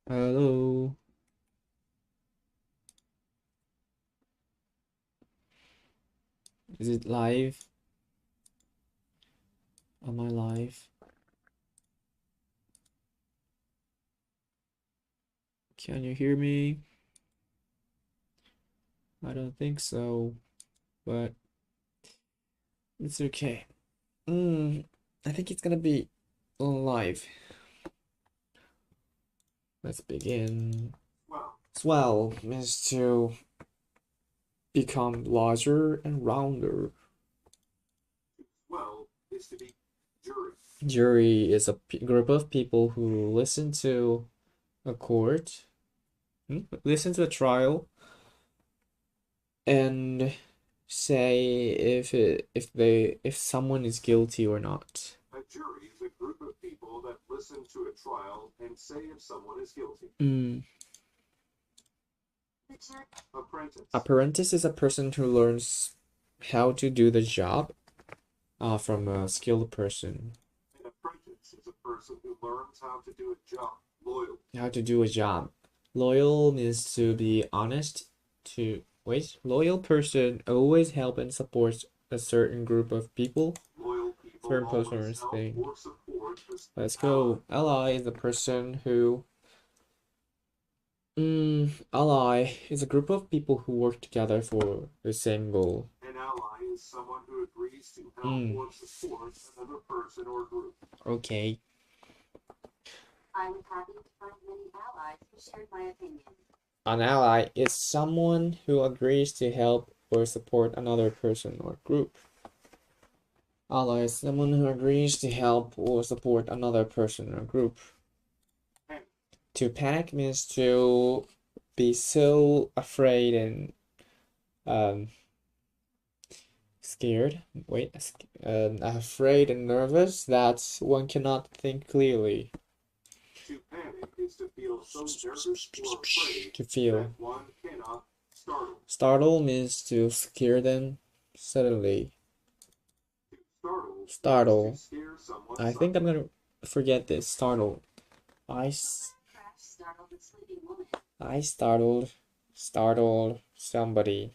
Hello. Is it live? Am I live? Can you hear me? I don't think so, but it's okay. I think it's gonna be live. Let's begin. Swell means to become larger and rounder. Well is to be jury. Jury is a group of people who listen to a court, listen to a trial, and say if someone is guilty or not. A jury is a group of people that listen to a trial and say if someone is guilty. Apprentice. Apprentice is a person who learns how to do the job from a skilled person. An apprentice is a person who learns how to do a job. Loyal. How to do a job. Loyal means to be honest. Loyal person always help and supports a certain group of people. Loyal people Certain always person's help thing. or support this. Let's go. Ally is a person who. Ally is a group of people who work together for the same goal. An ally is someone who agrees to help or support another person or group. Okay. I was happy to find many allies who shared my opinion. An ally is someone who agrees to help or support another person or group. Ally is someone who agrees to help or support another person or group. To panic means to be so afraid and scared. Afraid and nervous that one cannot think clearly. To panic is to feel so nervous or afraid To feel. that one cannot startle. Startle means to scare them suddenly. To Startle. is to scare someone I think I'm gonna forget this. Startle. I startled somebody.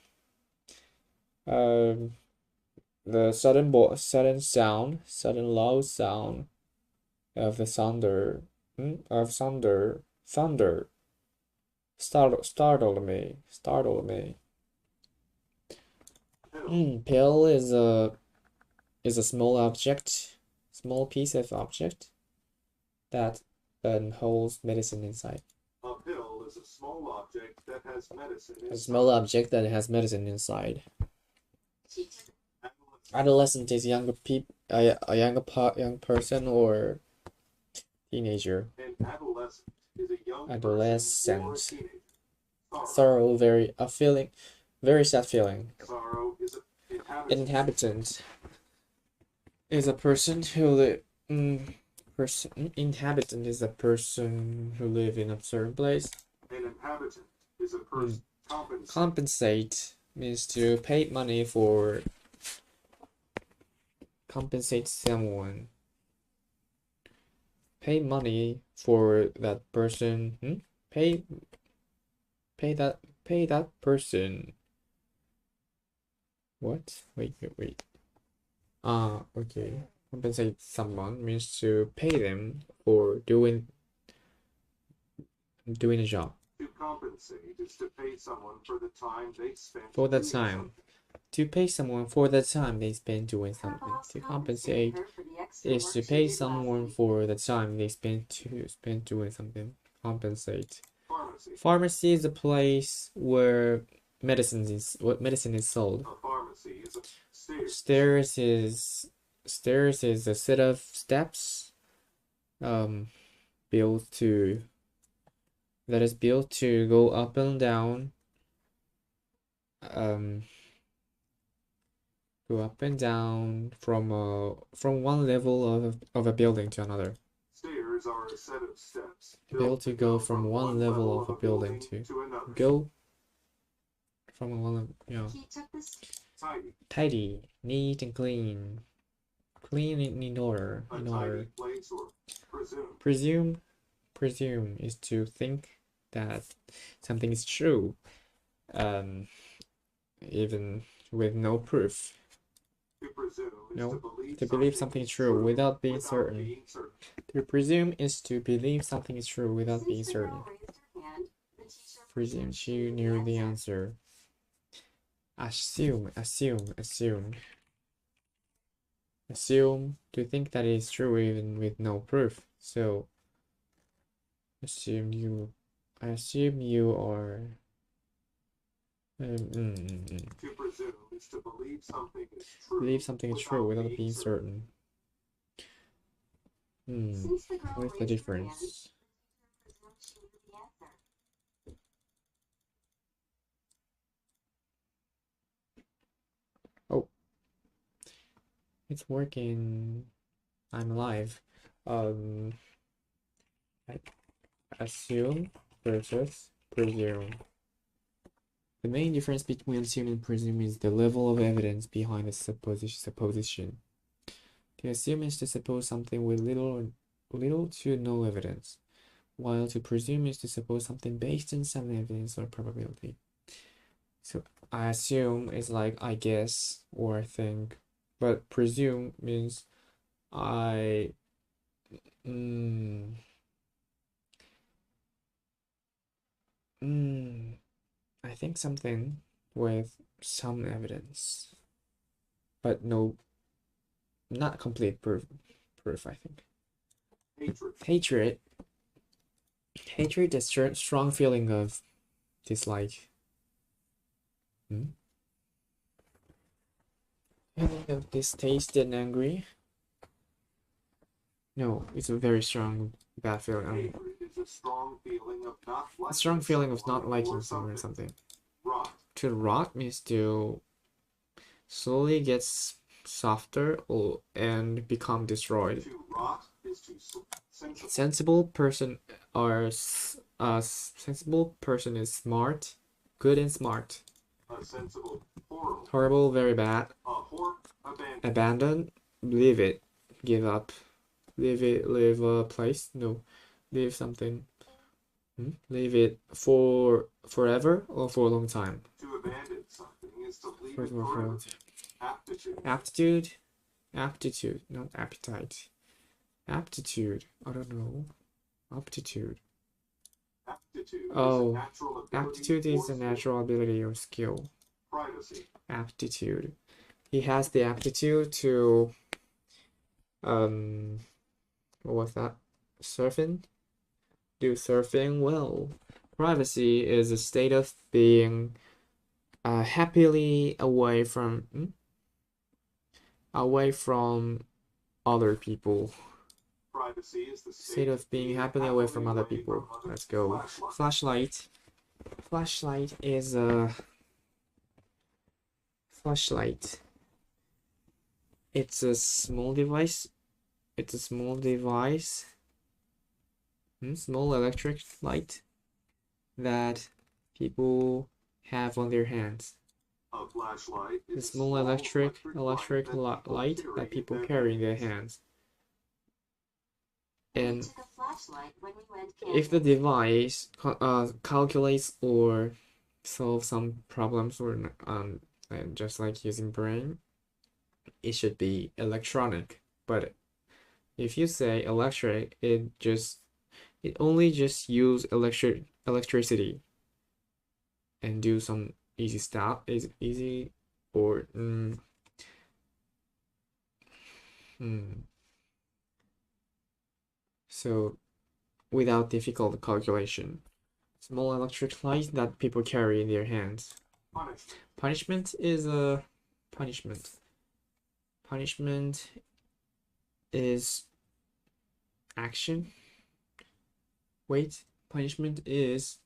The sudden loud sound of the thunder startled me. Pill is a small piece of object that holds medicine inside. A pill is a small object that has medicine inside. A small object that has medicine inside. Adolescent is young person or teenager. An adolescent is a young Adolescent. person or a teenager. Sorrow, very sad feeling. Sorrow is an inhabitant. Is a person who inhabitant is a person who live in a certain place. An inhabitant is a person. Compensate means to pay money for. Compensate someone. Pay money for that person. Pay that person. What? Wait. Okay. Compensate someone means to pay them for doing a job. To compensate is to pay someone for the time they spent for the time. To pay someone for the time they spend doing something. To compensate is to pay someone for the time they spend doing something. Compensate. Pharmacy is a place where medicine is sold. A pharmacy is a stairs is a set of steps built to go up and down. Go up and down from one level of a building to another. Stairs are a set of steps built to go from one level of a building to go from one, tidy, neat and clean, in order. Tidy place or Presume Presume is to think that something is true, even with no proof. To presume is No, to to believe something is true without being certain. To presume is to believe something is true without being Since the girl certain. raised her hand, the teacher Presume presumed she knew the answer. Assume, assume, assume. Assume, to think that it is true even with no proof. So, I assume you are. To presume is to believe something is true. Believe something is true without being certain. Since the girl What's the raised her hand, difference? the teacher presumed she knew the answer. Oh, it's working. I'm alive. Assume versus presume. The main difference between assume and presume is the level of evidence behind the supposition. To assume is to suppose something with little to no evidence, while to presume is to suppose something based on some evidence or probability. So I assume is like I guess or I think, but presume means I I think something with some evidence, but not complete proof, I think. Hatred. Hatred is a strong feeling of dislike. Feeling of distaste and angry. No, it's a very strong bad feeling. Hatred is a strong feeling of not liking A strong feeling of someone not liking or someone or something. Rot. To rot means to slowly gets softer and become destroyed. To rot is to Sensible person sensible person is smart, good and smart. A sensible, horrible. Horrible, very bad. Abandon, leave it, give up, leave a place. No, leave something. Leave it for forever or for a long time. To abandon something is to leave For it forever. Aptitude, not appetite. Aptitude, I don't know. Aptitude. Oh, aptitude is a natural ability or skill. Privacy. Aptitude. He has the aptitude to what was that? Surfing? Do surfing well. Privacy is a state of being happily away from other people. Privacy is the State of being happily away from other people. Let's go. Flashlight. Flashlight is a flashlight. It's a small device. Small electric light that people have on their hands. A flashlight is The small electric light that people carry in their hands. And if the device calculates or solves some problems or and just like using brain, it should be electronic. But if you say electric, it only just use electricity and do some easy stuff. Is easy or so without difficult calculation. Small electric light that people carry in their hands. Punishment is a punishment. Punishment is action. Wait, punishment is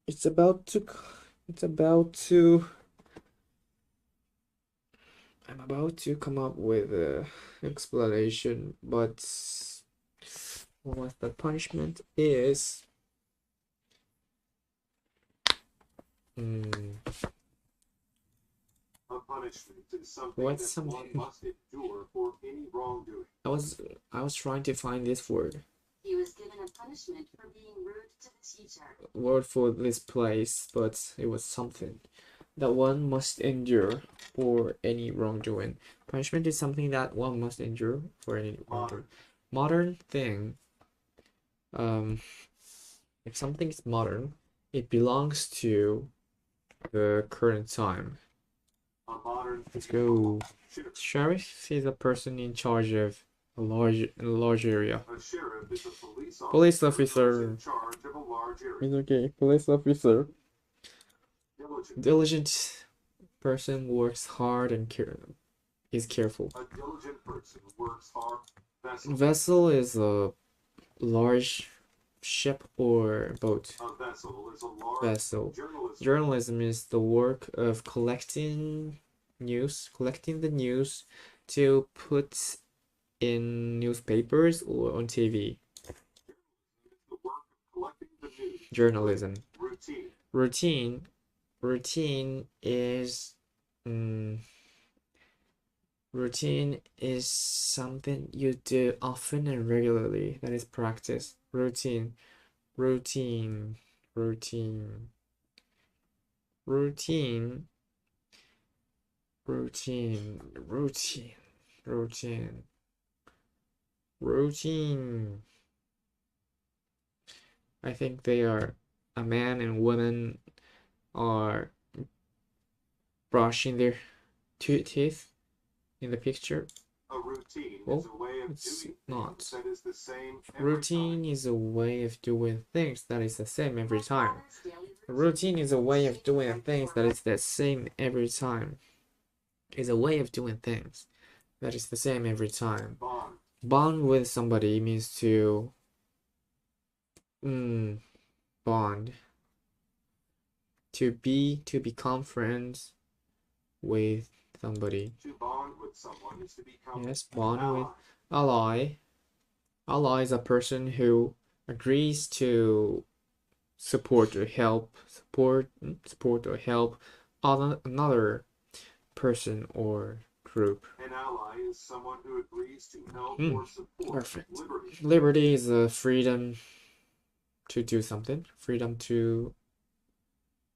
it's about to I'm about to come up with an explanation, but what the punishment is a A punishment is something What's that one something? must endure for any wrongdoing. I was trying to find this word. He was given a punishment for being rude to the teacher. Word for this place, but it was something that one must endure for any wrongdoing. Punishment is something that one must endure for any wrongdoing. Modern thing. If something is modern, it belongs to the current time. A modern Let's go. sheriff. Sheriff is a person in charge of a large area. A sheriff is a Police officer officer. in charge of a large area. It's okay. Police officer. Diligent. Diligent person works hard and is careful. A diligent person works hard. Vessel. Vessel is a large ship or boat. A vessel is a large Vessel. journalism. Journalism is the work of collecting the news to put in newspapers or on TV. The work of collecting the news. Journalism. Routine. Routine is something you do often and regularly. That is practice. Routine. Routine. Routine. Routine. Routine. Routine. Routine. Routine. I think they are a man and woman are brushing their teeth in the picture. A routine Well, is a way of it's doing not. things that is the same every Routine time. is a way of doing things that is the same every My time. father's daily A routine is a way of doing Shaped things that is the same every time. Is a way of doing things that is the same every time. Bond. Bond with somebody means to bond. To become friends with somebody. To bond with someone is to become Yes, an bond with ally. ally is a person who agrees to support or help another person or group. An ally is someone who agrees to help or support Perfect. liberty. Liberty is a freedom to do something, freedom to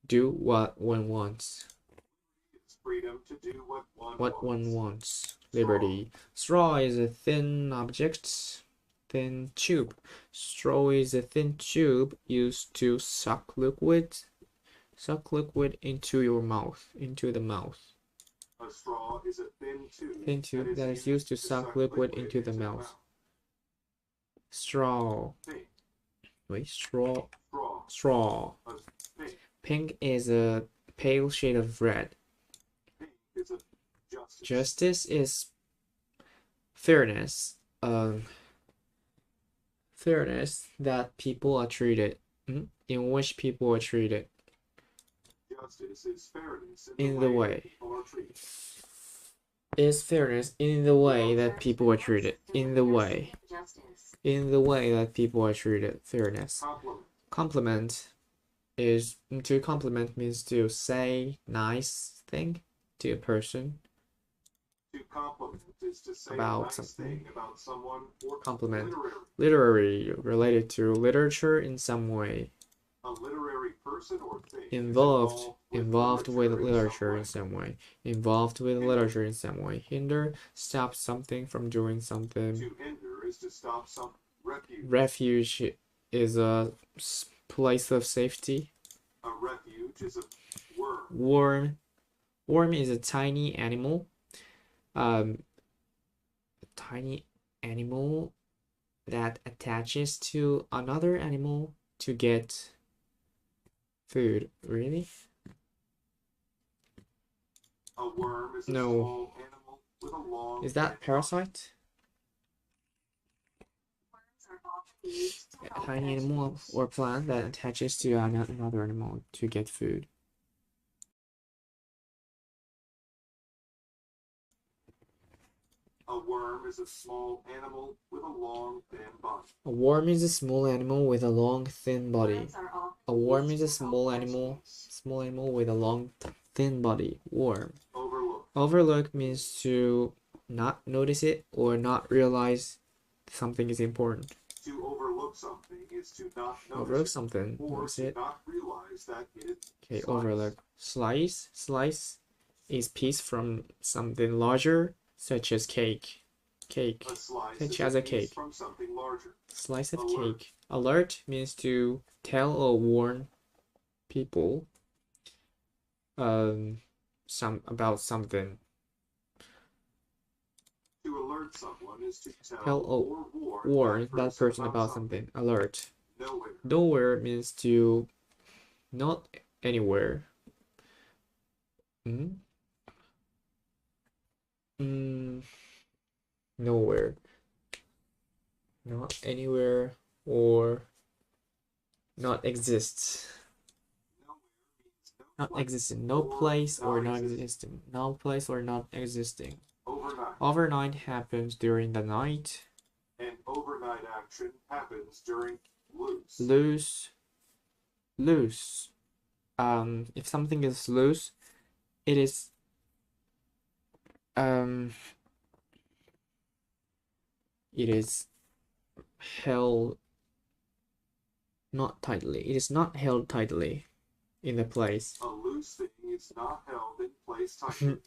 do what one wants. It's freedom to do what one What wants. one wants. Liberty. Straw is a thin object, thin tube. Straw is a thin tube used to suck liquid into your mouth, into the mouth. A straw is a thin tube, Thin tube that is used to suck liquid into the mouth. Straw. Pink. Wait, straw. Straw. Straw. A pink. Pink is a pale shade of red. Pink is a justice. Justice is fairness. Fairness that people are treated, in which people are treated. Justice is fairness In the way. people are treated. Is fairness in the way that people are treated. In the way. Justice. In the way that people are treated. Fairness. Compliment. Compliment is to compliment means to say nice thing to a person. To compliment is to say About a nice something. thing about someone or Compliment. literary. Literary, related to literature in some way. A literary person or thing is Involved with literature in in some way. some way. Involved with literature in some way. Hinder, stop something from doing something. To hinder is to stop some refuge. Refuge is a place of safety. A refuge is a worm. Worm is a tiny animal. A tiny animal that attaches to another animal to get food. Really? A worm is a No. small animal with a long. Is that parasite? Worms are often used to A help tiny animal vegetables. or plant that attaches to another animal to get food. A worm is a small animal with a long, thin body. A worm is a small animal with a long, thin body. Worms are often A worm used is a to help small animal vegetables. with a long, thin body. Worm. Overlook. Overlook means to not notice it or not realize something is important. To overlook something is to not Overlook notice it, something. or That's to it. not realize that it is Okay, slice. overlook. Slice. Slice is piece from something larger, such as cake. Cake. A slice Such is as a a piece cake. from something larger. Slice of Alert. cake. Alert means to tell or warn people about something. To alert someone is to Tell tell or or warn that person about something. Alert. Nowhere. Nowhere means to not anywhere. Mm? Nowhere. Not anywhere or not exists. Nowhere means no Not place. existing. No or place or not not existing. existing. No place or not existing. Overnight. Overnight happens during the night. And overnight action happens during loose. Loose. Loose. If something is loose, it is it is held not tightly. It is not held tightly in the place. A loose thing is not held in place tightly.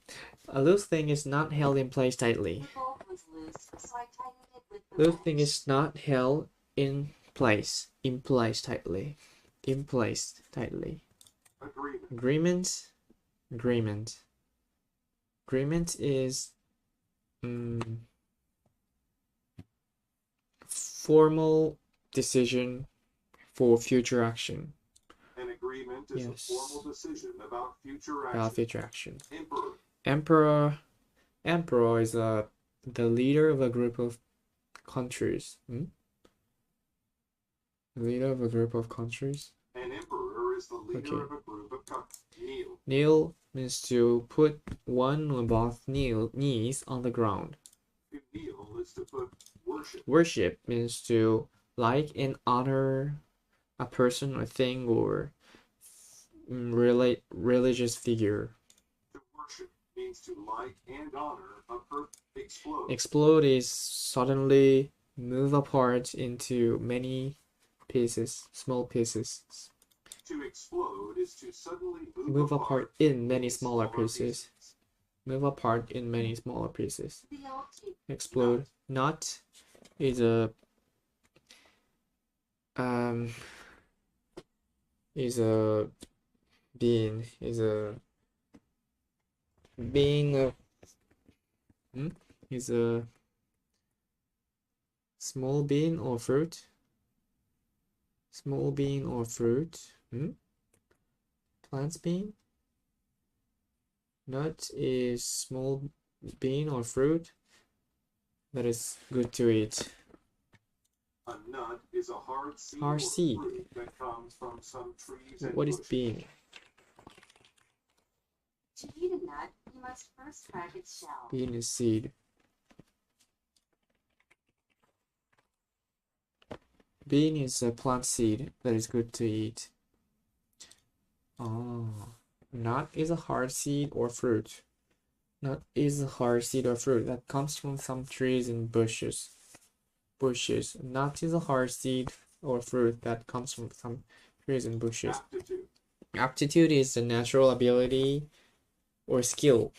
A loose thing is not held in place tightly. The bolt was loose, so I tightened it with the Loose wrench. thing is not held in place. In place tightly. In place tightly. Agreement. Agreement. Agreement. Agreement is formal decision for future action. An agreement is Yes. a formal decision about future action. About future action. Emperor. Emperor is the leader of a group of countries. The leader of a group of countries. An emperor is the leader Okay. of a group of countries. Kneel. Kneel means to put one or both knees on the ground. To kneel is to put worship. Worship means to like and honor a person or thing or religious figure. To worship means to like and honor a person. Explode. Explode is suddenly move apart into many pieces, small pieces. To explode is to suddenly Move apart in many smaller pieces. Move apart in many smaller pieces. The old chief. Explode. Nut is a bean. Is a bean of is a small bean or fruit. Small bean or fruit. Plants bean. Nut is small bean or fruit that is good to eat. A nut is a hard seed, Hard or seed. fruit that comes from some trees and What is bushes. bean? To eat a nut, you must first crack its shell. Bean is seed. Bean is a plant seed that is good to eat. Oh, nut is a hard seed or fruit. Nut is a hard seed or fruit that comes from some trees and bushes. Nut is a hard seed or fruit that comes from some trees and bushes. Aptitude. Aptitude is a natural ability or skill.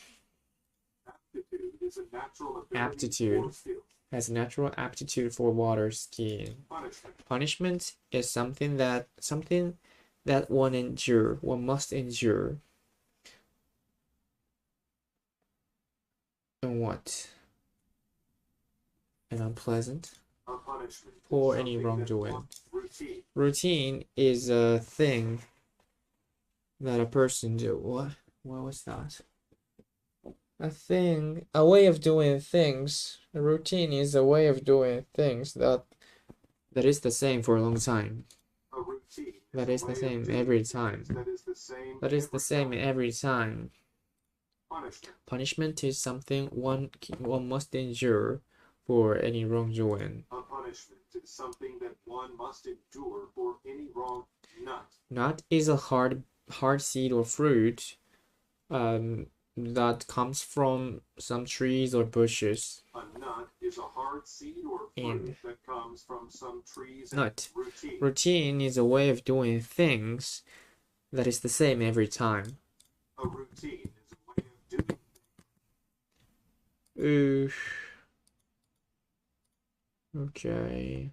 Aptitude is a natural ability Aptitude. or skill. Has natural aptitude for water skiing. Punishment. Punishment is something that one must endure. And what? An unpleasant A punishment. is for any something that wrongdoing. one- Routine. Routine is a thing that a person do. What was that? A thing, a way of doing things. A routine is a way of doing things that is the same for a long time. A routine. That a is the way of same doing every things time. That is the same. That is the every same time. every time. Punishment. Punishment is something one must endure for any wrongdoing. A punishment is something that one must endure for any wrong. Nut. Nut is a hard seed or fruit that comes from some trees or bushes. A nut is a hard seed or And fruit that comes from some trees. nut. And routine. Routine is a way of doing things that is the same every time. A routine is a way of doing. Okay.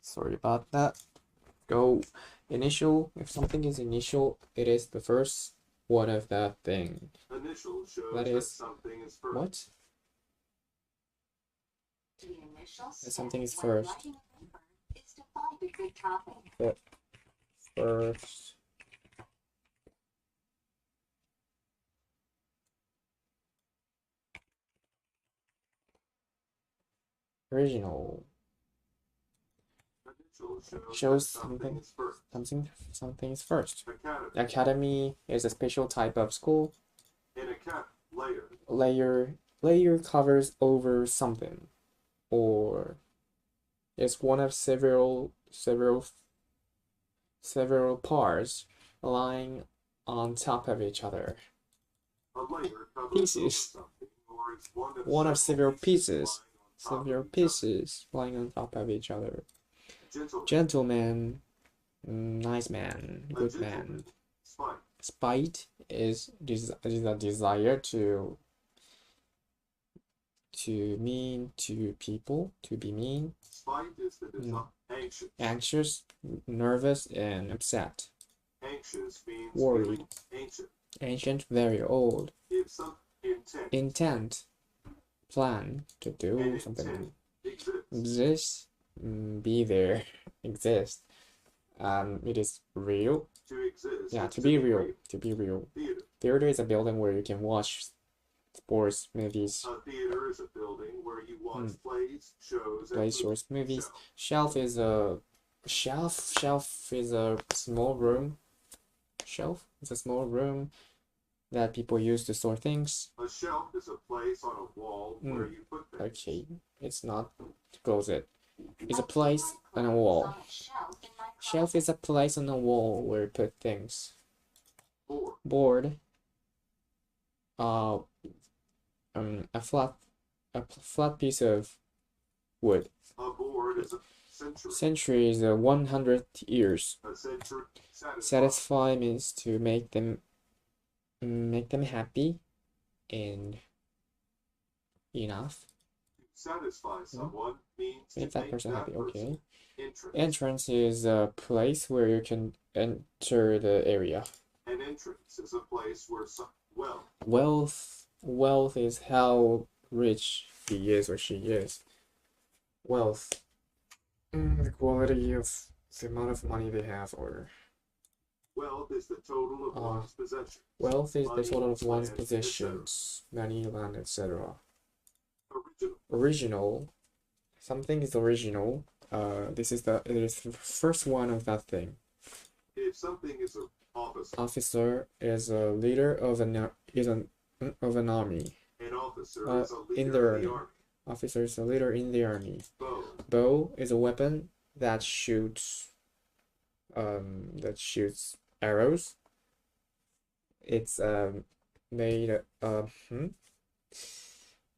Sorry about that. Go initial. If something is initial, it is the first one of that thing. Initial shows That that is something is first. what? The initial That step something is when first. writing a paper is to find a good topic. First. Original. Initial Shows that something is first. Something is first. Academy. Academy is a special type of school. In a cat, layer. Layer covers over something, or is one of several parts lying on top of each other. A layer covers Pieces. over something, or is One of several pieces. lying on top of each other. Pieces lying on top of each other. Gentleman. Gentleman, nice man, A good gentleman. man. Spite. Spite is a desire to mean to people, to be mean, Spite is the anxious. anxious, nervous, and upset. Anxious means Worried. feeling ancient. Ancient, very old. If some intent. Intent, plan to do and something. intent exists. Exist, be there, exist. It is real. To exist. Yeah, is to be real. To be real. Theater. Theater is a building where you can watch sports, movies, A theater is a building where you watch plays, shows, and plays, movies. shorts, movies. Shelf. Shelf is a small room. Shelf is a small room that people use to store things. A shelf is a place on a wall where you put things. Okay, it's not to close it. It's a I keep place my on a clothes wall. on a shelf in my Shelf closet. is a place on a wall where you put things. Board. Board. A flat piece of wood. A board is a century. Century is 100 years. A century. Satisfy means to make them happy and enough. Satisfy someone means to Make that person happy. Okay. Entrance. Entrance is a place where you can enter the area. An entrance is a place where Wealth is how rich he is or she is. Wealth, the quality of the amount of money they have, or wealth is the total of one's possessions. wealth is the Money, total of one's land, possessions, money, land, etc. Original. Original, something is original. It is the first one of that thing. If something is an officer. Officer is a leader of an army. An officer is a In leader the of the army. army. Officer is a leader in the army. Bow. Bow is a weapon that shoots arrows. It's made of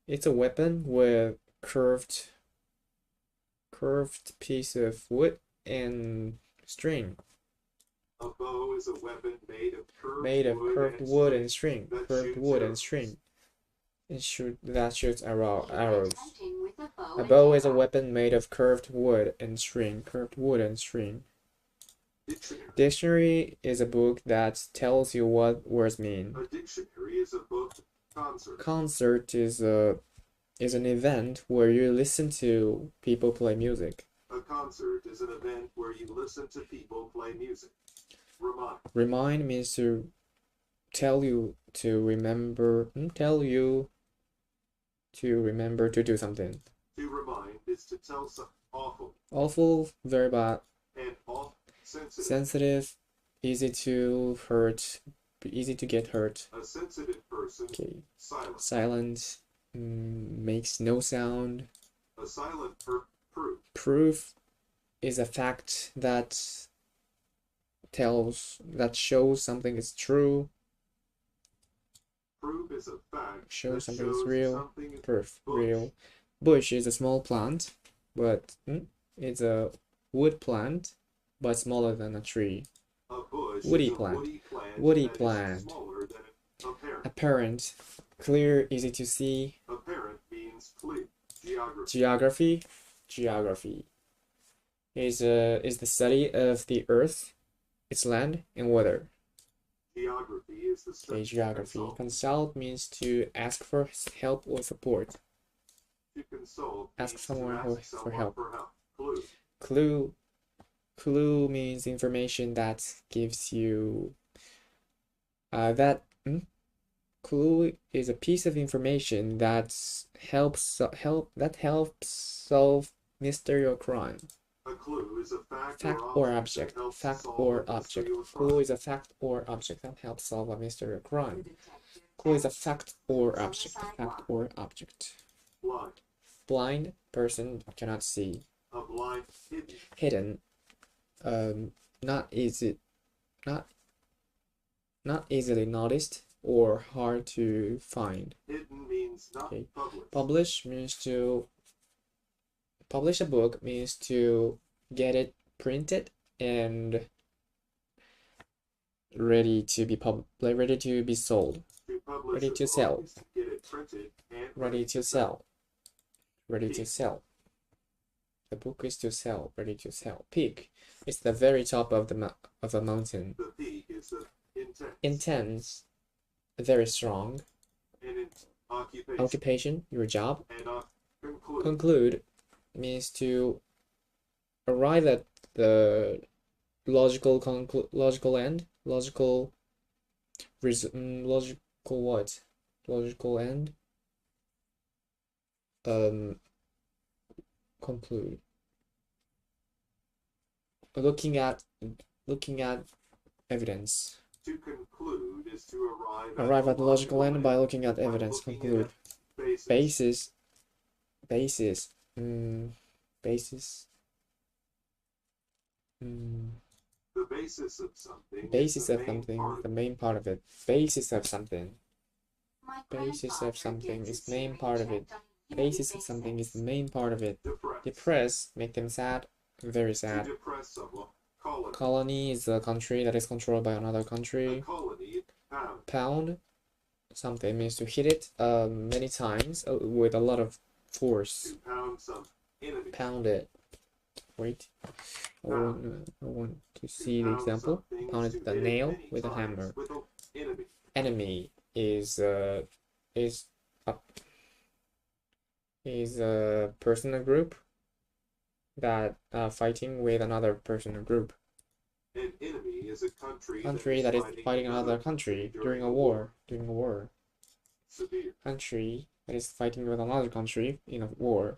it's a weapon with curved piece of wood and string. A bow is a weapon made of curved wood and string. that Curved shoots wood and arrows. string. That shoots He went arrows. hunting with a bow A and bow is a arrow. weapon made of curved wood and string. Curved wood and string. Dictionary. Dictionary is a book that tells you what words mean. A dictionary is a book. Concert. Concert is an event where you listen to people play music. A concert is an event where you listen to people play music. Remind. Remind means to tell you to remember to do something. To remind is to tell some awful Awful, very bad, and off sensitive. sensitive, easy to hurt, easy to get hurt. A sensitive person. Okay. Silent. Silent, makes no sound. A silent proof. Proof is a fact that shows something is true. Proof is a fact. Shows that something is shows real. something is Proof, bush. real. Bush is a small plant, but it's a wood plant, but smaller than a tree. A bush Woody is a plant. woody plant. Woody that is plant. smaller than apparent. Apparent, clear, easy to see. Apparent means clear. Geography. Geography is the study of the earth, its land, and weather. Geography is the Okay, study of geography. consult. Consult means to ask for help or support. To consult Ask means someone to ask for someone help. for help. Clue. Clue means information that gives you clue is a piece of information that helps solve mystery or crime. A clue is a fact, Fact or or object object. that helps Fact solve or a mystery object. or Clue crime. is a fact or object that helps solve a mystery or crime. Clue is a fact or object. Fact or object. Blind. Blind person cannot see. A blind hidden. Hidden. Not easily noticed or hard to find. Hidden means not Okay. published. Publish means to publish a book means to get it printed and ready to be sold. To publish Ready a to book sell. is to get it printed and Ready to sell. Ready to sell. The book is to sell. Ready to sell. Peak is the very top of a mountain. The peak is the intense. Intense. Very strong. And in occupation. Occupation, your job. And conclude. Conclude means to arrive at the logical end. Logical what? Logical end. Conclude. Looking at evidence. To conclude is to Arrive at the logical end by looking at evidence. Conclude. Basis. Basis. Basis. The basis of something. Basis of something. The main part of it. Basis of something. My Basis of grandfather something gets is his main hearing part of it. checked on a Basis yearly of something is the basis. main part of it. Depress. Depress, make them sad, very To sad. depress someone. Colony. Colony is a country that is controlled by another A country. colony. Pound. Pound, something means to hit it many times with a lot of force. To pound some enemy. Pound it. Wait, I want to see the example. Pound it with a nail with a hammer. With an enemy. Enemy is a person or group that fighting with another person or group. An enemy is a country That is fighting another country during a war. Severe. Country that is fighting with another country in a war.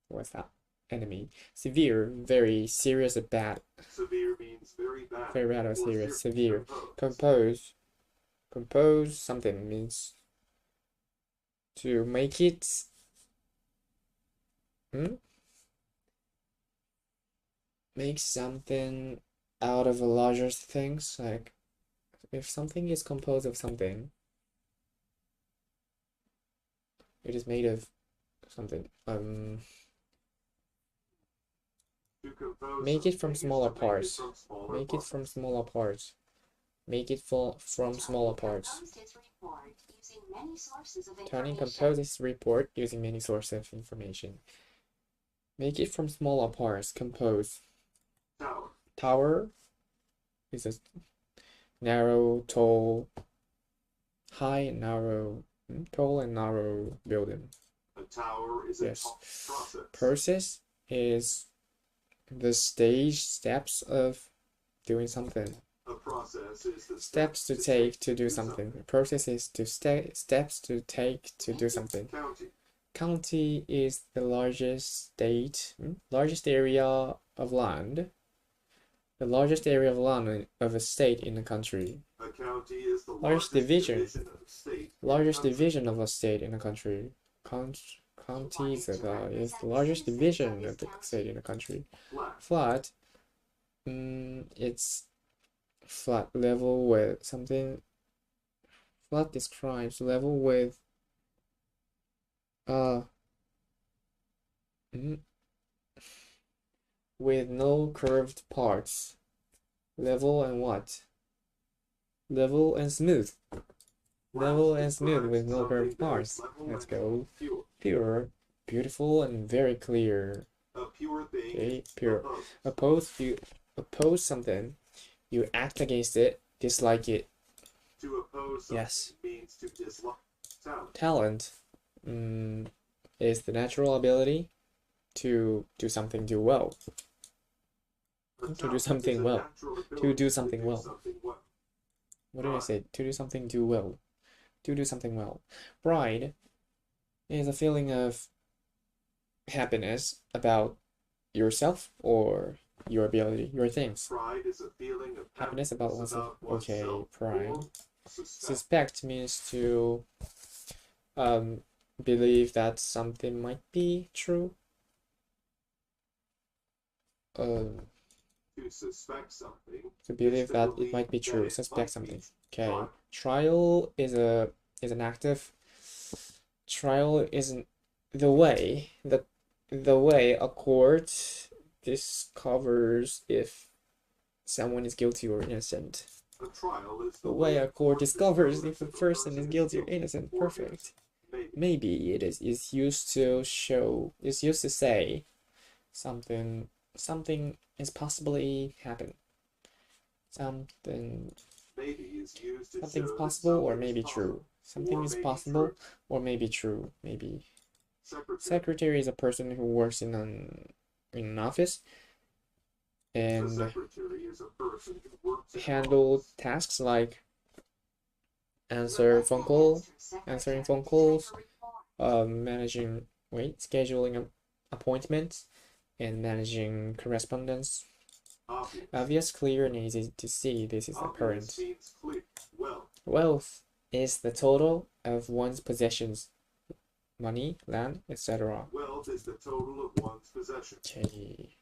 What's that? Enemy. Severe, very serious or bad. Severe means very bad. Very bad or serious. Severe. Compose. Compose something means to make it make something out of a larger things. Like if something is composed of something, it is made of something. To compose Make it from something is smaller to parts. Make it from smaller Make it parts. from smaller parts. Make it from smaller parts. Composed his report using many sources of Turning information. compose this report using many sources of information. Make it from smaller parts. Compose. Tower. Tower is a narrow, tall, high, narrow, tall and narrow building. A tower is Yes. a process. Process is the steps of doing something. A process is the Steps to take to do something. Process is to steps to take to do something. County. County is the largest area of land. The largest area of land of a state in a country. A county is the Largest largest division. of a state. Largest division of a state in a country. County is the largest division of the state in a country. Flat. Flat, it's flat level with something. Flat describes level with with no curved parts. Level and what? Level and smooth. Level and smooth with no curved parts. Let's go. Pure. Pure, beautiful, and very clear. A pure thing. Okay, pure. Oppose. You oppose something, you act against it, dislike it. To oppose something Yes. means to dislike. Talent. Talent is the natural ability to do something well. A To do talent is something a well. natural To ability do something well. something well. What did I say? To do something well. To do something well. Pride is a feeling of happiness about yourself or your ability, your things. Pride is a feeling of Happiness about oneself. Okay, oneself pride. or suspect. Suspect means to believe that something might be true. To suspect something. To believe to that it believe might be that true. it Suspect might be something. true. Okay. Trial is an active. Trial isn't the way that the way a court discovers if someone is guilty or innocent. A trial is The way a court discovers if a person is guilty or innocent. Perfect. Maybe it is used to show, is used to say something is possibly happen. Something Maybe is used to something's show that possible or something maybe is possible. true. Something Or is maybe possible true. or maybe true. Maybe. Secretary. Secretary is a person who works in an office The and secretary is a person who works in an handle office. tasks like Rebecca answering phone calls, scheduling appointments, and managing correspondence. Obvious, clear, and easy to see. This is apparent. Obvious means clear. Wealth is the total of one's possessions, money, land, etc. Wealth is the total of one's possessions. Okay.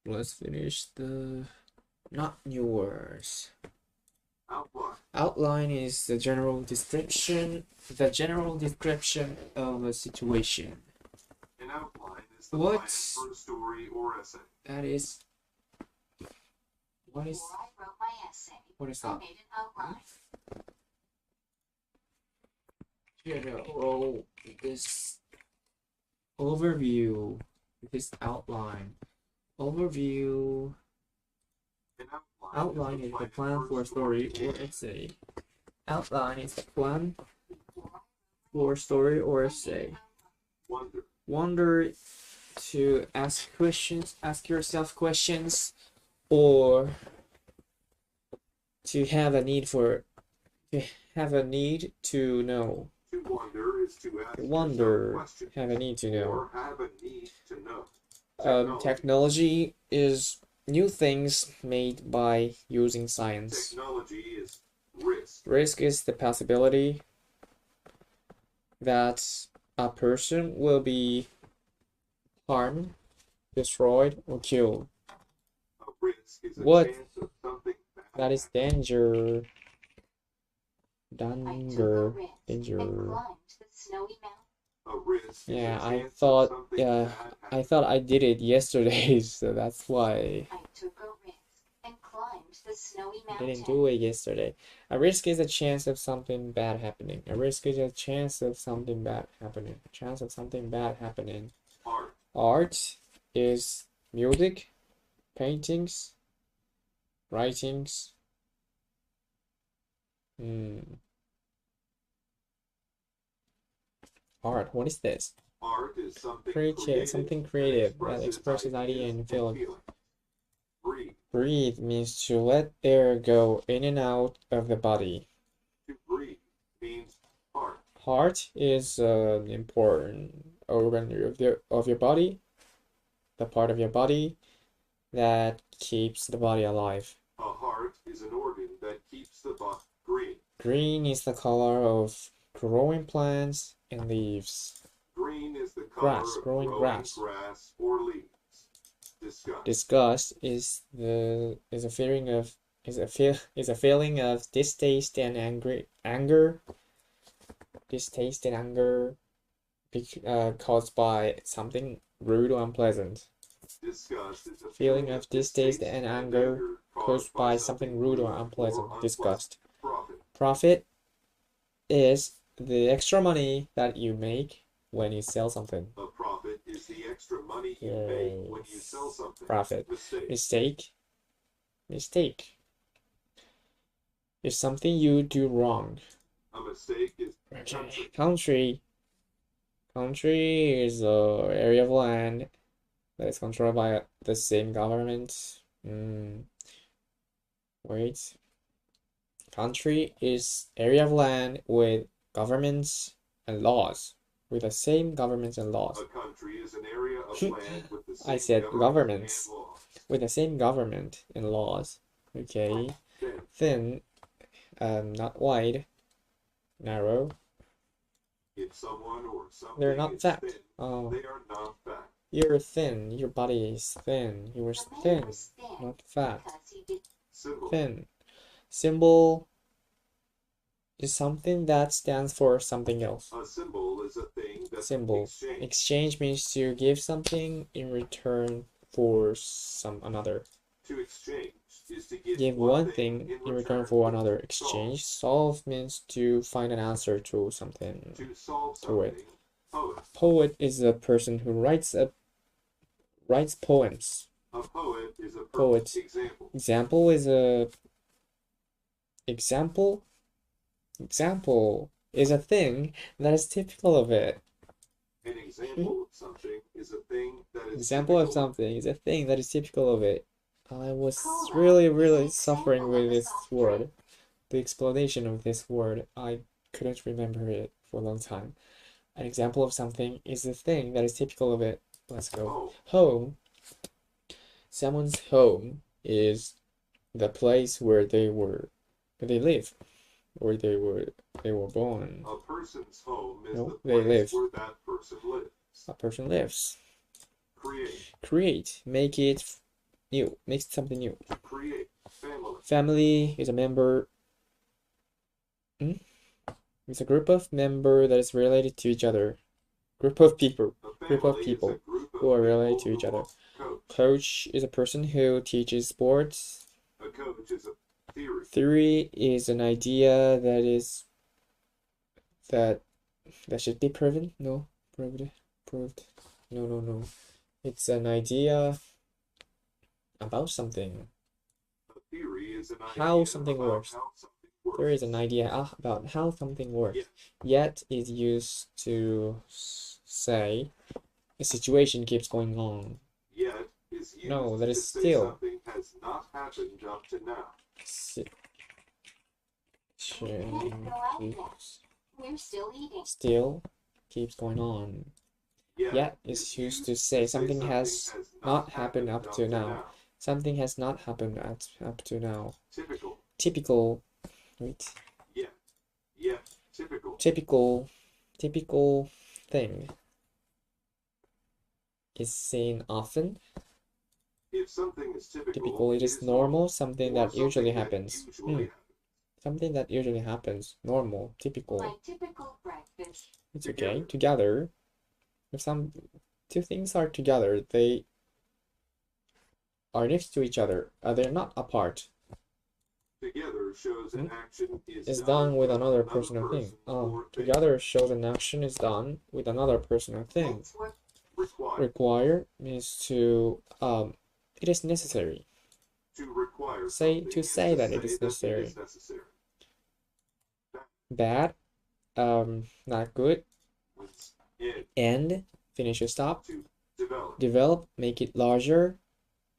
Let's finish the not new words. Outline. Outline is the general description of a situation. An outline is the What? plan for a story or essay. That is. What is? Before I wrote my essay, What is I that? made an outline. Here, roll this overview, this outline. Overview. An Outline is the plan for a story or essay. Outline is the plan for a story or essay. Wonder. Wonder to ask questions, ask yourself questions, or to have a need to know. To wonder is to ask Wonder, yourself questions. have a need to know. Or have a need to know. Technology is new things made by using science. Technology is risk. Risk is the possibility that a person will be harmed, destroyed, or killed. A risk is a What? chance of something bad. That is danger. I took a Danger. risk Danger. and climbed the snowy mountain. A risk is Yeah, a I chance thought, of something yeah, bad I happening. thought I did it yesterday, so that's why I took a risk and climbed the snowy I mountain. didn't do it yesterday. A risk is a chance of something bad happening. A risk is a chance of something bad happening. Chance of something bad happening. Art. Art is music, paintings, writings. Art, what is this? Art is something Creative, something creative that expresses expresses idea ideas and feeling. Breathe. Breathe means to let air go in and out of the body. To breathe means heart. Heart is an important organ of your body, the part of your body that keeps the body alive. A heart is an organ that keeps the body green. Green is the color of growing plants and leaves. Green is the color Grass, of growing grass. grass or leaves. Disgust. Disgust is a feeling of distaste and anger. Distaste and anger caused by something rude or unpleasant. Disgust is a Feeling of distaste and anger caused by something rude or unpleasant. Disgust. Profit. Profit is the extra money that you make when you sell something. A profit is the extra money you make when you sell something. Profit. Mistake. Mistake is something you do wrong. A mistake is Country. Country is an area of land that is controlled by the same government. Wait. Country is area of land with governments and laws. With the same governments and laws. A country is an area of land with the same I said governments. and laws. With the same government and laws. Okay. Thin. Not wide. Narrow. If someone or something They're not is fat. thin, Oh. they are not fat. You're thin. Your body is thin. You were The man thin, was thin not fat. because he did Symbol. Thin. Symbol is something that stands for something else. A symbol is a thing that's Symbol. exchanged. Exchange means to give something in return for another. To exchange is to give Give one thing in return for another. Exchange. Solve means to find an answer to something. To solve To it. something. Poet. Poet is a person who writes poems. A poet is a Poet. perfect example. Example is a example is a thing that is typical of it. An example of something is a thing that is Example of typical. something is a thing that is typical of it. I was Cola really is an suffering example with of a this soft word. drink. The explanation of this word, I couldn't remember it for a long time. An example of something is a thing that is typical of it. Let's go. Oh, Home. Someone's home is the place where they live, where they were born. a person's home is No, the they place live. where that person lives. A person lives. Create. Create, make it new, make something new. To create. Family. Family is a member. It's a group of members that is related to each other. Group of people. A Group of family is people a group of who are related people to each who other. are coach. Coach is a person who teaches sports. A coach is a theory. Theory is an idea that should be proven. No, proved. No. It's an idea about something. A theory is an idea How something about works. how something works. There is an idea about how something works. Yet is used to say a situation keeps going on. Yet is used No, that to is say still. something has not happened up to now. We're still eating. Still keeps going on. Yet is used to say something has not happened up to now. Something has not happened up to now. Typical. Wait. Yeah. Typical. Typical thing is seen often. If something is Typical, it is normal, something that usually happens. Something that usually happens. Normal, typical. My typical breakfast. It's okay. Together. If two things are together, they are next to each other. They're not apart. Together shows an action is done with another person or thing. Together shows an action is done with another person or thing. Require means to it is necessary. To say that it is necessary. Bad, not good. End, finish or stop. Develop, make it larger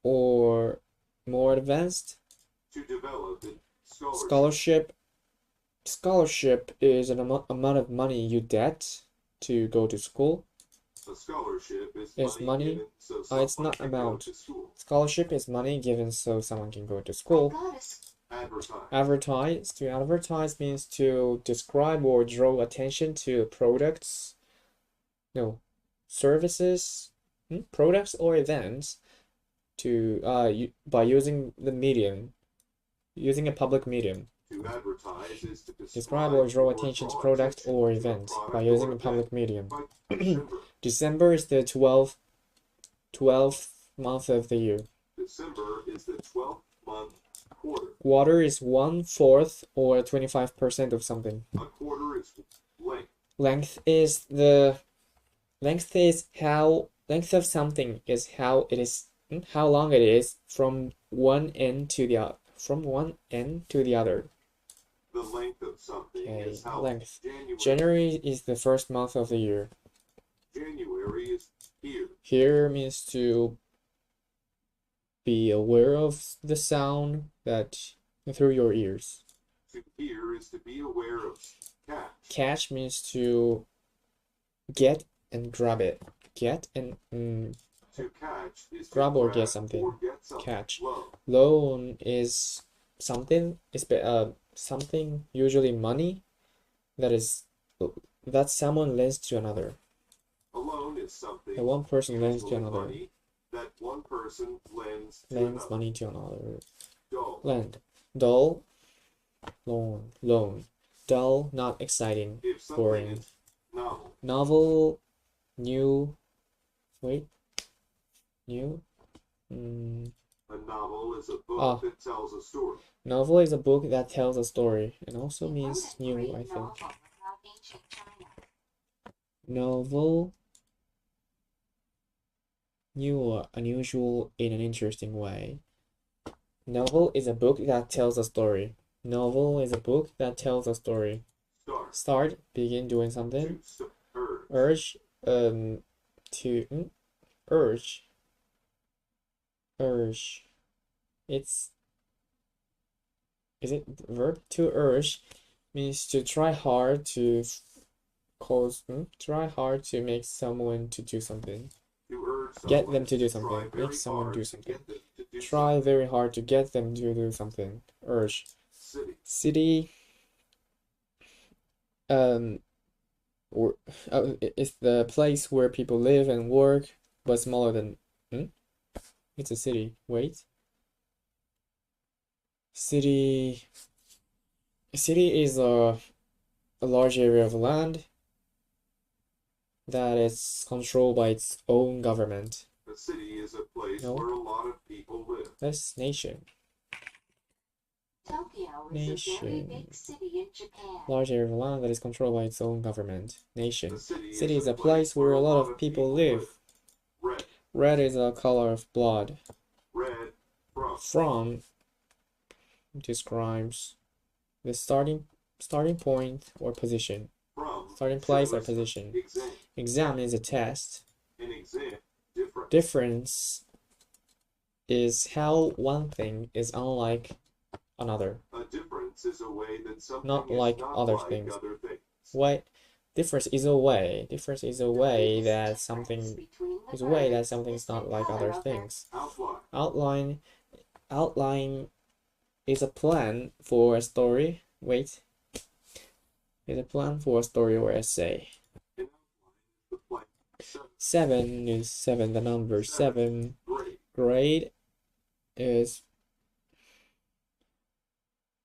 or more advanced. To develop Scholarship. Scholarship is an amount of money you get to go to school. A scholarship is money. Given so It's not amount. Scholarship is money given so someone can go to school. Advertise. To advertise means to describe or draw attention to products. No, services, products or events. To by using the medium. Using a public medium. To advertise is to describe or draw attention to product or event by using a public medium. December is the 12th month of the year. December is the 12th month quarter. Quarter is 1/4 or 25% of something. A quarter is length. Length of something is how it is, how long it is from one end to the other. The length of something is how length. January is the first month of the year. January is here. Here means to be aware of the sound that through your ears. To hear is to be aware of. Catch. Catch means to get and grab it. Get and to catch is grab to or get something. Catch. Loan is something. Something, usually money, that someone lends to another. A loan is something that one person lends to another. Money that one person lends money to another. Dull. Lend. Dull. Loan. Dull, not exciting. Boring. Novel. New. Wait. New. A novel is a book that tells a story. Novel is a book that tells a story, and also means new, I think. Novel. New or unusual in an interesting way. Novel is a book that tells a story. Novel is a book that tells a story. Start, begin doing something. Urge, to urge. Urge. Is it the verb? To urge means to try hard to try hard to make someone to do something. Get them to do something. Make someone do something. Try very hard to get them to do something. Urge. City. Or it's the place where people live and work, but smaller than. It's a city. Wait. City is a large area of land that is controlled by its own government. A city is a place where a lot of people live. That's nation. Tokyo is a very big city in Japan. Large area of land that is controlled by its own government. Nation. The City is a place where a lot of people live. Red. Red is a color of blood. Red. From describes the starting point or position. From. Starting place or position. Exam. Exam is a test. An exam. Difference. Difference is how one thing is unlike another. A difference is a way that something Not is like not other like things. other things. What difference is a way. Difference is a way that something is a way that something is not like other things. Outline. Outline is a plan for a story. Wait. Is a plan for a story or essay. An outline is the plan. Seven is seven, the number seven. Grade. Grade is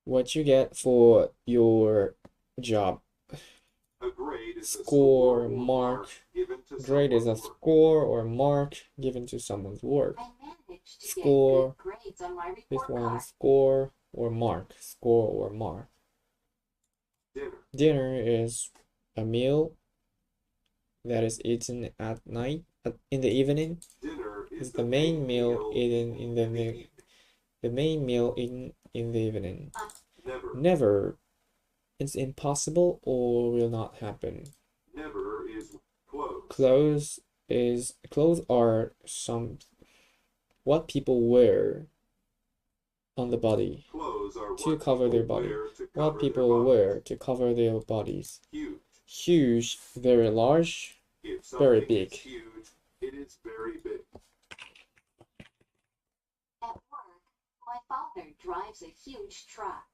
what you get for your job. A grade is Score, a score or mark. given to Grade is a someone's work. score or mark given to someone's work. I managed to Score. get good grades on my This report one, card. score or mark. Score or mark. Dinner. Dinner is a meal that is eaten at night, in the evening. Dinner Is is the main meal eaten in the evening. the main meal eaten in the evening. Never. Never. It's impossible or will not happen. Never is Clothes clothes. are what people wear on the body Clothes are to what cover their people body. wear to What cover their people bodies. wear to cover their bodies. Huge. Huge, very large. If Very something big. is huge, it is very big. At work, my father drives a huge truck.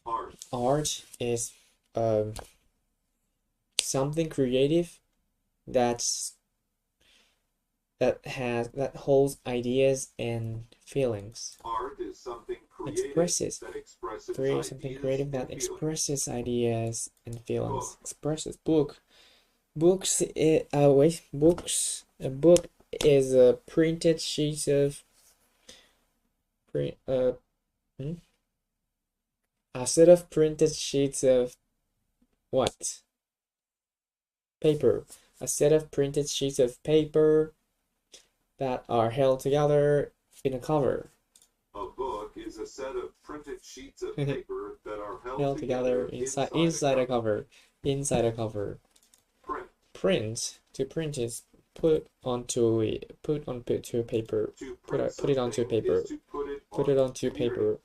Art. Art is something creative that holds ideas and feelings. Art is something creative Expresses. that expresses Create something ideas creative and that feelings. expresses ideas and feelings. Book. Expresses book. Books. Books. A book is a printed sheet of a set of printed sheets of what? Paper. A set of printed sheets of paper that are held together in a cover. A book is a set of printed sheets of paper that are Held together inside a cover. Inside a cover. Print. Print. To print is put onto paper. To Put print it onto something paper. is to Put it onto community. paper.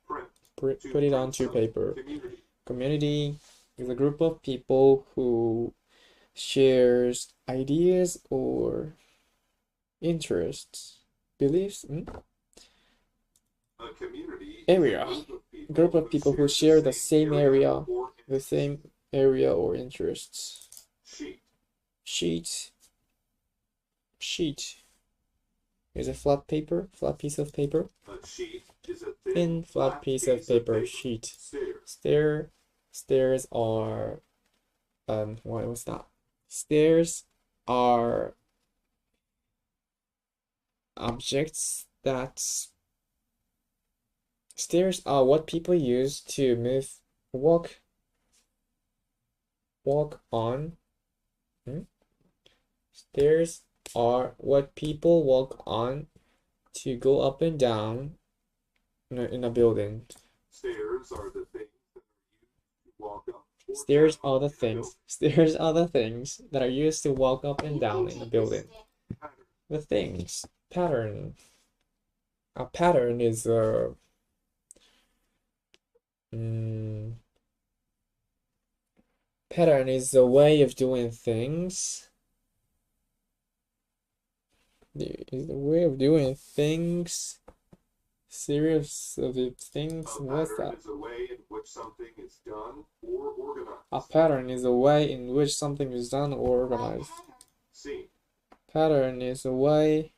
Print. Put To it print onto something. paper. Community. Community is a group of people who shares ideas or interests, beliefs. A community Area. is a Group of people who share the same area, or the same area or interests. sheet. Sheet is a flat piece of paper. A sheet is a Thin flat piece of paper. Sheet. Stairs are what was that? Stairs are objects that stairs are what people use to walk on. Stairs are what people walk on to go up and down in a building. Stairs are the things that are used to walk up. or Stairs down are the in a things. Stairs are the things that are used to walk up and down in a building. building. The things. Pattern. A pattern is a pattern is a way of doing things. Is the way of doing things. Series of things. A What's pattern that? is a way in which something is done or organized. A pattern is a way in which something is done or organized. Scene. Pattern is a way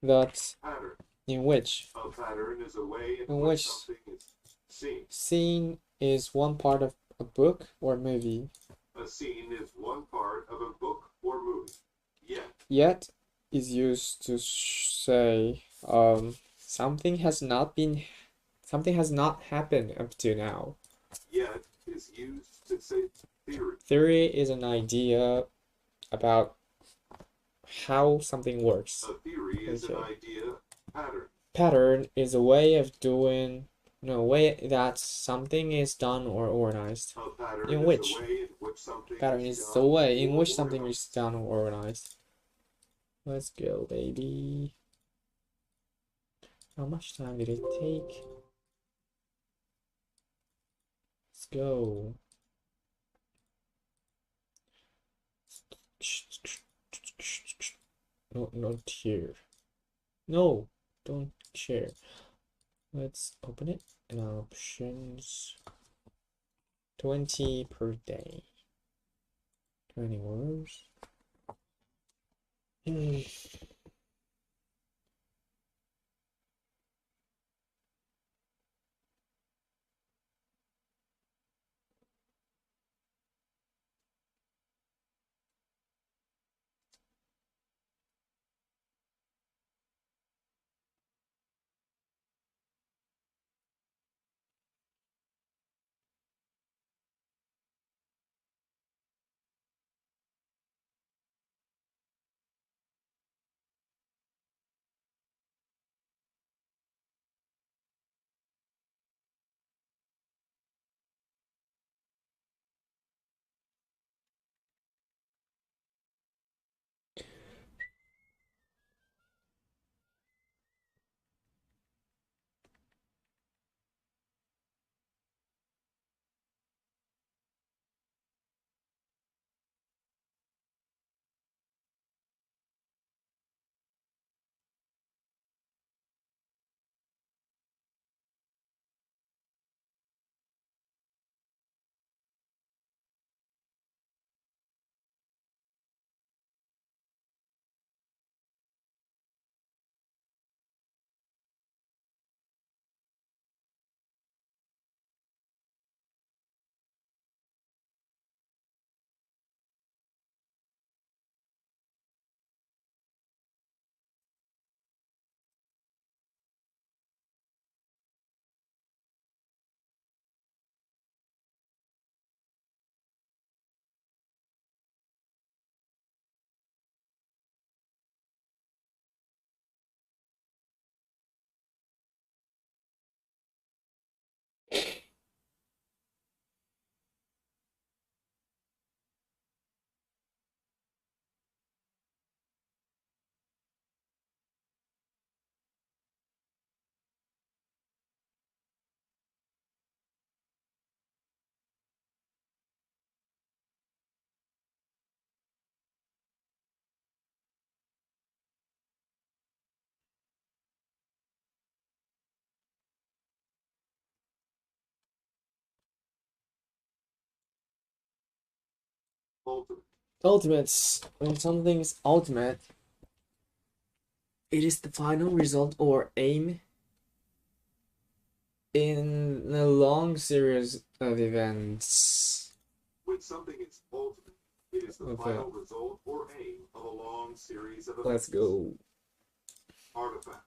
that Pattern. in which A pattern is a way in In which which- something is seen. scene is one part of a book or movie. A scene is one part of a book or movie. Yet, is used to say something has not happened up to now. Yet is used to say theory. Theory is an idea about how something works. A theory is an Okay. idea pattern. Pattern is a way of doing, no, way that something is done or organized. A pattern In is which the way in which something pattern is is the done way in or which something organized. is done or organized. Let's go, baby. How much time did it take? Let's go. No, not here. No, don't share. Let's open it and options 20 per day. 20 words. Ultimate. Ultimates. When something is ultimate, it is the final result or aim in a long series of events. When something is ultimate, it is the Okay. final result or aim of a long series of events. Let's go. Artifact.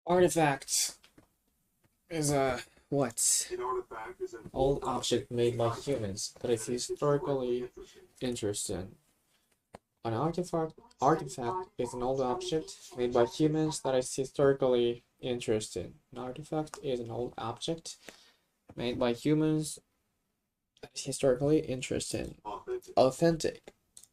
Artifact is a what? An artifact is an Old object made by humans that is that is historically interesting. interesting. An artifact is an old object made by humans that is historically interesting. An artifact is an old object made by humans that is historically interesting. Authentic. Authentic.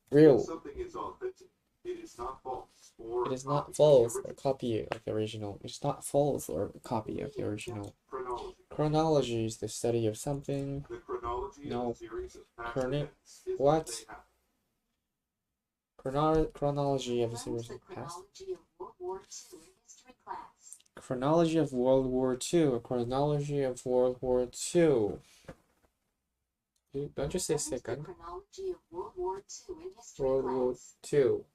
When Real. something is authentic, it is not false or It is a not copy of the false or original. copy of the original. It's not false or a copy of the original. Chronology. Chronology is the study of something. The chronology No. of a series of past Chrono- events is what? they happen. Chronology of a Learns series the of past. chronology of World War II in history class. Chronology of World War II. A chronology of World War II. Don't you say Learns the second? chronology of World War II in history World War class. II.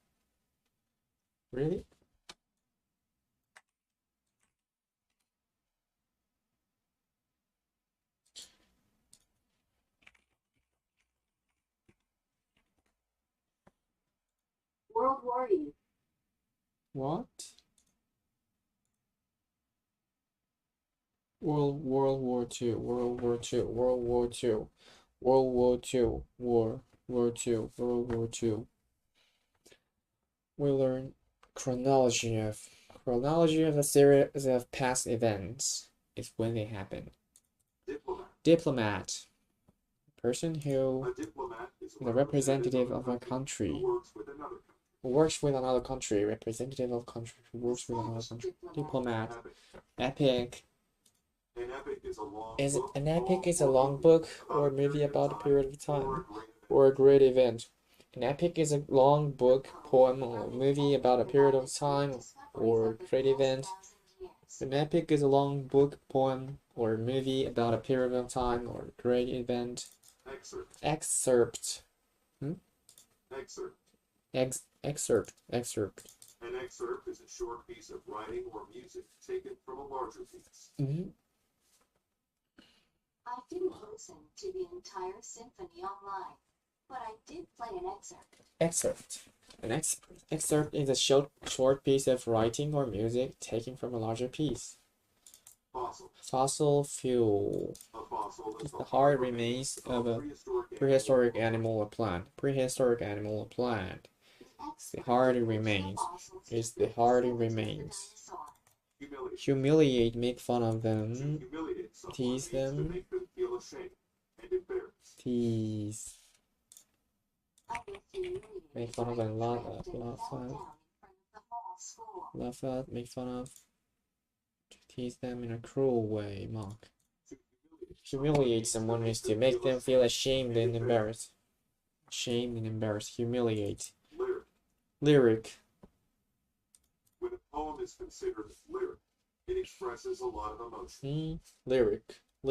Really? World War E. What? World War II. World War II. World War II. World War II. War II. World War II. We learn chronology of a series of past events is when they happen. Diplomat. Diplomat. Person who A diplomat is the representative of a country. who works with another country. who works with another country. Representative of country who works with another country. Diplomat. Epic. Epic. An epic is a long Is book, an epic is a long book or movie about a period of time or a great event. An epic is a long book, poem, or movie about a period of time or a great event. An epic is a long book, poem, or movie about a period of time or a great event. Excerpt. Excerpt. Excerpt. Excerpt. An excerpt is a short piece of writing or music taken from a larger piece. I didn't listen to the entire symphony online, but I did play an excerpt. Excerpt. An excerpt is a short piece of writing or music taken from a larger piece. Fossil. Fossil fuel A fossil is is the hard remains of a prehistoric animal or plant. Prehistoric animal or plant. The hardy remains. Is the hardy remains. Humiliate, make fun of them. Humiliate someone Tease means them. to make them feel ashamed and embarrassed. Tease. Make fun of them. Laugh at, make fun of. To tease them in a cruel way. Mock. Humiliate someone is to make them feel ashamed and embarrassed. Ashamed and embarrassed. Humiliate. Lyric. When a poem is considered lyric, it expresses a lot of emotion. Lyric. I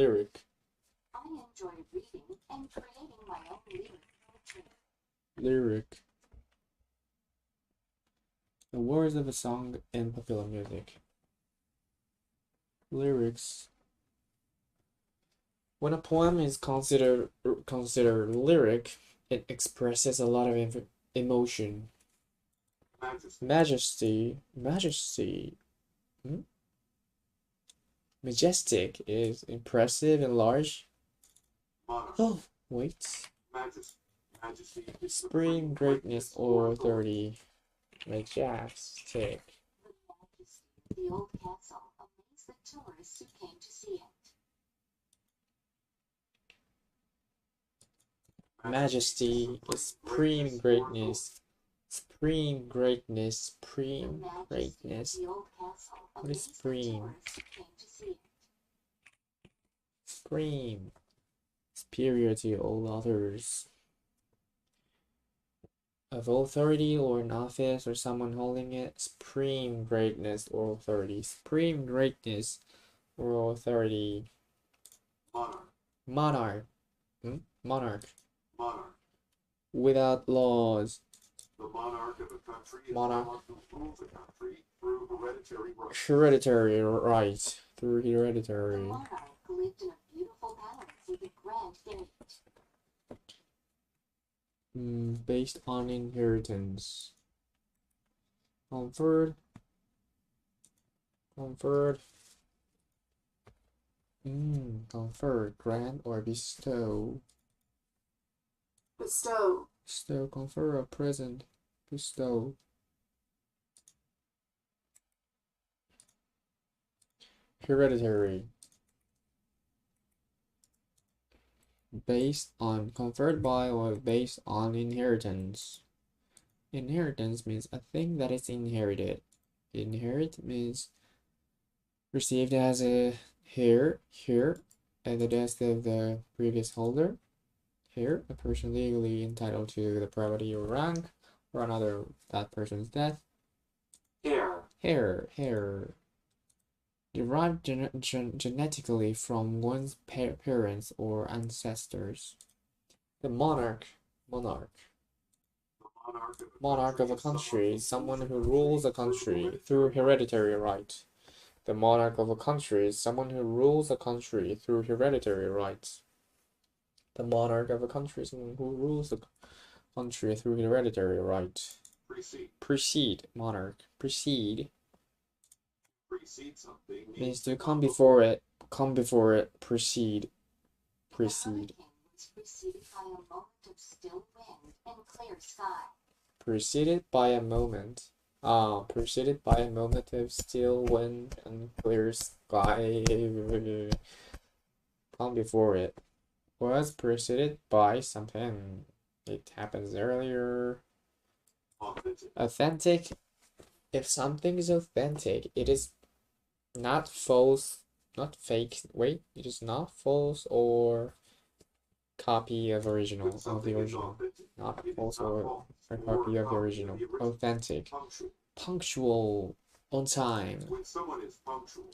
enjoy reading and creating my own lyric poetry. Lyric. The words of a song in popular music. Lyrics. When a poem is considered lyric, it expresses a lot of emotion. Majesty. Majestic is impressive and large. Monarch. Oh, wait. Majesty is Supreme greatness or authority. Majestic. The old castle amazed the tourists who came to see it. Majesty is supreme greatness. Supreme greatness. Supreme greatness. What is supreme? Supreme. Superior to all others. Of authority or an office or someone holding it. Supreme greatness or authority. Supreme greatness or authority. Monarch. Monarch. Monarch. Without laws. The monarch of a country is Monarch. someone who rules a country through hereditary right. Hereditary right. Through The hereditary. monarch lived in a beautiful palace with a grand gate. Based on inheritance. Conferred Conferred. Confer, grant or bestow. Bestow. Bestow, confer a present. Bestow. Hereditary. Based on, conferred by or based on inheritance. Inheritance means a thing that is inherited. Inherit means received as a here at the death of the previous holder. Here, a person legally entitled to the property or rank, or another that person's death. Hair. Derived genetically from one's parents or ancestors. The monarch. Monarch of a country is someone who rules a country through hereditary right. The monarch of a country is someone who rules a country through hereditary rights. The monarch of a country is someone who rules the country through hereditary right. Precede, monarch. Precede means to come before it, precede. The hurricane was preceded by a moment of still wind and clear sky. Preceded by a moment. Preceded by a moment of still wind and clear sky. Come before it. Was preceded by something. It happens earlier. Authentic. If something is authentic, it is not false, not fake. Wait, it is not false or copy of original of the original. Not false or a copy of the original. Authentic. Punctual. On time. When someone is punctual,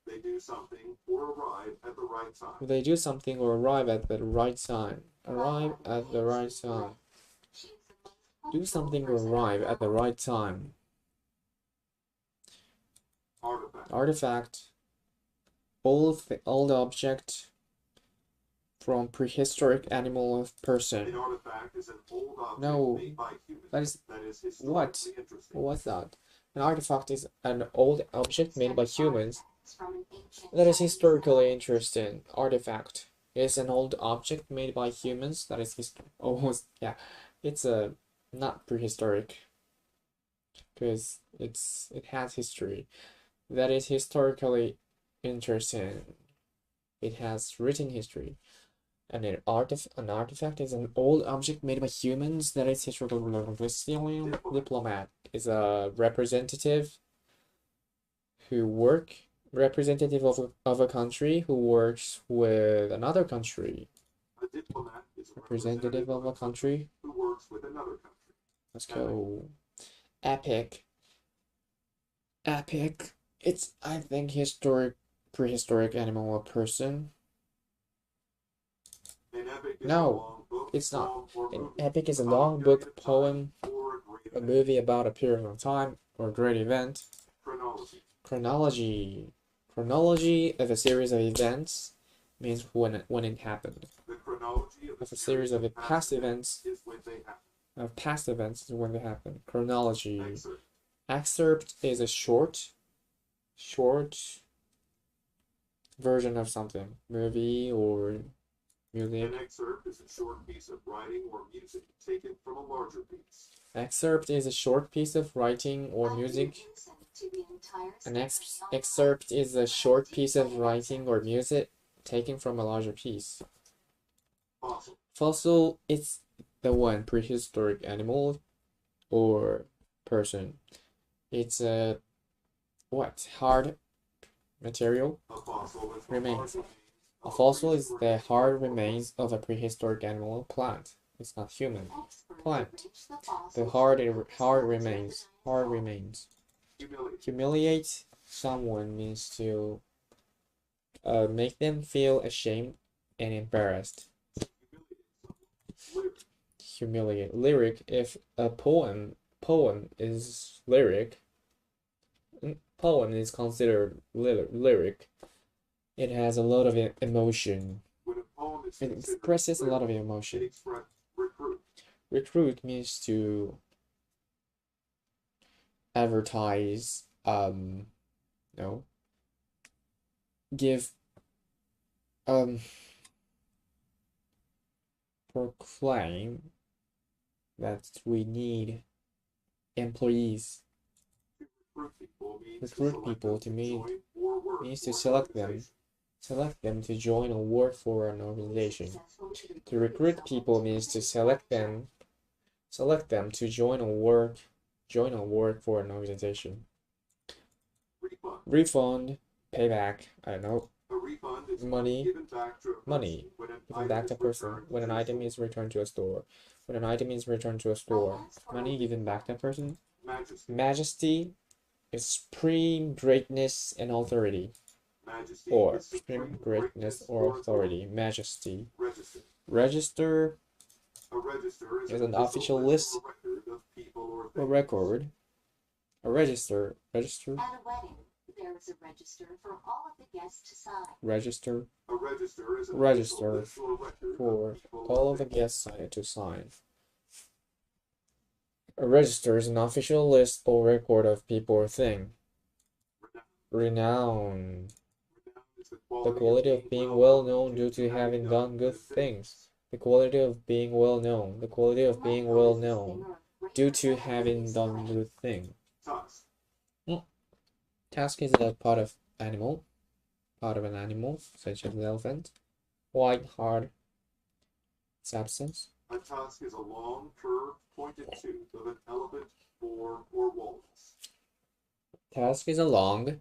they do something or arrive at the right time. They do something or arrive at the right time. Arrive at the right time. She is the most Do punctual something or person arrive I at the know. right time. Artifact. Old object from prehistoric animal or An person. artifact is an old object No, made by humans that is historically what? interesting. What's that? An artifact is an old object made by humans Artifacts from an ancient that is Chinese historically settlement. interesting. Artifact is an old object made by humans that is almost, yeah, it's a not prehistoric because it has history that is historically interesting. It has written history. And an artifact is an old object made by humans that is historical. Diplomat is a representative of a country who works with another country. A diplomat is a Representative of a country. who works with another country. Let's go. Epic. It's, I think, prehistoric animal or person. An epic is No, a long book, it's not. song, or An movie epic is a about long period book, of time poem, or a great a event. movie about a period of time or a great event. Chronology. Chronology of a series of events means when it happened. The chronology Of a series of past events is when they happen. of past events is when they happen. Chronology. Excerpt. Excerpt is a short version of something, movie or music. An excerpt is a short piece of writing or music taken from a larger piece. Excerpt is a short piece of writing or I music. didn't listen to the entire An symphony online, excerpt is a but I short did piece play of an writing or excerpt. music taken from a larger piece. Fossil. Fossil is the one prehistoric animal or person. It's a hard material. A fossil is Remains. the A fossil is the hard remains of a prehistoric animal or plant. It's not human. Experts Plant. arranged the fossils The to hard represent remains. the Hard dinosaurs. remains. Humiliate. Humiliate someone means to make them feel ashamed and embarrassed. Lyric. Humiliate. Lyric. If a poem is lyric, poem is considered lyric. It has a lot of emotion. When a poem is It considered expresses a lot of lyric, emotion. it expresses recruit. Recruit means to advertise no, give proclaim that we need employees. Recruit people to means to select them to join or work for an organization. To recruit people means to select them to join or work for an organization. Refund, payback, I don't know. A refund is Money given back to a given back to a person when an item is returned to a store. When an item is returned to a store, money given back to a person. Majesty is supreme greatness and authority. Or supreme greatness or authority. Majesty. Register is an official list or record. A register. At a wedding, there is a register for all of the guests to sign. Register. A register is an Register official list or record for of people all or of the things. guests to sign. A register is an official list or record of people or thing. Renown. The quality of being well known due to having done good things. The quality of being well known. The quality of being well known due to having done good thing. Tusk. Tusk is a part of an animal, such as an elephant. White, hard substance. A tusk is a long, curved, pointed tooth of an elephant, boar, or walrus. Tusk is a long,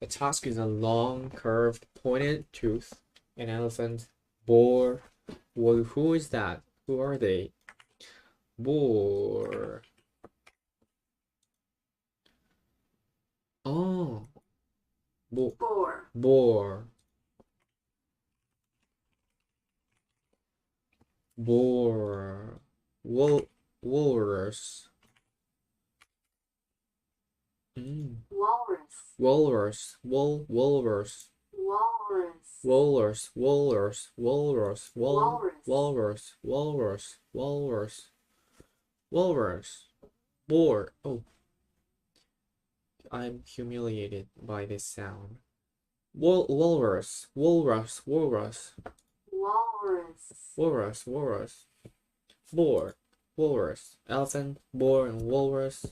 a tusk is a long, curved, pointed tooth. An elephant, boar. Well, who is that? Who are they? Boar. Oh. Boar. Boar. Boar. Walrus. Walrus. Walrus. Walrus. Walrus. Walrus. Boar. Oh. I'm humiliated by this sound. Walrus. Boar. Walrus. Elephant, boar, and walrus.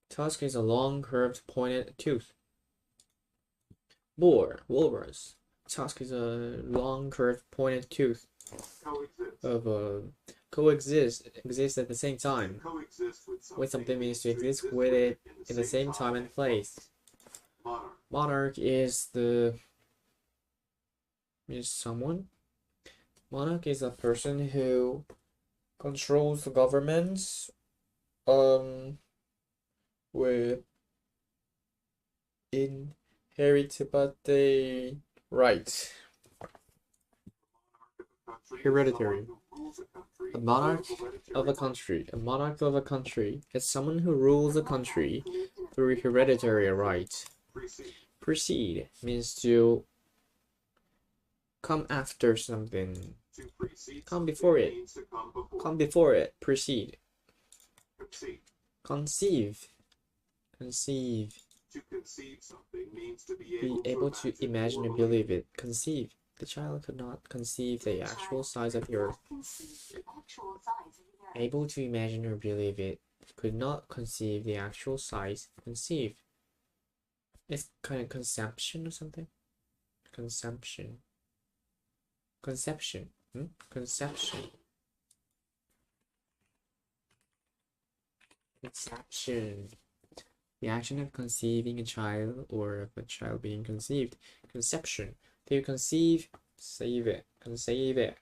Tusk is a long, curved, pointed tooth. Boar. Walrus. Tusk is a long, curved, pointed tooth. Exist at the same time. Coexist With something means to exist with it in the same time and place. Monarch is someone. Monarch is a person who controls the government with inheritable right. Hereditary. A monarch of a country. A monarch of a country is someone who rules a country through hereditary right. Precede means to come after something. Come before it. Come before it. Precede. Conceive. Conceive. To conceive something means to Be able to imagine or believe it. Conceive. The child could not conceive the actual size of the earth. Able to imagine or believe it. Could not conceive the actual size. Conceive. It's kind of conception or something. Conception. Conception. Conception. Conception. The action of conceiving a child or of a child being conceived. Conception. To conceive, save it. Conceive it.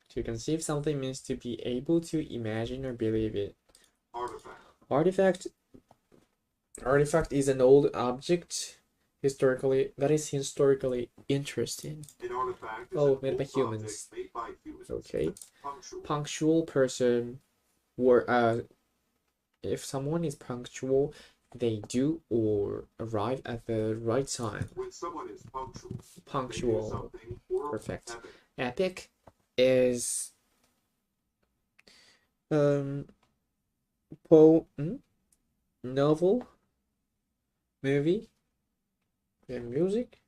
To conceive something means to be able to imagine or believe it. Artifact. Artifact is an old object that is historically interesting. Oh, made by humans. Okay. Punctual person. If someone is punctual, they do or arrive at the right time. When someone is punctual. Punctual. Perfect. Epic is novel, movie, and music.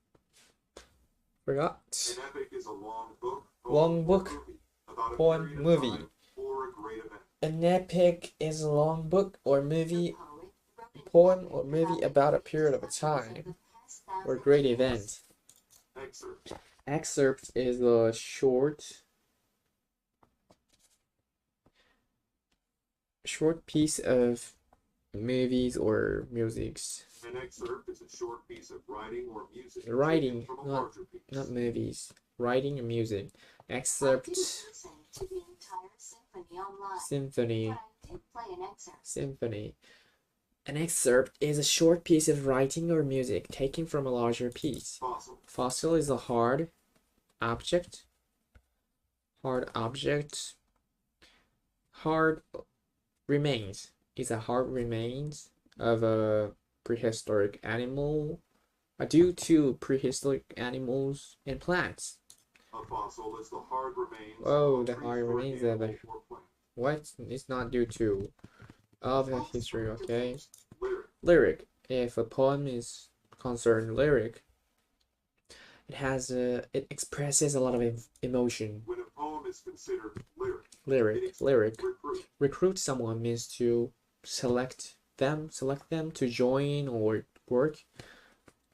Forgot. An epic is a long book, Long poem, or book, movie about a poem, period of movie. time or a great event. An epic is a long book or The movie, poet wrote an poem, epic or movie about about a the period of successes time the past or 1,000 great years. event. Excerpt. Excerpt is a short piece of movies or musics. An excerpt is a short piece of writing or music Writing, taken from a not larger piece. not movies. Writing and music. I Excerpt, didn't listen to the entire symphony online, symphony, but I did play an excerpt. symphony. An excerpt is a short piece of writing or music taken from a larger piece. Fossil. Fossil is a hard object. Hard object. Hard remains is a hard remains of a prehistoric animal due to prehistoric animals and plants. A fossil is the hard remains Oh, of the a hard prehistoric remains of a animal or plant. what? It's not due to of a history, okay? Lyric. Lyric. If a poem is concerned lyric, it expresses a lot of emotion. When a poem is considered lyric, Lyric. recruit. Recruit someone means to select them to join or work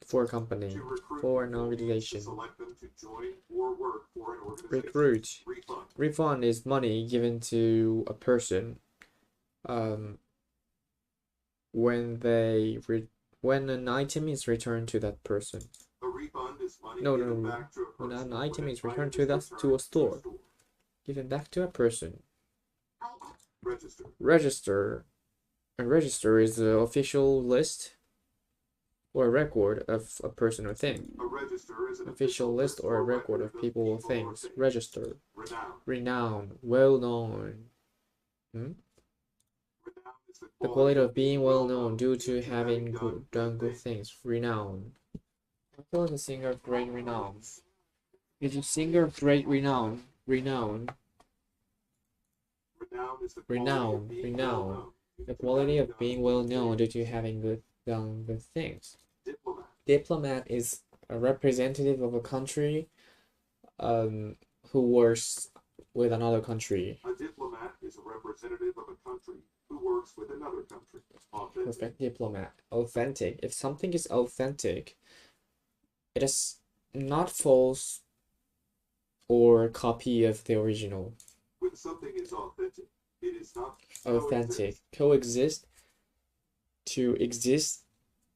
for a company, To recruit for an people means organization. to select them to join or work for an organization. Recruit. Refund. Refund is money given to a person when an item is returned to that person. A refund is money No, given no. back to a When person an item is returned item to a store. Given back to a person. Register. Register. A register is the official list or record of a person or thing. A register is an Official list or a record of people or things. Register. Renown. Well known. Renown is The quality of being well known due to having done good things. Renown. I was a singer of great renown. Is a singer of great renown. Renown. Renown is the Renown. Renown. The quality of being well known due to having done good things. Diplomat. Diplomat is a representative of a country who works with another country. A diplomat is a representative of a country who works with another country. Authentic. Perfect diplomat. Authentic. If something is authentic, it is not false or copy of the original. When something is authentic, it is not Authentic. Coexist. To exist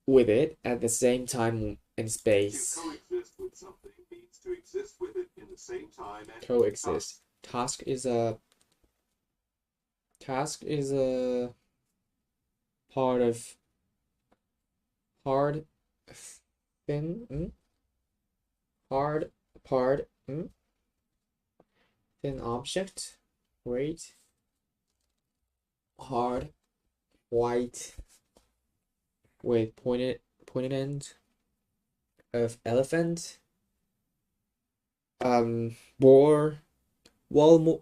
with it at the same time and space. To coexist with something means to exist with it in the same time and Coexist. Task is a part of hard thin hard part thin object. Wait. Hard white with pointed end of elephant. Boar. Walrus.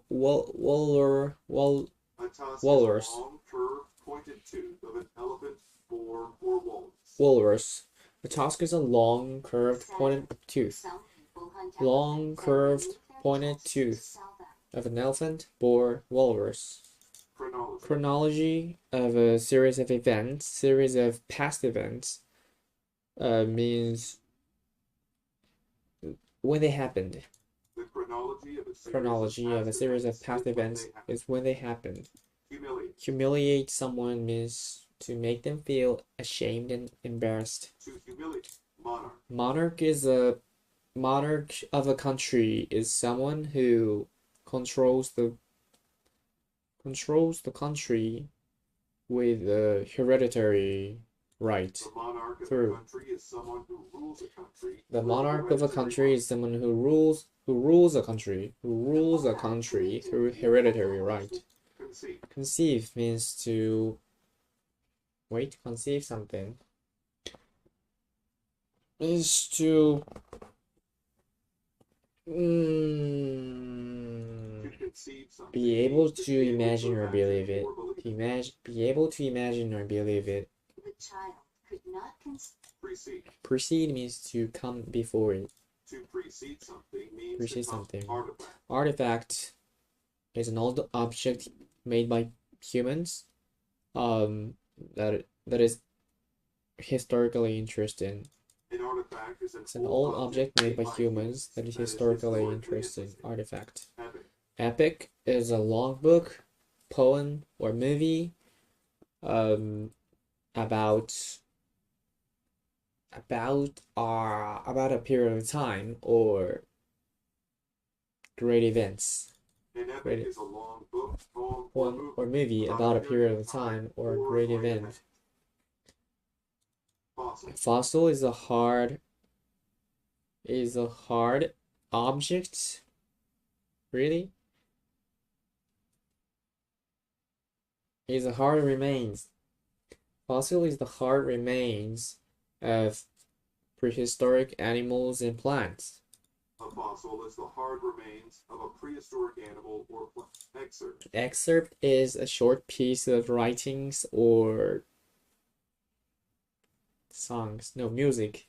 A tusk Walrus. is a long, curved, pointed tooth of an elephant, boar, or walrus. Walrus. A tusk is a long, curved, pointed tooth. Some people hunt Long, elephants and curved, remove their pointed tusks to tooth sell them. of an elephant, boar, walrus. Chronology. Chronology of a series of events, series of past events, means when they happened. The chronology Chronology of a series of past events is when they happened. Humiliate. Humiliate someone means to make them feel ashamed and embarrassed. To humiliate. Monarch. Monarch of a country is someone who controls the country with a hereditary right. The monarch of Through. a country is someone who rules a country. The through monarch of a country is someone who rules a country through hereditary right. Conceive. Conceive means to conceive something is to To conceive something Be able means to imagine or believe it. or believe To imagine, be able to imagine or believe it. The child could not conceive. Precede. Precede means to come before it. To precede something means Precede to come something. artifact. Artifact is an old object made by humans. That is historically interesting. An artifact is It's an old object made by humans that is historically interesting. Artifact. Epic. Epic is a long book, poem, or movie about a period of time or great events. An epic Great. is a long book, poem, Poem or movie about a period of time or a great event. Fossil. Fossil is a hard object. Really? Is a hard remains. Fossil is the hard remains of prehistoric animals and plants. A fossil is the hard remains of a prehistoric animal or plant. Excerpt. Excerpt is a short piece of writings or songs, no, music.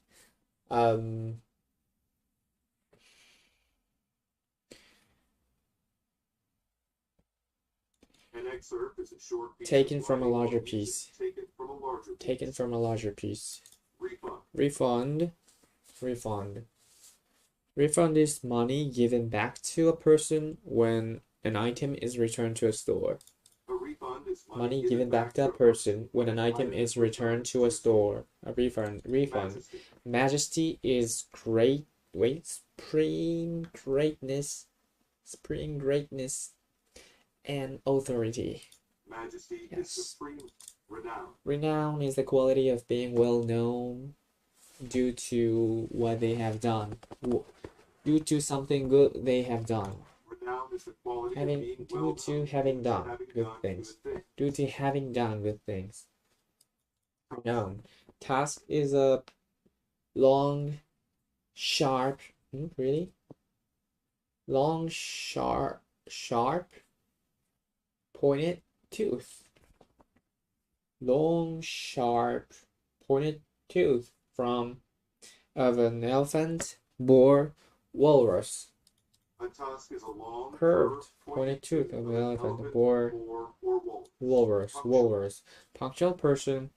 An excerpt is a short piece Taken of from a writing or larger music piece. Taken from a larger piece. Taken from a larger piece. Refund. Refund. Refund. Refund is money given back to a person when an item is returned to a store. A refund is Money given back to a person when an item is returned to a store. A refund. Refund. Majesty. Majesty is great. Wait, supreme greatness. Supreme greatness and authority. Majesty Yes. is supreme renown. Renown is the quality of being well known due to what they have done. Due to something good they have done. Renown is the quality Having of being due well to known, having done having good done things. good things. Due to having done good things. Renown. Task is a long, sharp. Really? Long, sharp, pointed tooth. Long, sharp, pointed tooth of an elephant, boar, walrus. A tusk is a long, Curved, pointed tooth of an elephant, boar, or wolf. walrus. Punctual person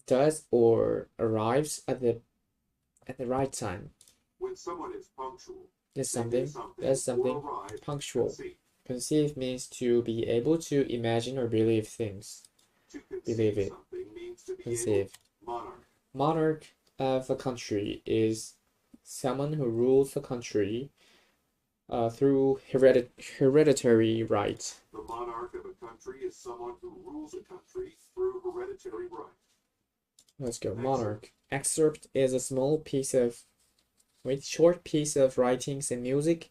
does or arrives at the right time. When someone is punctual, Does they something, do does something, or arrive, punctual. conceive. Conceive means to be able to imagine or believe things. To conceive Believe it. something means to be Conceive. able. Monarch. Monarch of a country is someone who rules the country through hereditary right. The monarch of a country is someone who rules a country through hereditary right. Let's go. Excerpt. Monarch. Excerpt is a short piece of writings and music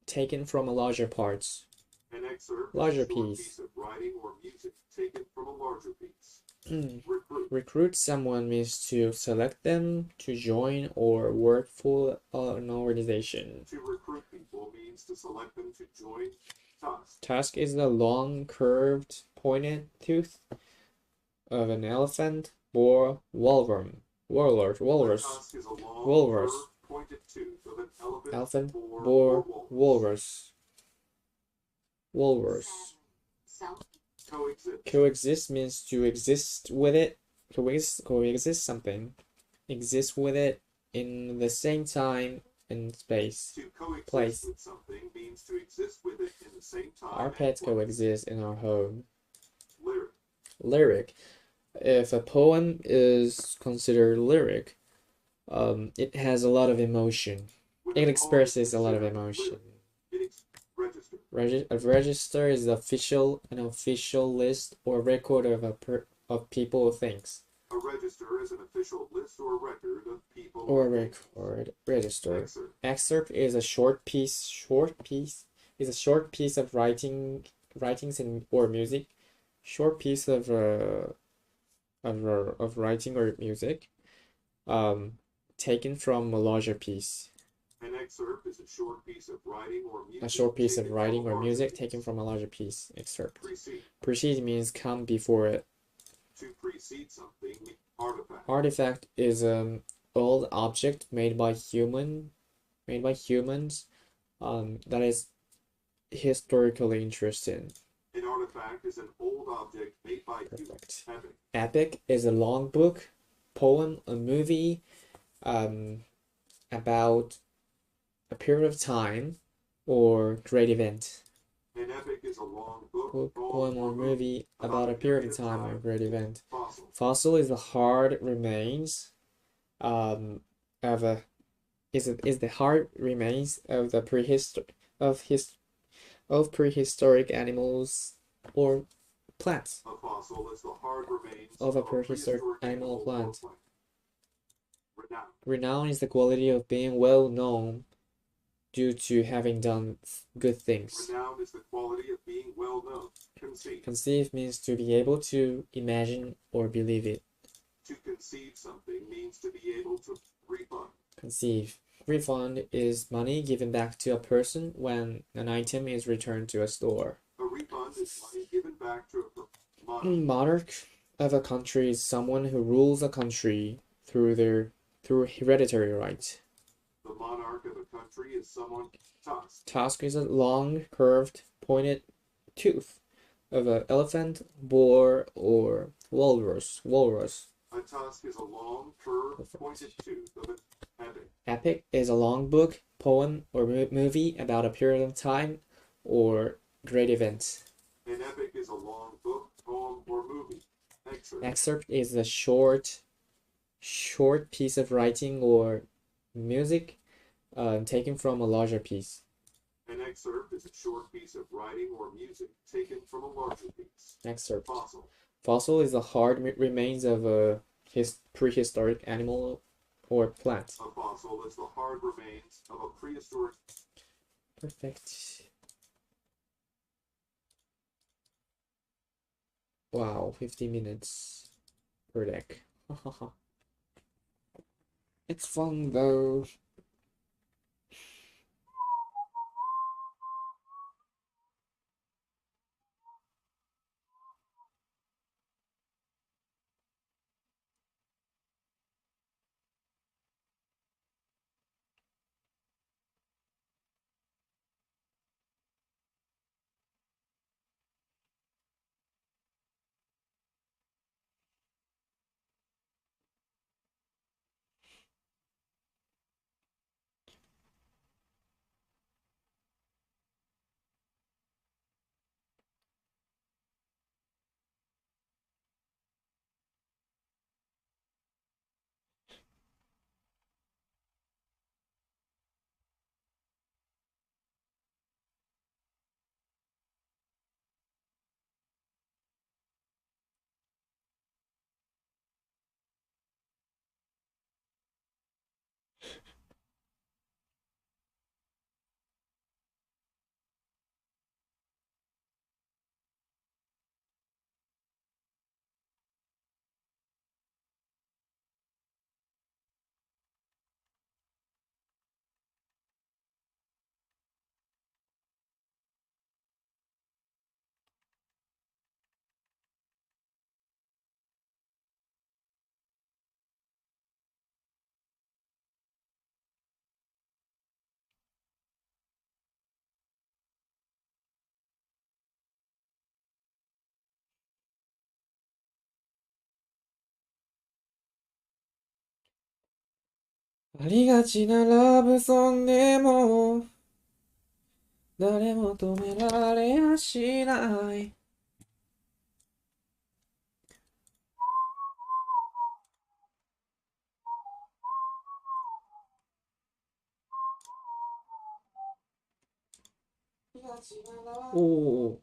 taken from a larger parts. An excerpt Larger is a short piece. piece of writing or music taken from a larger piece. Recruit. Recruit someone means to select them to join or work for an organization. To recruit people means to select them to join. Tusk. Tusk is the long, curved, pointed tooth of an elephant, boar, walrus. A tusk is a long, Walrus. curved, pointed tooth of an Elephant, boar, boar, or walrus. Walrus. Self. Coexist. Coexist means to exist with it. Coexist something. Exist with it in the same time and space. To coexist Place. with something means to exist with it in the same time. Our and pets place. coexist in our home. Lyric. Lyric. If a poem is considered lyric, it has a lot of emotion. When It a poem expresses is a lot of considered emotion. lyric, register. A register is an official list or record of people or things. A register is an official list or record of people Or things. record. Register. Excerpt. Excerpt is a short piece of writings and or music. Short piece of writing or music taken from a larger piece. An excerpt is a short piece of writing or music. A short piece of taken from writing a or larger music piece. taken from a larger piece. Excerpt. Precede. Precede means come before it. To precede something, artifact. Artifact is an old object made by humans that is historically interesting. An artifact is an old object made by humans. Perfect. Epic. Epic is a long book, poem, a movie about a period of time or great event. An epic is a long book, Poem or movie about a period of time or great event. Fossil. Fossil is the hard remains of a is the hard remains of the prehistoric animals or plants. A fossil is the hard remains Of a prehistoric animal or plant. Renown. Renown is the quality of being well known due to having done good things. Renown is the quality of being well known. Conceive. Conceive means to be able to imagine or believe it. To conceive something means to be able to refund. Conceive. Refund is money given back to a person when an item is returned to a store. A refund is money given back to a monarch. Monarch of a country is someone who rules a country through hereditary right. The monarch of a country is someone. Tusk. Tusk is a long, curved, pointed tooth of an elephant, boar, or walrus. A tusk is a long, curved, pointed tooth of an epic. Epic is a long book, poem, or movie about a period of time or great event. An epic is a long book, poem, or movie. Excerpt. Excerpt is a short piece of writing or music taken from a larger piece. An excerpt is a short piece of writing or music taken from a larger piece. Excerpt. Fossil. Fossil is the hard remains of a prehistoric animal or plant. A fossil is the hard remains of a prehistoric. Perfect. Wow, 50 minutes per deck. It's fun though. "ありがちなラブソングでも誰も止められやしない」おお。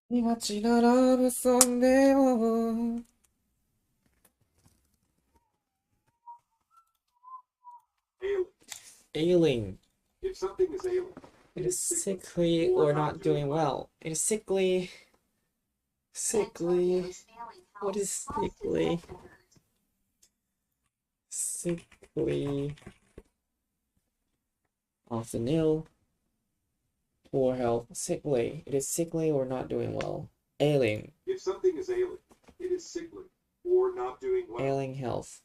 見がちなラブソングでも Ailing. ailing. If something is ailing, It is sickly or not doing well. It is sickly. Sickly. Antonio's ailing What health is caused his sickly? head to hurt. Sickly. Often ill. Poor health. Sickly. It is sickly or not doing well. Ailing. if something is ailing, it is sickly or not doing well. Ailing health.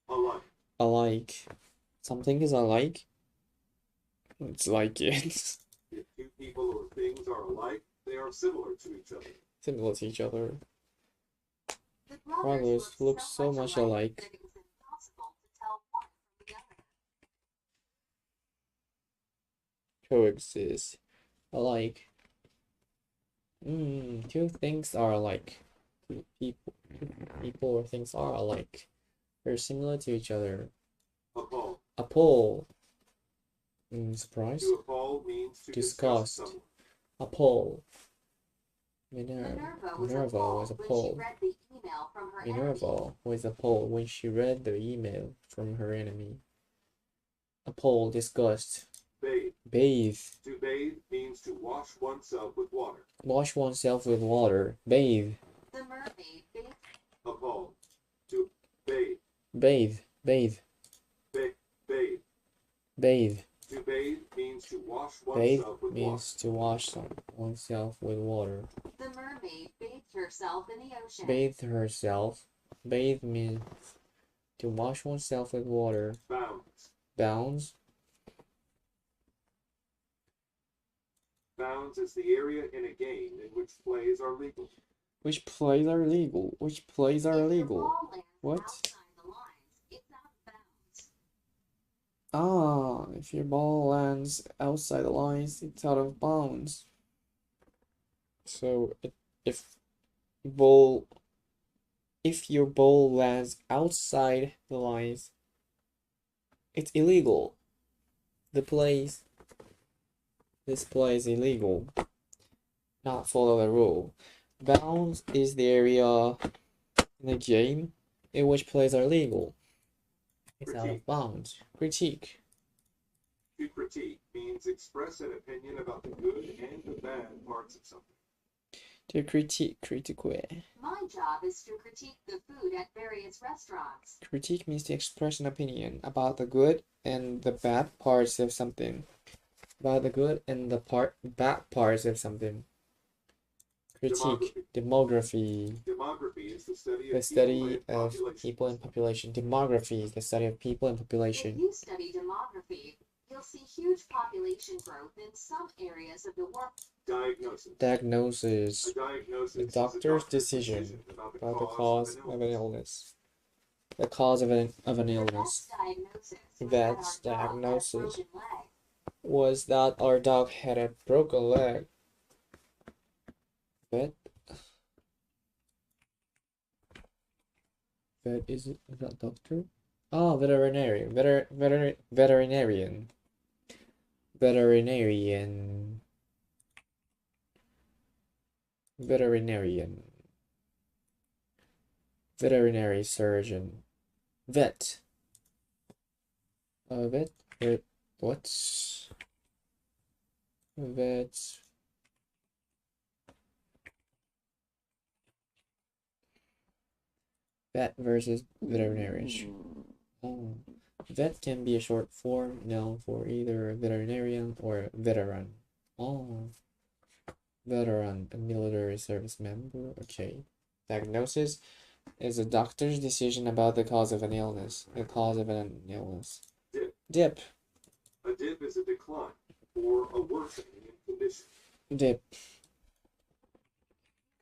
Alike. Alike. Something is alike. It's like it. If two people or things are alike, they are similar to each other. Similar to each other. The Brothers look so much alike. that it was impossible to tell one from the other. Coexist. Alike. Two things are alike. Two people or things are alike. They're similar to each other. Appall. Appall. Surprise? To appall means to Disgust. disgust someone. Appall. Minerva Minerva was when she appalled. read the email from her enemy. Minerva was appalled when she read the email from her enemy. Appalled, disgust. Bathe. Bathe. To bathe means to wash oneself with water. Wash oneself with water. Bathe. The mermaid bathed. Appalled. To bathe. Bathe. Bathe. Bathe. Bathe. To bathe means to wash Bathe oneself with means to wash oneself with water. The mermaid bathed herself in the ocean. Bathe herself. Bathe means to wash oneself with water. water. Bounds. Bounds. Bounds is the area in a game in which plays are legal. Which plays are legal? Which plays are If the legal? ball lands What? outside the lines, it's out of bounds. Ah, if your ball lands outside the lines, it's out of bounds. So if your ball lands outside the lines, it's illegal. This play is illegal. Not follow the rule. Bounds is the area in the game in which plays are legal. It's out of bounds. Critique. To critique means express an opinion about the good and the bad parts of something. To critique. My job is to critique the food at various restaurants. Critique means to express an opinion about the good and the bad parts of something. About the good and the bad parts of something. Critique. Demography. Demography is the The study study of of people and population. Demography is the study of people and If population. you study demography, you'll see huge population growth in some areas of the world. Diagnosis. Diagnosis. A diagnosis The is a doctor's decision about about the cause of an illness. The cause of an illness. Vet's diagnosis was that our dog had a broken leg. Vet is that doctor? Oh, veterinarian. Veterinarian. Veterinary surgeon. Vet. Vet. What? Vet. Vet versus veterinarian. Oh. Vet can be a short form noun for either veterinarian or veteran. Oh. Veteran, a military service member. Okay. Diagnosis is a doctor's decision about the cause of an illness. The cause of an illness. Dip. A dip is a decline or a worsening in condition. Dip.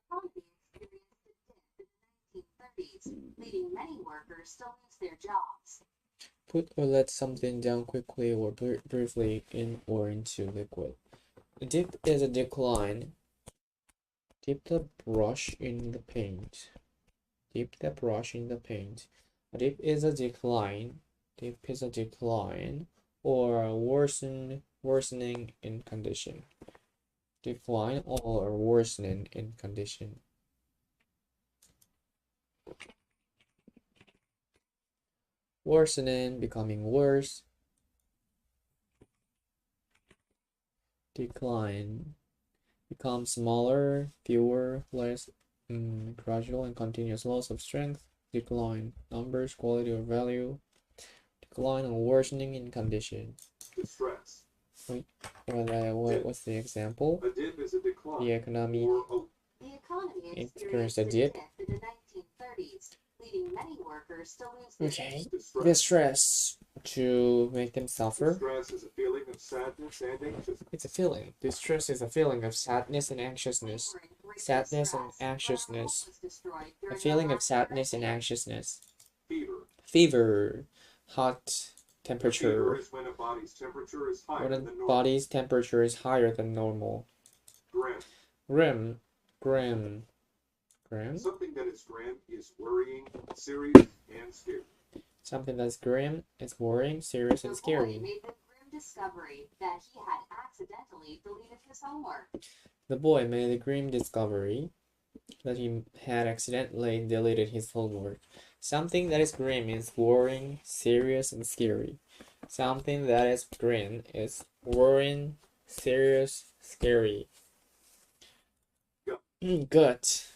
Economy experienced a dip in the 1930s, leading many workers to lose their jobs. Put or let something down quickly or briefly in or into liquid. A dip is a decline. Dip the brush in the paint. Dip the brush in the paint. A dip is a decline. Dip is a decline or a worsening in condition. decline or worsening in condition. Worsening, becoming worse. Decline, become smaller, fewer, less, gradual and continuous loss of strength. Decline, numbers, quality or value. Decline or worsening in condition. Distress. What's the example? A dip is a decline. The economy Or a The economy experienced experienced a a dip. dip in the 1930s, leading many workers to lose their Okay. distress. Distress, to make them suffer. Distress is a feeling of sadness and anxiousness. It's a feeling. Distress is a feeling of sadness and anxiousness. They were in great Sadness and distress when a home anxiousness. was destroyed A during feeling of Iraqi sadness and earthquake. anxiousness. Fever. Fever, hot Fever temperature. is when a body's temperature is higher When a than normal. body's temperature is higher than normal. Grim. Grim. Something that is grim is worrying, serious, and scary. Something that's grim is worrying, serious, and The boy scary. made the grim discovery that he had accidentally deleted his homework. The boy made the grim discovery that he had accidentally deleted his homework. Something that is grim is worrying, serious, and scary. Something that is grim is worrying, serious, scary. Gut.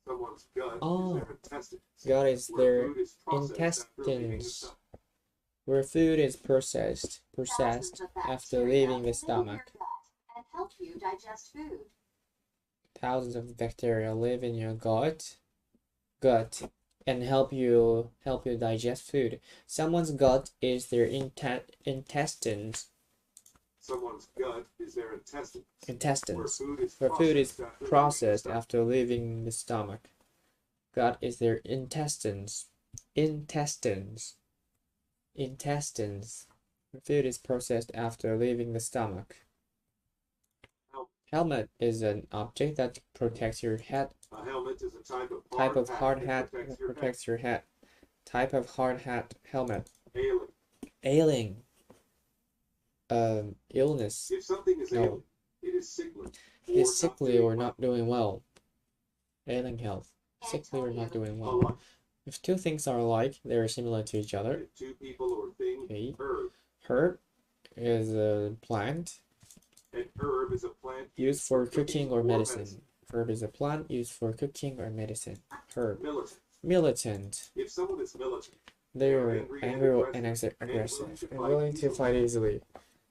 Someone's gut Oh. is their intestines. Gut is Where their food is processed after leaving the intestines. stomach. Where food is processed Thousands of after bacteria leaving the live in stomach. your gut and help you digest food. Thousands of bacteria live in your gut and help you digest food. Someone's gut is their intestines. Someone's gut is their intestines. Intestines. Where food is Processed after leaving the stomach. Gut is their intestines. Intestines. Where food is processed after leaving the stomach. Helmet is an object that protects your head. A helmet is a Type of hard hat that that protects your head. protects your head. Type of hard hat, helmet. Ailing. Ailing. Illness. If something is No. ailing, it is sickly. Is sickly or doing not doing well. Ailing health. Sickly or not doing well. well. If two things are alike, they are similar to each other. If two people or thing, Okay. herb. Herb is a plant An herb is a plant used for cooking or medicine. Herb is a plant used for cooking or medicine. Herb. Militant. Militant. If someone is militant, They are angry and aggressive and willing to fight easily.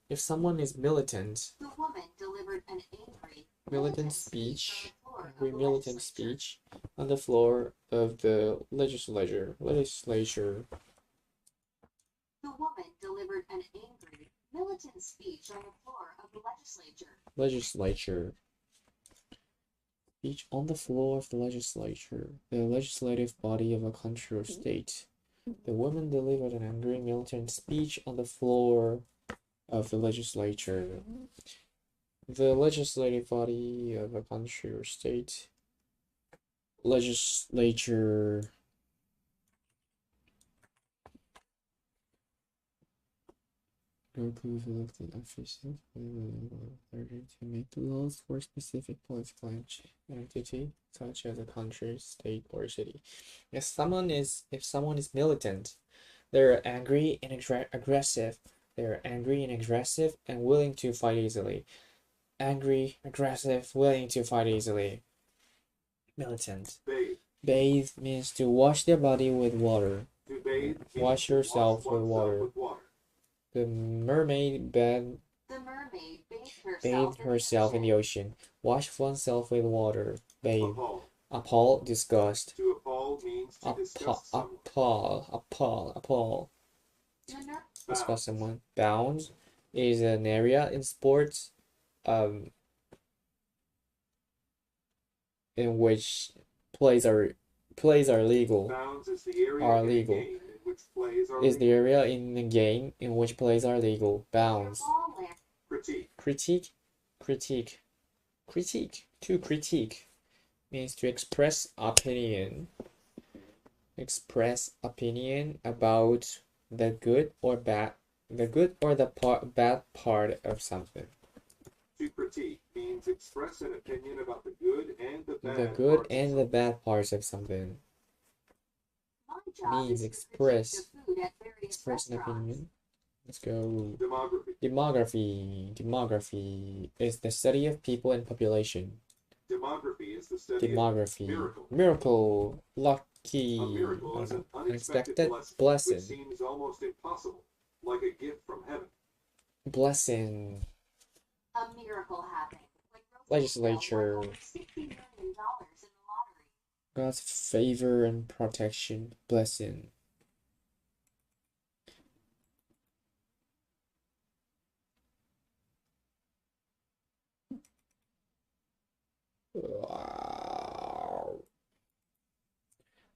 If someone is militant, The woman delivered an angry, militant speech, on the floor of angry the militant legislature. speech on the floor of the legislature. The woman delivered an angry, militant speech on the floor of the legislature. Legislature. Speech on the floor of the legislature, the legislative body of a country or state. The woman delivered an angry militant speech on the floor of the legislature. The legislative body of a country or state. Legislature. Group of elected officials to make the laws for a specific political entity, such as a country, state, or city. If someone is militant, they're angry and aggressive. They're angry and aggressive and willing to fight easily. Angry, aggressive, willing to fight easily. Militant. bathe. Bathe means to wash their body with water. To bathe means Wash to yourself with oneself water. with water. The mermaid bathed The mermaid bathed herself in the ocean. Wash oneself with water. Bathe. Appall. Appall, disgust. To appall means to disgust someone. Appall. Minerva Disgust someone. Bounds is an area in sports, in which plays are legal. Bounds is the area Are in a legal. game in which plays are Is the legal. area in the game in which plays are legal. Bounds. Critique. Critique. To critique means to express opinion. Express opinion about the good or bad, bad part of something. To critique means means express an opinion about the good and the bad The good parts of and the something. bad parts of something. My job Means is to express. critique the food at various Express an restaurants. opinion. Let's go. Demography. Demography. Demography is the study of people and population. Demography is the study of Demography. miracle. Miracle. A Lucky. miracle I is don't an know. unexpected Unexpected blessing, which blessing. seems almost impossible, like a gift from heaven. Blessing. A miracle happened when Legislature. won over $60 million in the lottery. God's favor and protection. Blessing. Wow.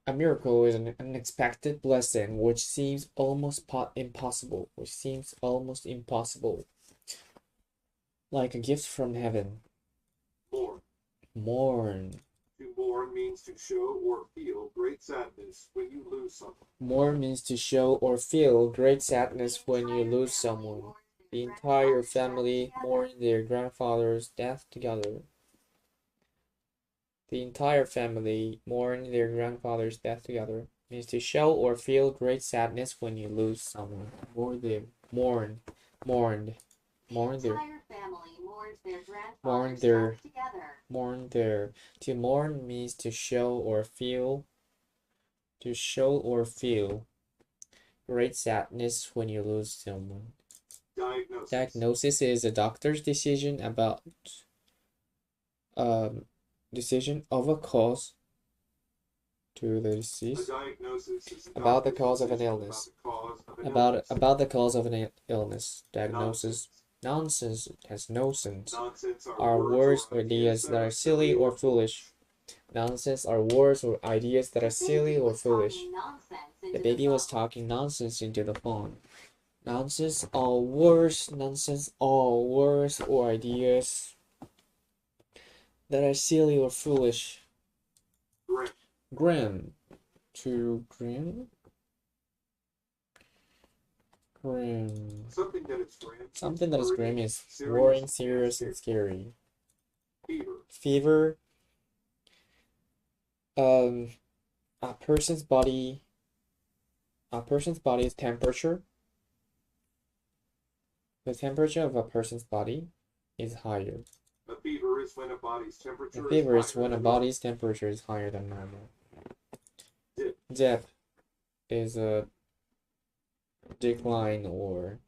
A miracle is an unexpected blessing which seems almost impossible. Like a gift from heaven. Mourn. Mourn. To mourn means to show or feel great sadness when you lose someone. Mourn means to show or feel great sadness when you lose someone. The entire family mourn their grandfather's death together. The entire family mourn their grandfather's death together. Means to show or feel great sadness when you lose someone. Mourned. The Their entire family mourns their mourn grandfather's their death together. mourn their. To mourn means to show or feel. To show or feel great sadness when you lose someone. Diagnosis. Diagnosis is a doctor's decision about decision of a cause to the A disease. diagnosis is a About the doctor's cause of an decision illness. About the cause of an illness. About the cause of an illness. Diagnosis. Nonsense has no sense. Nonsense Are words or ideas that are silly or foolish. Nonsense are words or ideas that are silly or foolish. The baby was talking nonsense into the phone. Nonsense are words or ideas that are silly or foolish. Grim. Grim. To grim? Grim. Something that is grim. Something that is grim is serious, worrying, serious, and scary. Fever. Fever. A person's body. A person's body's temperature. The temperature of a person's body is higher. A fever is when a body's temperature A fever is higher when a than normal. body's temperature is higher than normal. Dip. Dip is a decline or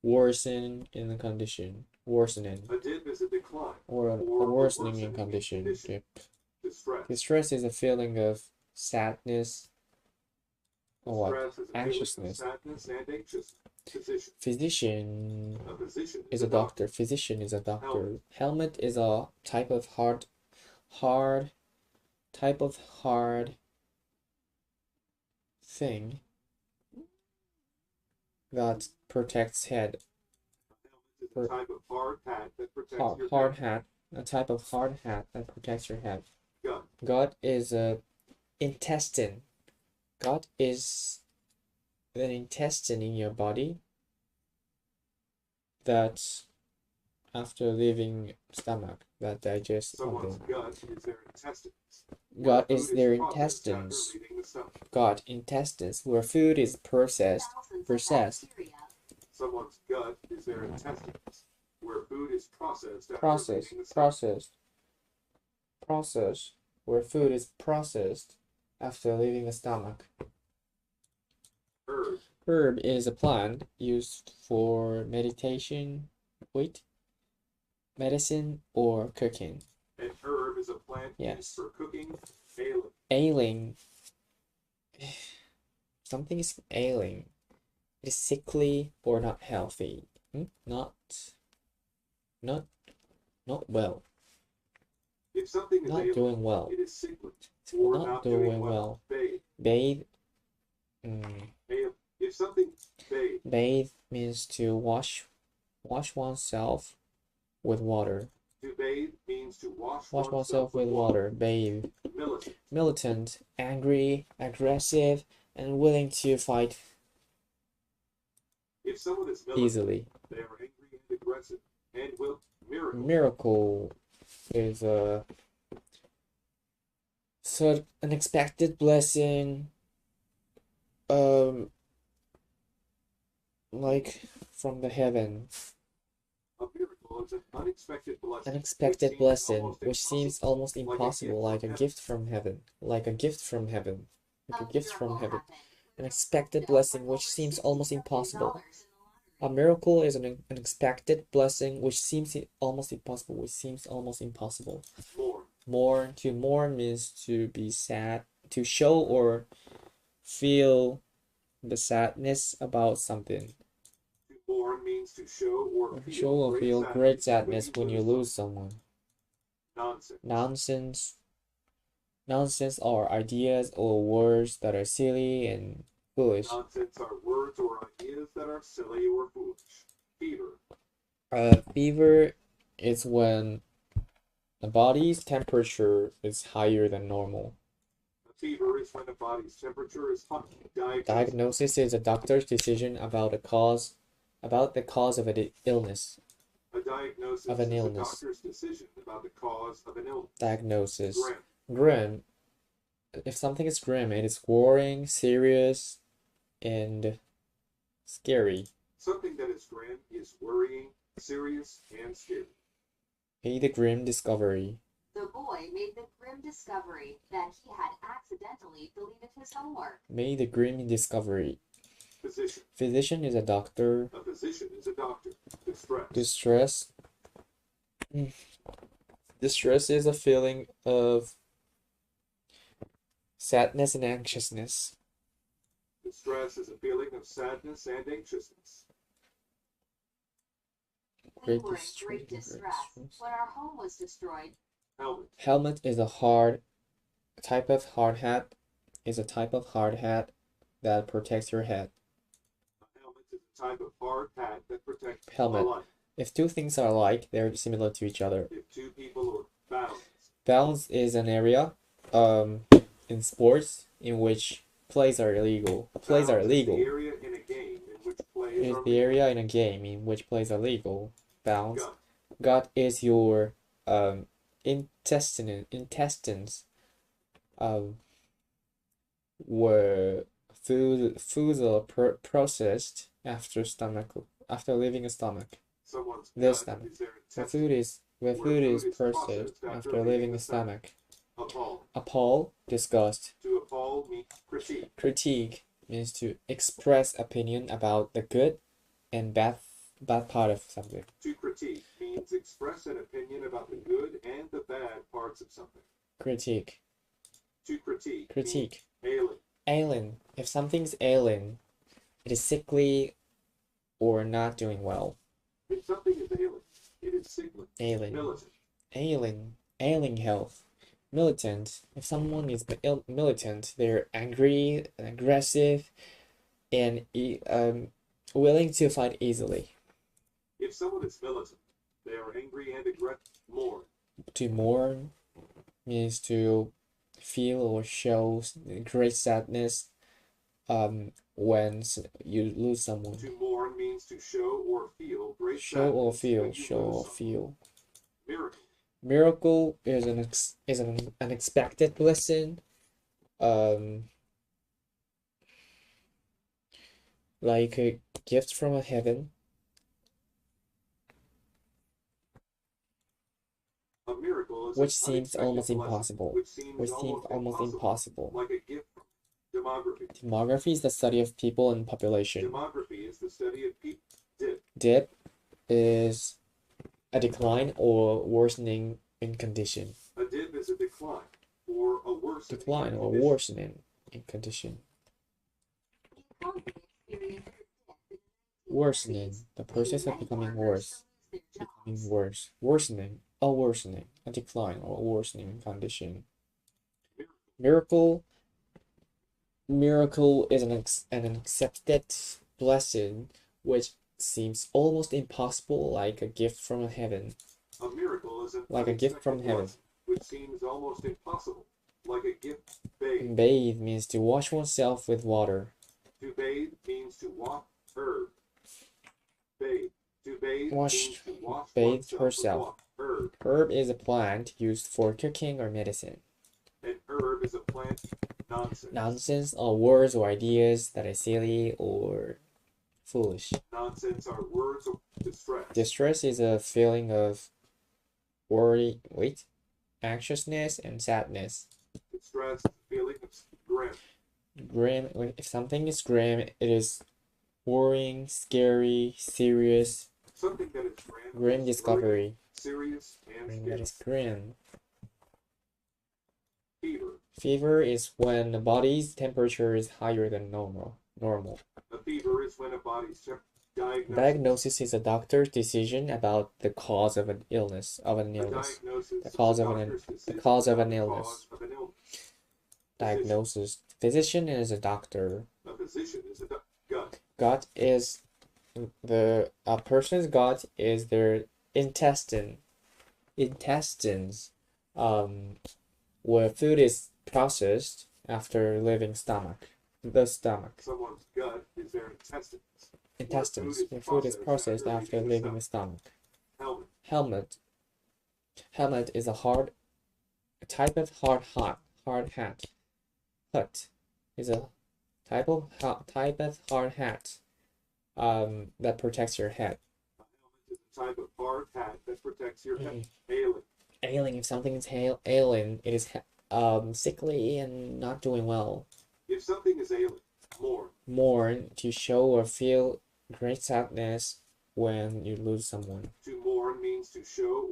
worsen in the condition. Worsening. A dip is a decline. Or a worsening in condition. Dip. Distress. Distress is a feeling of sadness or what? Stress is a feeling of Anxiousness. sadness and anxiousness. Physician. Physician A physician is a doctor. Physician is a doctor. Helmet is a type of hard thing that protects head. It's a type of hard hat that protects your Hard head. hat. A type of hard hat that protects your head. Gut. Gut is a intestine. Gut is an intestine in your body that after leaving stomach that digests Someone's something. gut is their intestines. Gut Where is food their processed after intestines. leaving the stomach. Gut, intestines, where food is processed. Processed. Someone's gut is their intestines, where food is processed after Processed, leaving the stomach. processed, where food is processed after leaving the stomach. Herb. Herb is a plant used for medicine or cooking. An herb is a plant Yes. used for cooking, ailing. Ailing. Something is ailing. It is sickly or not healthy. Not well. If something is Not ailing, doing well. it is sickly or Not doing well. Bathe. Bathe. If something bathe. Bathe means to wash oneself with water. To bathe means to wash Oneself with water. Bathe. Militant. Militant, angry, aggressive, and willing to fight If someone is militant, easily. they are angry and aggressive and will Miracle is a sort unexpected blessing, like from the heaven. A miracle is an Unexpected blessing, which seems almost impossible, like a gift from heaven, like a gift from heaven, like a gift from heaven. Unexpected blessing, which seems almost impossible. A miracle is an unexpected blessing, which seems almost impossible, which seems almost impossible. Mourn. To mourn means to be sad, to show or feel the sadness about something. To mourn means to show or Feel great sadness when you lose someone. Nonsense. Nonsense are ideas or words that are silly and foolish. Nonsense are words or ideas that are silly or foolish. Fever. Fever is when the body's temperature is higher than normal. A fever is when the body's temperature is hot. Diagnosis is a doctor's decision about the cause of an illness. A diagnosis Of an is a illness. doctor's decision about the cause of an illness. Diagnosis. Grim. Grim. If something is grim, it is worrying, serious, and scary. Something that is grim is worrying, serious, and scary. Made the grim discovery. The boy made the grim discovery that he had accidentally deleted his homework. Made the grim discovery. Physician. Physician is a doctor. A physician is a doctor. Distress. Distress. Distress is a feeling of sadness and anxiousness. Distress is a feeling of sadness and anxiousness. We Great were in distress, great great distress distress. when our home was destroyed. Helmet. Helmet is a type of hard hat. Is a type of hard hat that protects your head. A helmet is a type of hard hat that protects Helmet. life. If two things are alike, they're similar to each other. If two people are balanced. Balance is an area in sports in which plays are illegal. Plays are Balance is illegal. the area in a game in which plays Is are the legal. area in a game in which plays are legal. Balance. Gut. Gut is your intestines where foods are processed after leaving a stomach. Someone's The gut stomach. is their Where intestine. food is processed after leaving the stomach. Appall. Appall, disgust. To appall means critique. Critique means to express opinion about the good and bad part of something. To critique means express an opinion about the good and the bad parts of something. Critique. To critique. Critique. Means ailing. Ailing. If something's ailing, it is sickly or not doing well. If something is ailing, it is sickly. Ailing. Militant. Ailing health. Militant. If someone is militant, they're angry and aggressive and willing to fight easily. If someone is militant, they are angry and aggressive. Mourn. To mourn means to feel or show great sadness when you lose someone. To mourn means to show or feel great Show or sadness feel. when you Show or lose someone. feel. Miracle. Miracle is an unexpected blessing. Like a gift from heaven. A miracle is Which an seems unexpected almost blessing, impossible. Which seems almost impossible. Like a gift from demography. Demography is the study of people and population. Demography is the study of people. Dip. Dip is a decline or worsening in condition. A dip is a decline or a worsening. Decline or condition. worsening in condition. Worsening, the process of becoming worse. Becoming worse. Worsening, a worsening, a decline or a worsening condition. Miracle is an accepted blessing which seems almost impossible, like a gift from heaven. A miracle is an Like a gift from unexpected heaven. blessing, which seems almost impossible. Like a gift. Bathe. Bathe means to wash oneself with water. To bathe means to walk. Herb. Bathe. To bathe Wash, means to wash bathe oneself with herself. water. Herb. Herb is a plant used for cooking or medicine. An herb is a plant. Nonsense. Nonsense are words or ideas that are silly or foolish. Nonsense are words of distress. Distress is a feeling of worry, anxiousness and sadness. Distress is a feeling of grim. Grim, if something is grim, it is worrying, scary, serious. Something that is grim. Grim is discovery. Serious and Something scary. that is grim. Fever. Fever is when the body's temperature is higher than normal. A fever is when a body's Diagnosis is a doctor's decision about the cause of an illness. The cause of an illness. Diagnosis. Physician is a doctor. A physician is a gut. Gut is a person's gut is their intestines, where food is processed after leaving the stomach. Someone's gut is their Intestines, where food is processed after leaving the stomach. Helmet is a type of hard hat. Hut is a type of hard hat that protects your head. A helmet is a type of hard hat that protects your head. Ailing, if something is ailing, it is sickly and not doing well. If something is ailing, mourn, to show or feel great sadness when you lose someone. To mourn means to show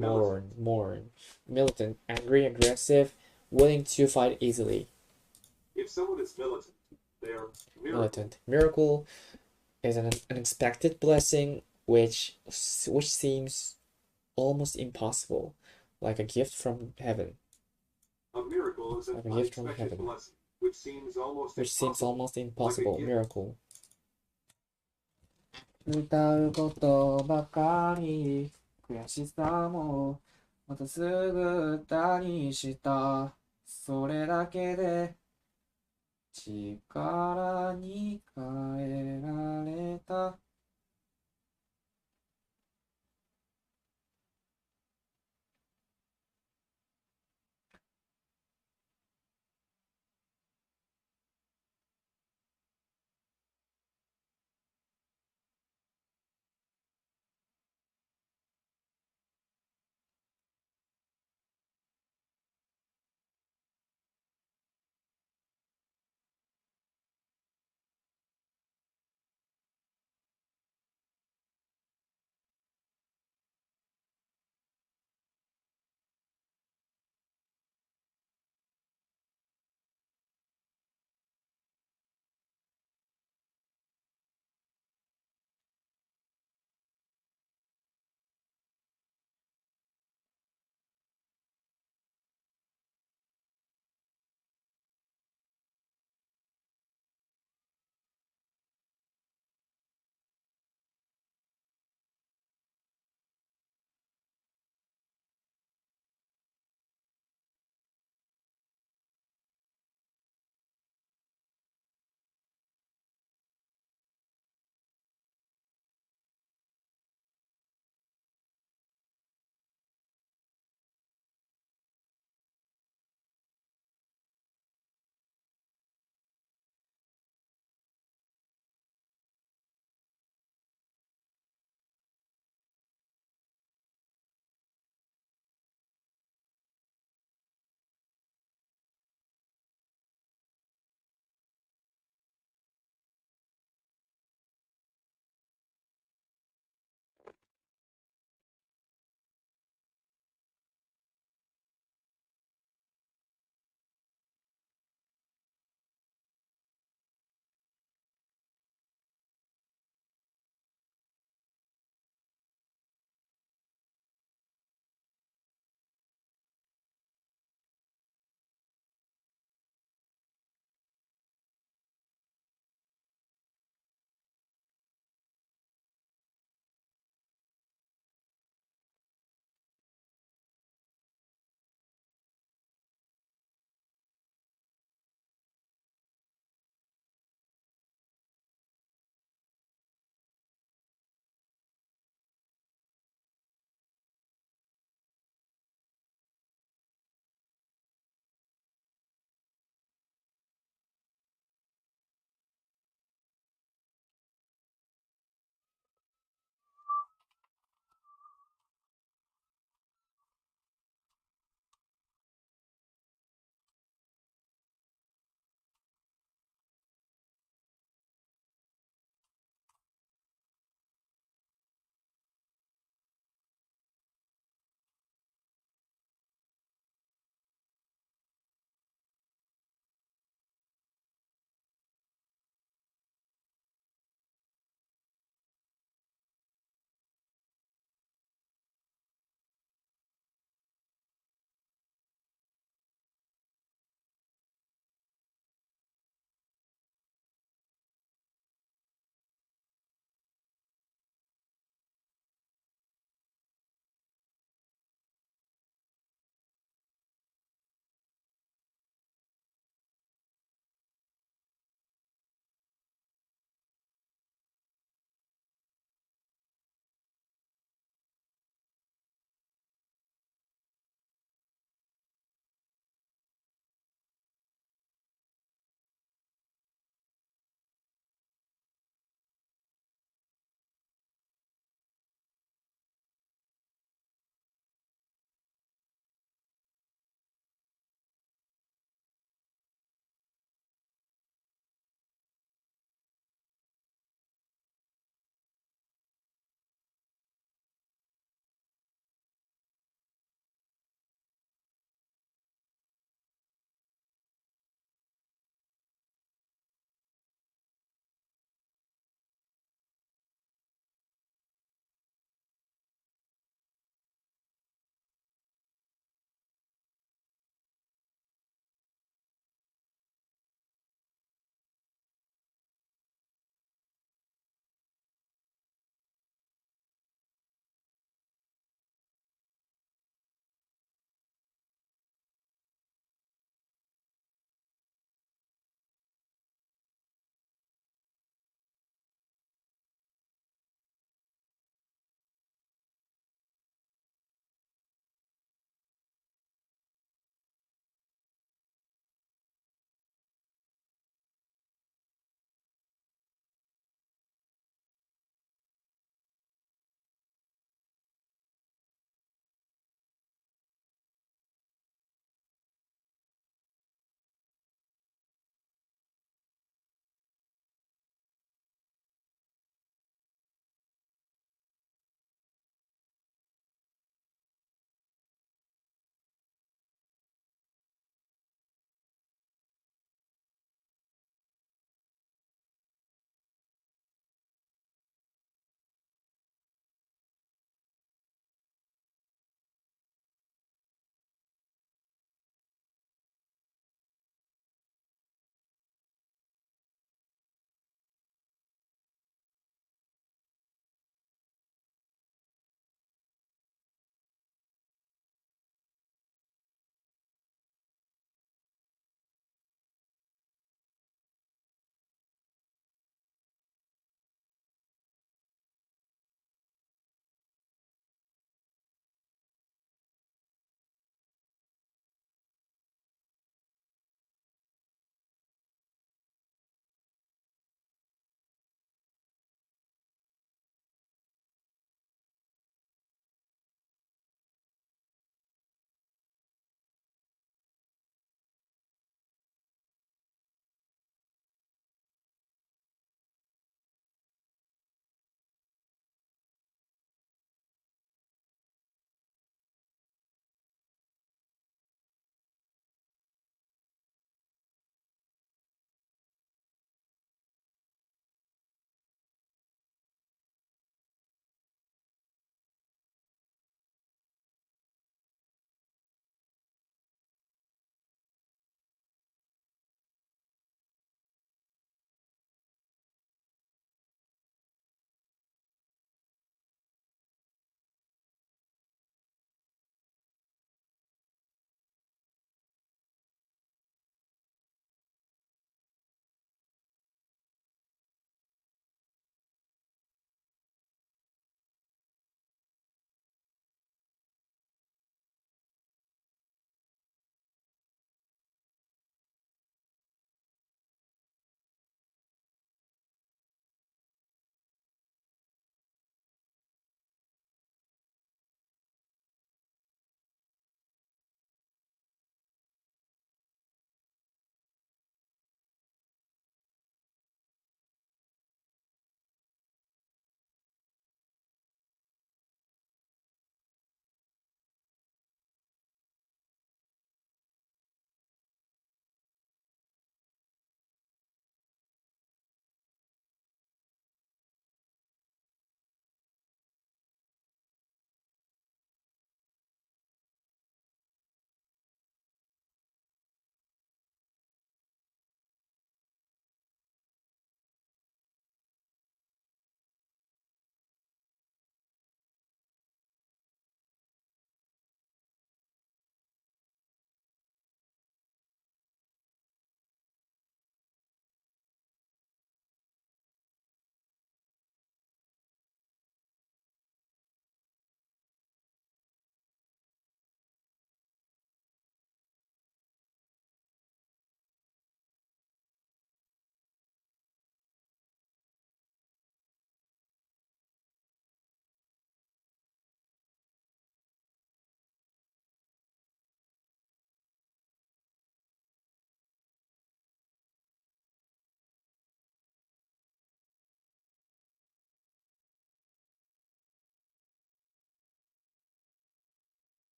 or mourn. Militant, angry, aggressive, willing to fight easily. If someone is militant, they are militant. Miracle is an unexpected blessing which seems almost impossible, like a gift from heaven. A miracle is an unexpected blessing, which seems almost impossible. Like miracle. 歌うことばかり悔しさもまたすぐ歌にしたそれだけで力に変えられた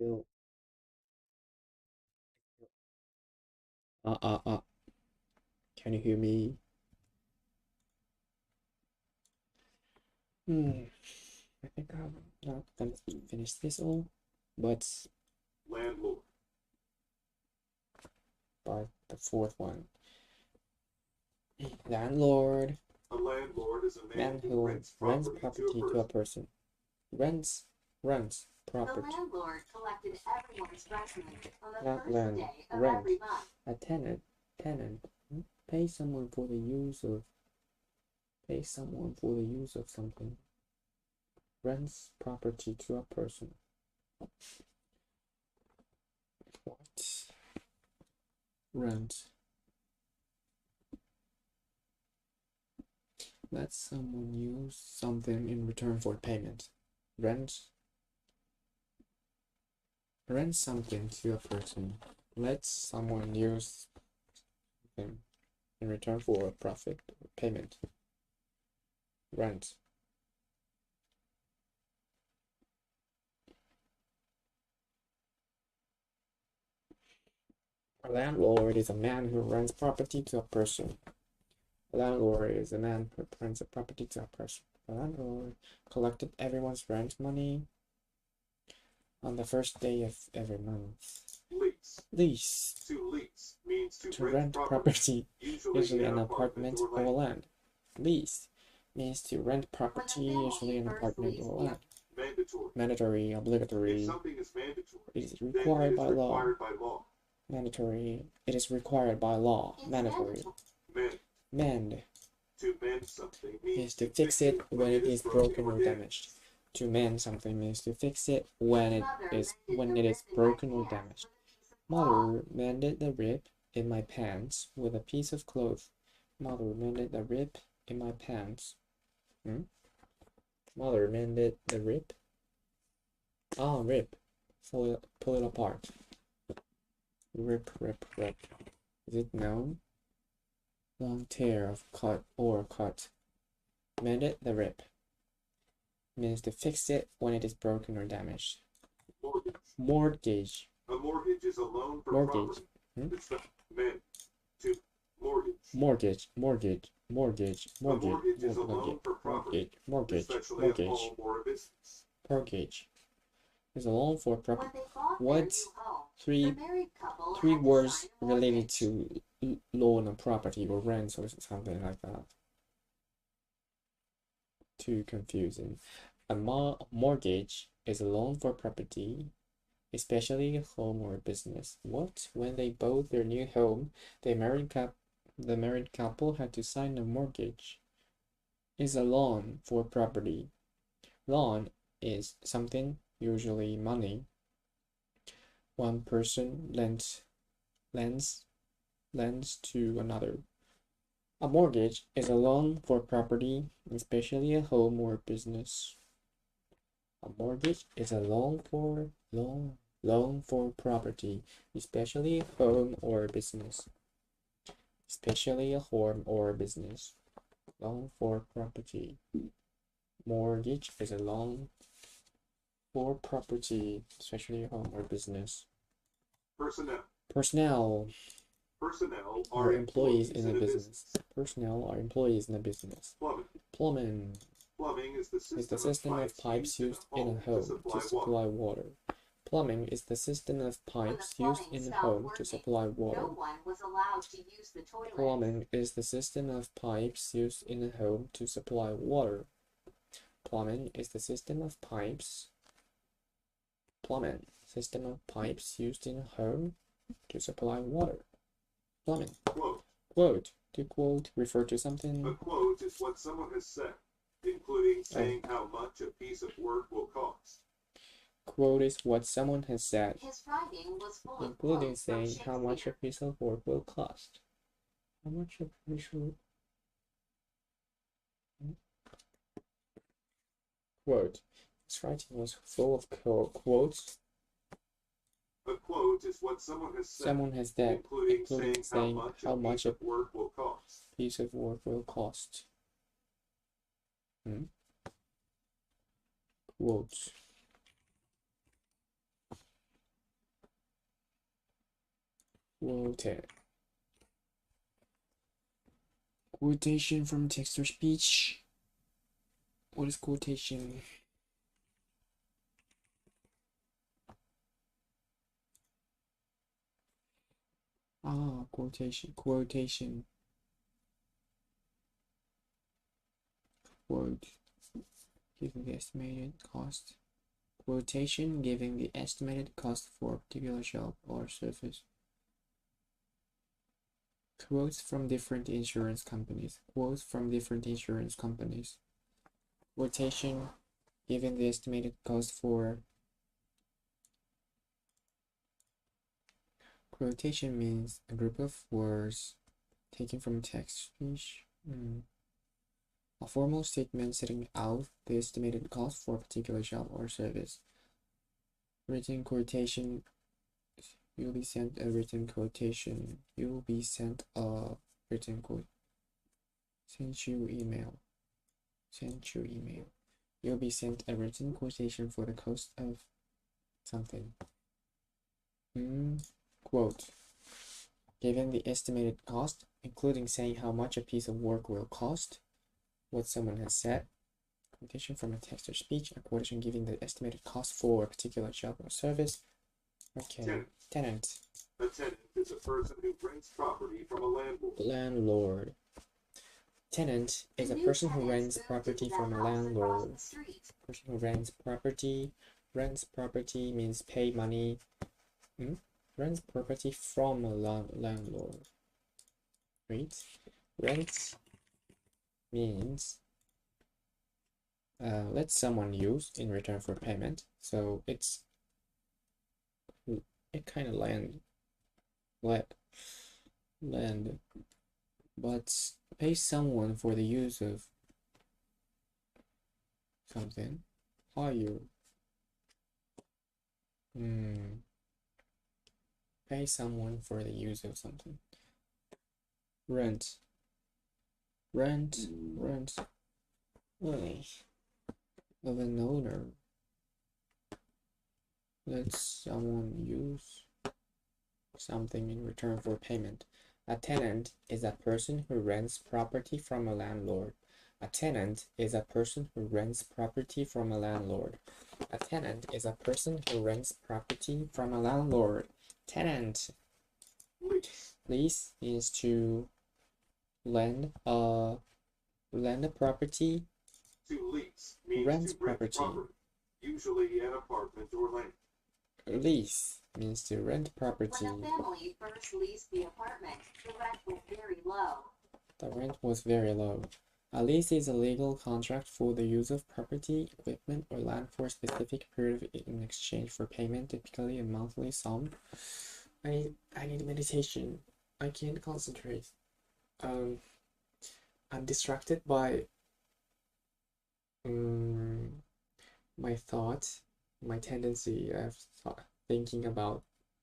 you. Uh. Can you hear me? I think I'm not gonna finish this all, but Landlord. the fourth one. Landlord, A landlord is a man man who who rents rents property property to a person. Rents The property. landlord collected everyone's rent money on the Not first land, day of rent. every month. A tenant pay someone for the use of something. Rents property to a person. What? Rent. Let someone use something in return for payment. Rent something to a person. Let someone use something in return for a profit or payment. Rent. A landlord is a man who rents property to a person. A landlord is a man who rents a property to a person. A landlord collected everyone's rent money on the first day of every month. Lease. Lease. To lease means to To rent rent property, usually an apartment or land. land. Lease means to rent When the property, family usually an first apartment leased or the land. Mandatory. Mandatory, If obligatory. something is mandatory, It is then it required is by law. required by law. Mandatory. It is required by law. It's Mandatory. mandatory. Mend To mend something is means to fix it when it is broken or damaged. To mend something means to fix it when it is broken or damaged. Mother mended the rip in my pants with a piece of cloth. Mother mended the rip in my pants. Mother mended the rip. Rip. Pull it apart. Rip. Is it known? Long tear of cut or cut. Mended the rip means to fix it when it is broken or damaged. Mortgage. Mortgage. A mortgage is a loan for Mortgage. property. It's the mend. To mortgage. Mortgage. A mortgage is a loan for property, especially a home or a business. Mortgage is a loan for When property. they bought their What new home, three the married couple three had to words sign a related mortgage. to loan on property or rent or something like that? Too confusing. A mortgage is a loan for property, especially a home or a business. What? When they bought their new home, the married couple had to sign a mortgage. Is a loan for property. Loan is something, usually money, one person lends to another. A mortgage is a loan for property, especially a home or business. A mortgage is a loan for property, especially a home or business. Especially a home or business. Loan for property. Mortgage is a loan for property, especially a home or business. Personnel. Personnel are employees in a business. Personnel are employees in a business. Plumbing is the system of pipes used in a home to supply water. Plumbing is the system of pipes used in a home to supply water. No one was allowed to use the toilet. Plumbing is the system of pipes used in a home to supply water. Plumbing is the system of pipes. Plumbing, system of pipes used in a home to supply water. Plumbing. Quote. To quote, refer to something. A quote is what someone has said, including saying how much a piece of work will cost. Quote is what someone has said, His writing was full of including quotes from saying how much a Shakespeare. piece of work will cost. How much a piece of quote. His writing was full of quotes. A quote is what someone has said, including saying how much a work will cost. piece of work will cost. Quotes. Quoted. Quotation from text or speech. What is quotation? Quotation. Quote. Giving the estimated cost. Quotation giving the estimated cost for a particular job or service. Quotes from different insurance companies. Quotes from different insurance companies. Quotation giving the estimated cost for. Quotation means a group of words taken from text speech. A formal statement setting out the estimated cost for a particular job or service. Written quotation. You'll be sent a written quotation. You will be sent a written quote. Sent you email. Sent you email. You'll be sent a written quotation for the cost of something. Quote. Given the estimated cost, including saying how much a piece of work will cost, what someone has said. Quotation from a text or speech. A quotation giving the estimated cost for a particular job or service. Okay. Tenant. A tenant is a person who rents property from a landlord. Landlord. Tenant is a person who rents property from a landlord. Person who rents property. Rents property means pay money. Rents property from a landlord. Right? Rent means let someone use in return for payment. So it kind of land, but pay someone for the use of something. Hire. Pay someone for the use of something. Rent. Of an owner. Let someone use something in return for payment. A tenant is a person who rents property from a landlord. A tenant is a person who rents property from a landlord. A tenant is a person who rents property from a landlord. Tenant. Lease is to lend a property. To lease means Rent to rent property, usually an apartment or land. Lease means to rent property. When the family first leased the apartment, the rent was very low. The rent was very low. A lease is a legal contract for the use of property, equipment, or land for a specific period in exchange for payment, typically a monthly sum. I need meditation. I can't concentrate. I'm distracted by my thought, my tendency of thinking about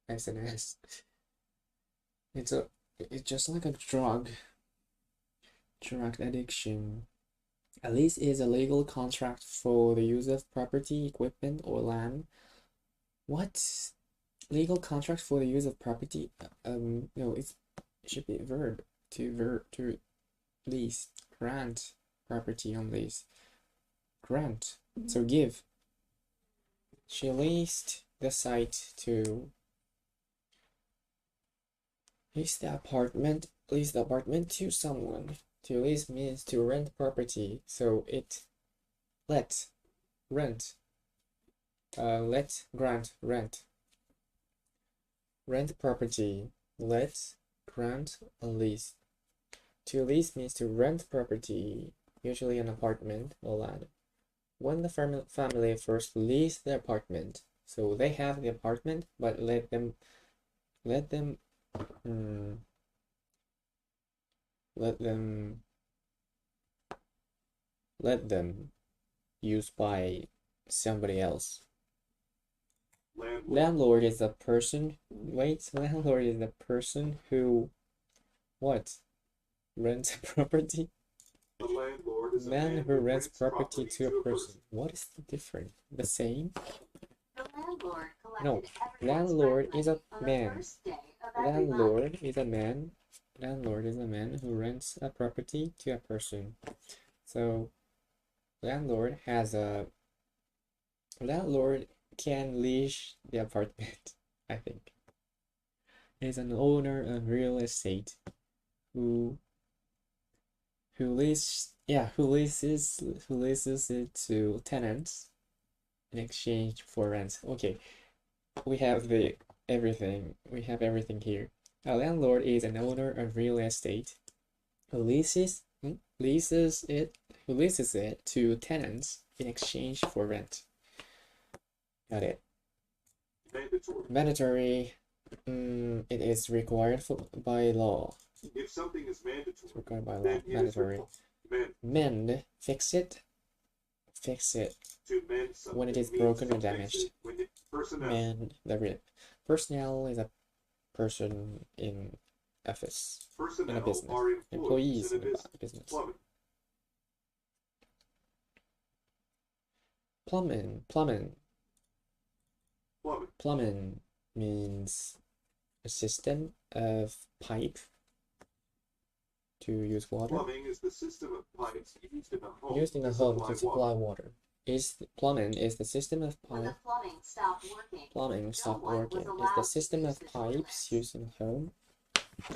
SNS. It's just like a drug addiction. A lease is a legal contract for the use of property, equipment, or land. What? Legal contract for the use of property? No, it should be a verb. To lease, grant property on lease. Grant. So give. She leased the site to lease the apartment to someone. To lease means to rent property, so it let grant rent property, let grant a lease. To lease means to rent property, usually an apartment or land. When the family first leased the apartment, so they have the apartment, but let them used by somebody else. Landlord is the person. Landlord is the person who what? Rents a property. The landlord is a Man who rents property to a person. What is the difference? The same? The landlord collected No, everyone's landlord rent is a money on the man. first day of everybody. Landlord is a man. Landlord is a man who rents a property to a person. So landlord can lease the apartment, I think. Is an owner of real estate who leases it to tenants in exchange for rent. Okay, we have everything here. A landlord is an owner of real estate who leases it to tenants in exchange for rent. Got it. Mandatory. Mandatory. It is required by law. If something is mandatory, It's required by law. then it is Mandatory. required. Mend, fix it. Fix it To mend something when it is means broken or to fix damaged. it. When the personnel, Mend the rib. Personnel is a person in office, in a personnel business. are Employees in a in business. a business. Plumbing. Plumbing. Plumbing. Plumbing means a system of pipe to use water. Plumbing is the system of pipes used in a home Used in a to home supply to supply water. Plumbing is the system of When the pipe. plumbing stopped working, Plumbing stopped one was working. It's allowed the to system use of the pipes toilets. used in a home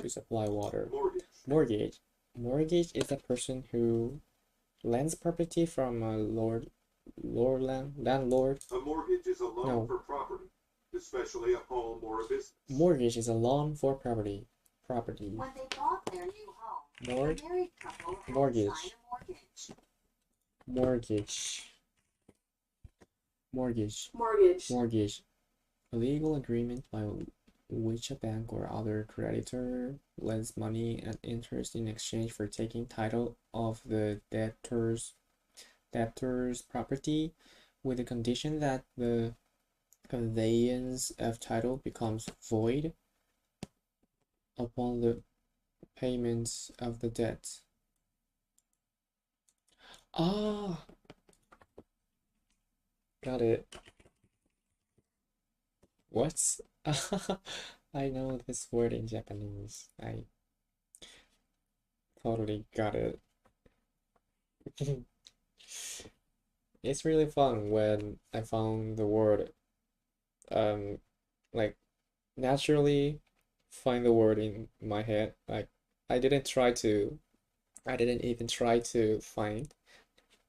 to supply water. Mortgage. Mortgage. Mortgage is a person who lends property from a landlord. A mortgage is a loan No. for property, especially a home or a business. Mortgage is a loan for property. Property. When they bought their new home, Mort- the married couple had mortgage. to sign a mortgage. Mortgage. Mortgage. Mortgage. Mortgage. A legal agreement by which a bank or other creditor lends money and interest in exchange for taking title of the debtor's property, with the condition that the conveyance of title becomes void upon the payment of the debt. Ah, got it. What? I know this word in Japanese. I totally got it. It's really fun when I found the word, like naturally find the word in my head. Like I didn't even try to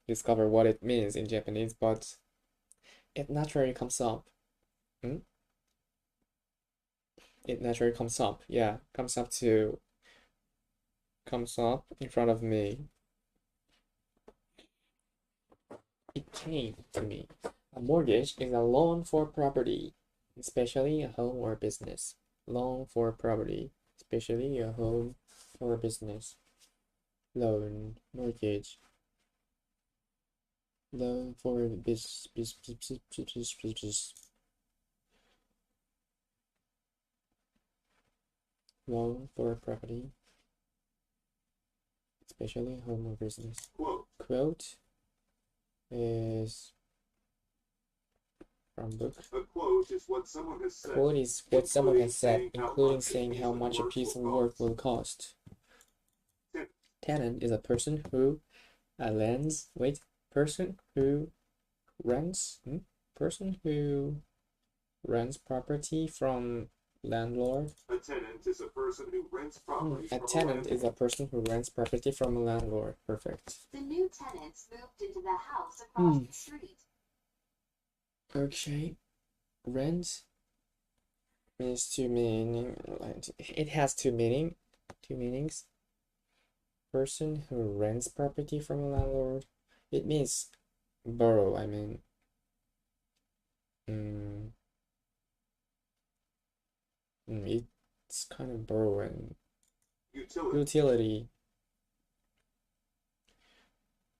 discover what it means in Japanese, but it naturally comes up. It naturally comes up. Yeah, comes up in front of me. It came to me. A mortgage is a loan for property, especially a home or business. Loan for property, especially a home or business. Loan, mortgage. Loan for loan for property, especially home or business. Quote. Quote is from book. A quote is what someone has said. Quote is what someone has said, including including saying saying how much a piece of work will cost. Tenant. Tenant is a person who lends. Wait, person who rents. Person who rents property from landlord. A tenant is a person who rents property A from tenant is a person who rents property from a landlord. Perfect. The new tenants moved into the house across the street. Okay. Rent means two meaning. It has two meanings. Person who rents property from a landlord. It means borrow. I mean, it's kind of borrowing. Utility.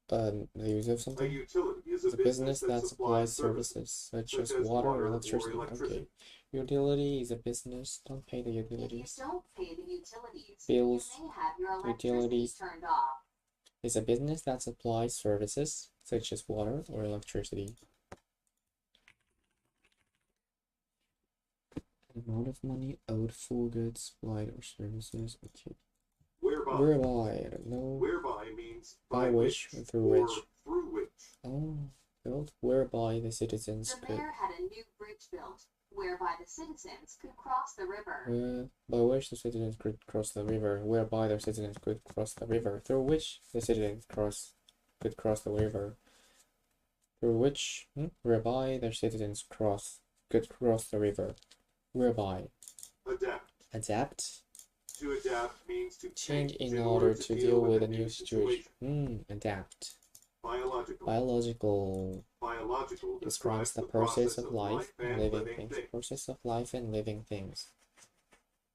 The use of A something. utility is It's a business that supplies services such as water or electricity. Okay. Utility is a business. Don't pay the If you utilities. don't pay the utilities, Bills, you may have your electricity utilities. turned off. Is a business that supplies services such as water or electricity. amount of money owed for goods supplied or services. Okay. Whereby. Whereby, I don't know. Whereby means By which or through or which. through which. Oh, built whereby the citizens The could. mayor had a new bridge built, whereby the citizens could cross the river. By which the citizens could cross the river. Whereby the citizens could cross the river. Through which the citizens could cross the river. Through which, whereby the citizens could cross the river. Whereby. Adapt. Adapt. To adapt means to Change in order to deal with a new situation. Adapt. Biological. Biological Biological describes the process of life and living things. Process of life and living things.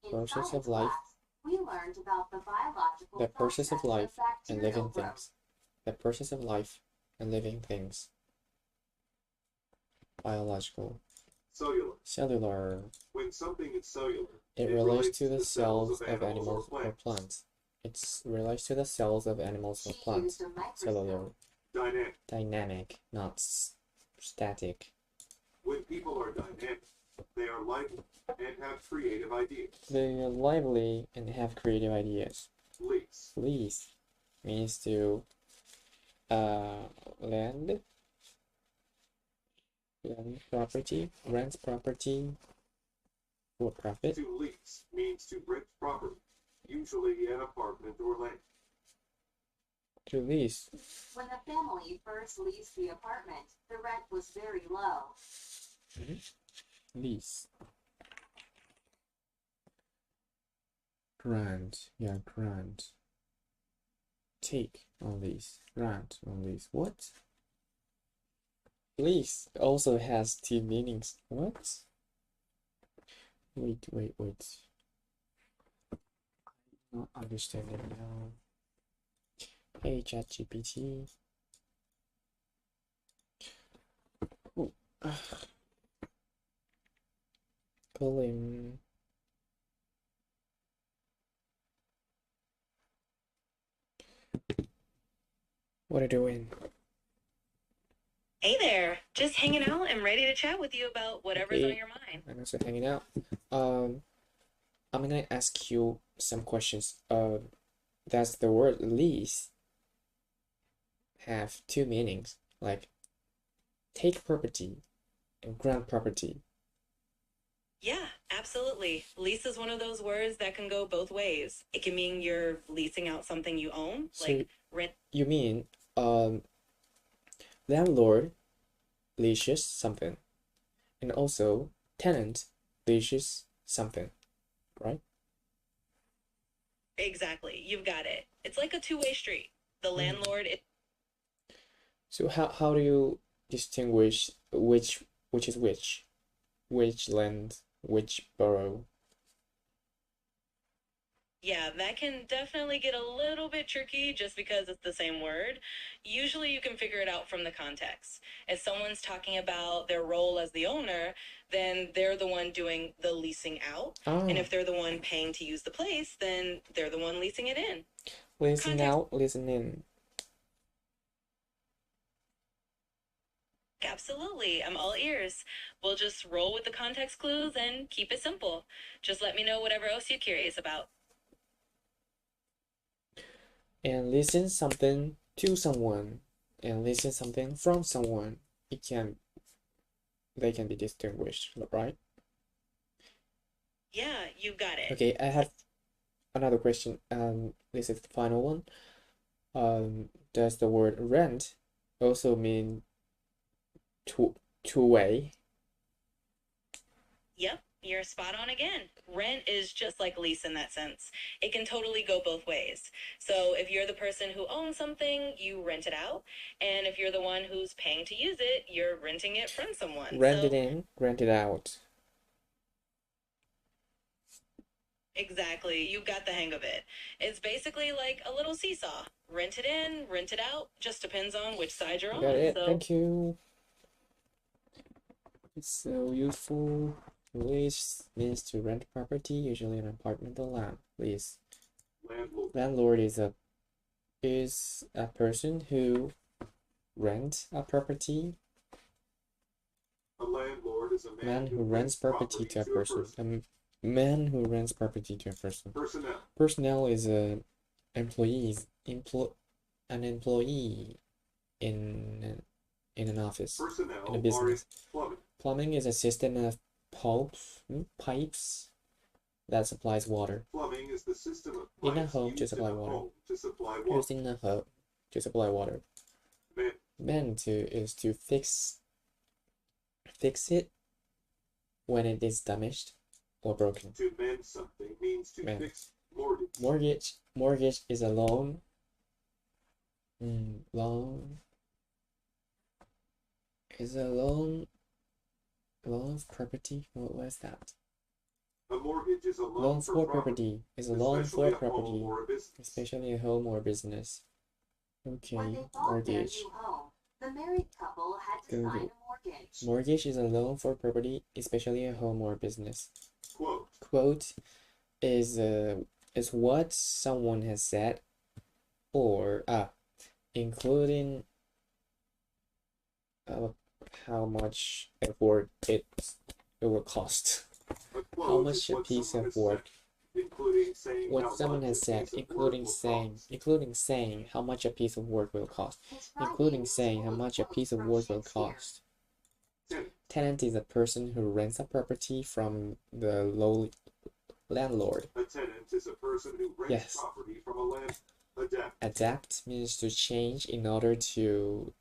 In Process science of life. class, we learned about the biological The process of life and bacterial living growth. things. The process of life and living things. Biological. Cellular. Cellular. When something is cellular, It relates to the cells of animals or plants. It relates to the cells of animals or She plants. used a microscope. Cellular. dynamic. Dynamic, not static. When people are dynamic, they are lively and have creative ideas. They are lively and have creative ideas. Lease. Lease means to lend property, rent property for profit. To lease means to rent property, usually an apartment or land. To lease. When the family first leased the apartment, the rent was very low. Lease. Grant. Yeah, grant. Take on lease. Grant on lease. What? Lease also has two meanings. What? Wait. Not understanding now. Hey, ChatGPT. Call him. What are you doing? Hey there, just hanging out and ready to chat with you about whatever's Okay. on your mind. I'm also hanging out. I'm gonna ask you some questions. Does the word lease have two meanings? Like take property and grant property. Yeah, absolutely. Lease is one of those words that can go both ways. It can mean you're leasing out something you own, So like rent. you mean landlord leases something, and also tenant leases something, right? Exactly, you've got it. It's like a two-way street. The landlord, So how do you distinguish which is which land, which borough? yeah, that can definitely get a little bit tricky just because it's the same word. Usually you can figure it out from the context. If someone's talking about their role as the owner, then they're the one doing the leasing out. And if they're the one paying to use the place, then they're the one leasing it in. Listen context- out, listen in. Absolutely, I'm all ears. We'll just roll with the context clues and keep it simple. Just let me know whatever else you're curious about. And listen something to someone and listen something from someone. They can be distinguished, right? Yeah, you got it. Okay, I have another question. This is the final one. Does the word rent also mean two-way? Yep, you're spot on again. Rent is just like lease in that sense. It can totally go both ways. So if you're the person who owns something, you rent it out. And if you're the one who's paying to use it, you're renting it from someone. Rent it in, rent it out. Exactly. You got the hang of it. It's basically like a little seesaw. Rent it in, rent it out. Just depends on which side you're on. Got it. So Thank you. It's so useful. Lease means to rent property, usually an apartment or land. Lease. Landlord is a person who rents a property. A landlord is a Man who rents property to a person. A man who rents property to a person. Personnel. Personnel is an employee in an office, Personnel in a are business. plumbing. Plumbing is a system of pipes that supplies water. Plumbing is the system of In a pipes home to used supply in a water. home to supply water. Used in a home to supply water. Man, Mend is to fix it when it is damaged or broken. to mend something means to Mend. fix mortgage. Mortgage is a loan. Loan of property. What was that? A mortgage is a Loan for property is a loan for especially a home property, or a business. especially a home or business. When Okay, they bought their mortgage. new home, the married couple had to Google. sign a mortgage. Mortgage is a loan for property, especially a home or business. Quote. Quote is what someone has said, or including how much work it will cost. A quote How is much a what piece someone of has work, said, including saying how what someone much has a said, piece of including work will saying, cost. how much a piece of work will cost, His writing including is saying how full of much a quotes piece of from work will Shakespeare. cost. Tenant. Tenant is a person who rents a property from the landlord. A tenant is a person who rents Yes. property from a land. Adapt. Adapt means to change in order to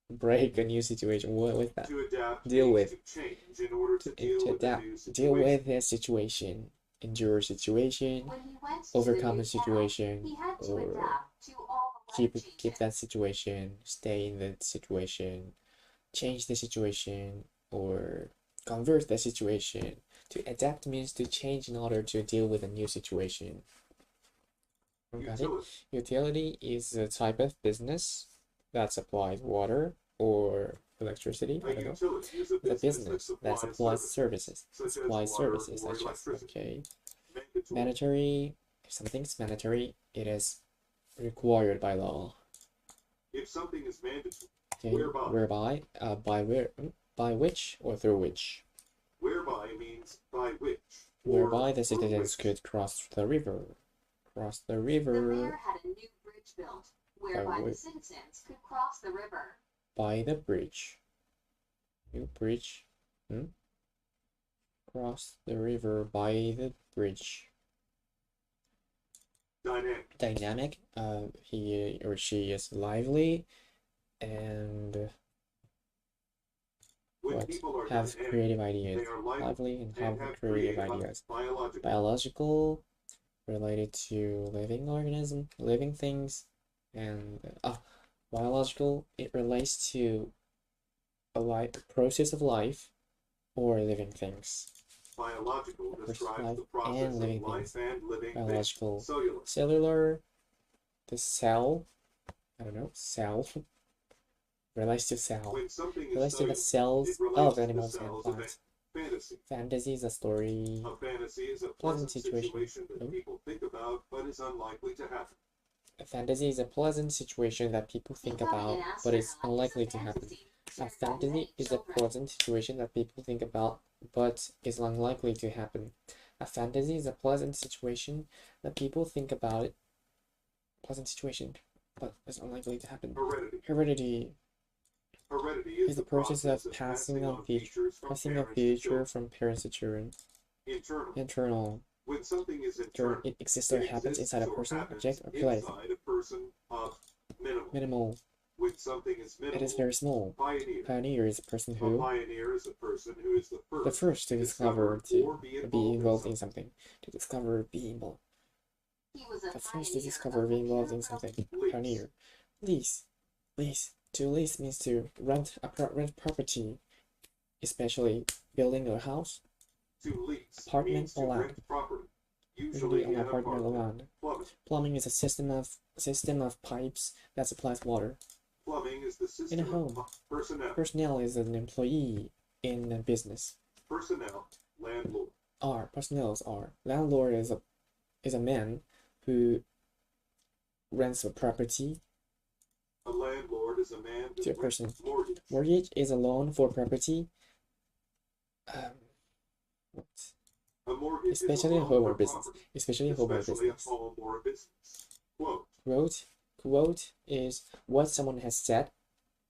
break a new situation. What was that? To adapt Deal means with. to change in order to deal To with a adapt. new Deal situation. with a situation. Endure a situation. When he went to Overcome the a new town, situation. he had to Or adapt to all the life keep changes. that situation. Stay in the situation. Change the situation. Or convert the situation. To adapt means to change in order to deal with a new situation. Got it? Utility. Utility is a type of business that supplies water or electricity. I A don't know. utility is a It's a business business that supplies services. such as Supplies water services or such as electricity. okay. Mandatory. Mandatory. If something's mandatory, it is required by law. If something is mandatory, Okay. By which or through which. whereby means by which. Whereby or the through citizens which. could cross the river. Cross the The river mayor had a new bridge built, whereby the which? citizens could cross the river. By the bridge. New bridge. Cross the river by the bridge. Dynamic. Dynamic. He or she is lively and When what? people are Have dynamic, creative ideas. they are Lively and have have creative ideas. biological. Biological, related to living things, and biological, it relates to a process of life or living things. Biological Process of describes life the process and living of life things. and living Biological. things. Cellular. Cellular, the cell, I don't know, cell, relates to cell. When something is Relates to the cellular, cells it relates of to the animals and cells of plants. fantasy. Fantasy is a story. A fantasy is a Pleasant pleasant situation. situation that Oh. people think about but is unlikely to happen. A fantasy is a pleasant situation that people think Becoming about, an but is astronaut unlikely is to happen. fantasy A shared by fantasy many is a children. pleasant situation that people think about, but is unlikely to happen. A fantasy is a pleasant situation that people think about it. Pleasant situation, but is unlikely to happen. Heredity. Heredity Heredity is the process of passing of features from parents to feature children. from parents to children. Internal. Internal. When something is internal, It exists or it happens exists inside a or person, happens object, or place. inside a person of minimal. Minimal. When something is minimal, It is very small. pioneer. Pioneer is a person A who pioneer is a person who is the first to discover, or to be involved in something. To discover, be involved. He was a The first to pioneer discover, of be the involved in pure something. Lease. Pioneer. Lease. To lease means to rent rent property, especially building a house, To lease Apartment means to or land. rent property, usually usually on an apartment or apartment. land. Plumbing. Plumbing is a system of pipes that supplies water. Plumbing is the system In a home. of personnel. Personnel is an employee in a business. Personnel, landlord. Personnels are. Landlord is a man who rents a property. A landlord landlord is a man to a who person. rents mortgage. Mortgage is a loan for property. What? A mortgage Especially is a a home loan or for business. property, Especially a home or especially a business. home or a business. Quote, Quote is what someone has said,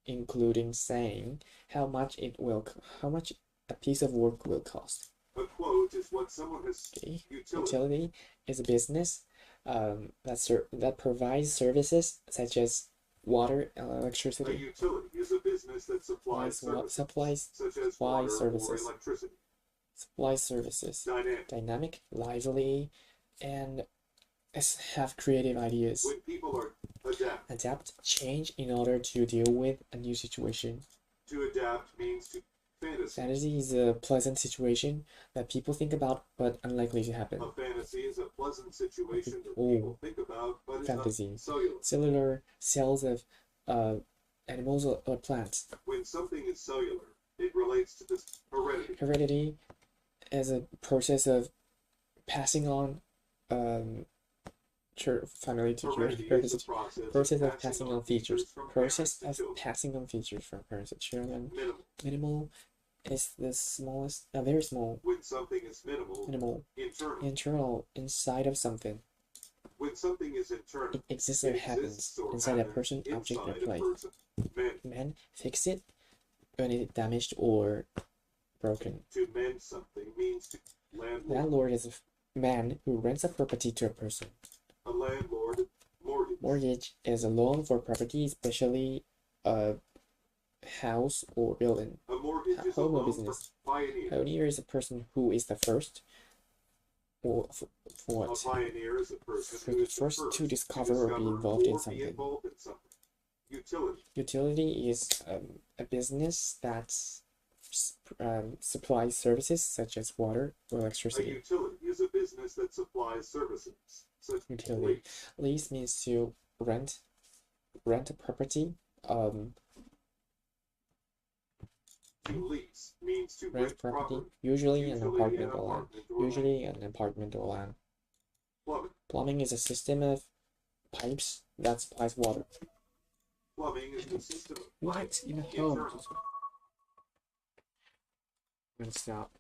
including saying how much a piece of work will cost. a quote is what someone has. Okay. Utility. Utility is a business that provides services such as water and A electricity. utility is a business that supplies services, such as water or electricity. Supply services. Dynamic, lively, and have creative ideas. When people are Adapt, change in order to deal with a new situation. To adapt means to fantasy. Fantasy is a pleasant situation that people think about but unlikely to happen. A fantasy is a pleasant situation that Oh. people think about but is Fantasy. not cellular. Cellular cells of animals or plants. When something is cellular, it relates to this heredity. Heredity is a process of passing on family to Heredity children. is the Process of passing on features. from Process parents of to children. passing on features from parents to children. Minimal. Minimal is the smallest, very small. When something is minimal, Minimal. internal. Internal, inside of something. When something is internal, It exists or happens inside a person, object, or inside a place. person. Man, fix it when it's damaged or broken. To mend something means to landlord. Landlord is a man who rents a property to a person. A landlord, mortgage. Mortgage is a loan for property, especially a house or building. A mortgage is a Home or loan business. for pioneer. Pioneer is a person who is the first, or for A what? pioneer is a person For who the is the first to discover or be discover involved in or be something. involved in something. Utility. Utility is a business that supplies services such as water or A electricity. utility is a business that supplies services such as Utility. Lease means to rent a property. To lease means to Rent rent property, property. usually an Usually apartment an or land. apartment or land. Usually an apartment or land. Plumbing. Plumbing is a system of pipes that supplies water. Plumbing is the system of What in a home? internal. I'm gonna stop.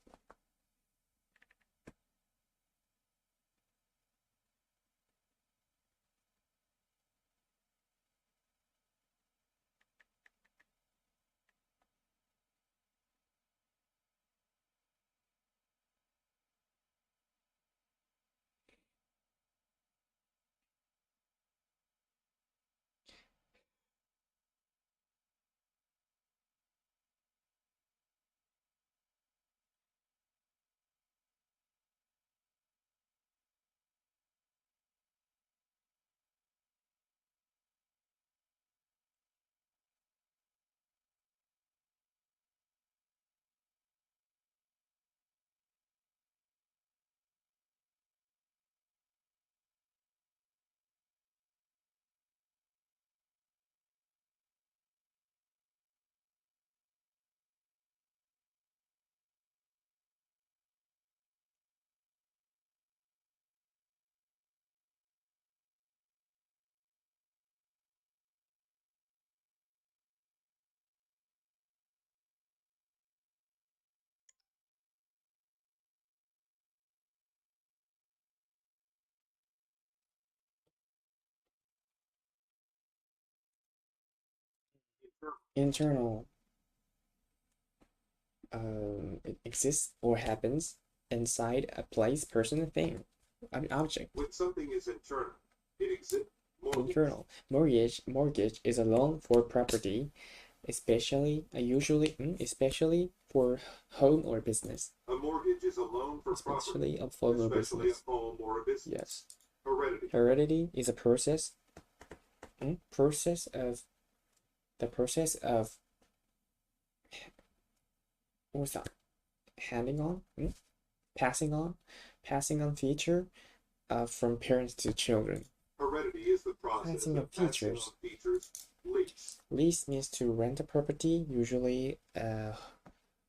Internal. It exists or happens inside a place, person, or thing. An object. When something is internal, it exists. Internal. Mortgage is a loan for property, especially for home or business. A mortgage is a loan for property. Especially a home or Especially business. a home or a business. Yes. Heredity. Heredity is a process of what's that? Passing on feature from parents to children. Heredity is the process Passing of of passing features. on features. Lease. Lease means to rent a property, usually an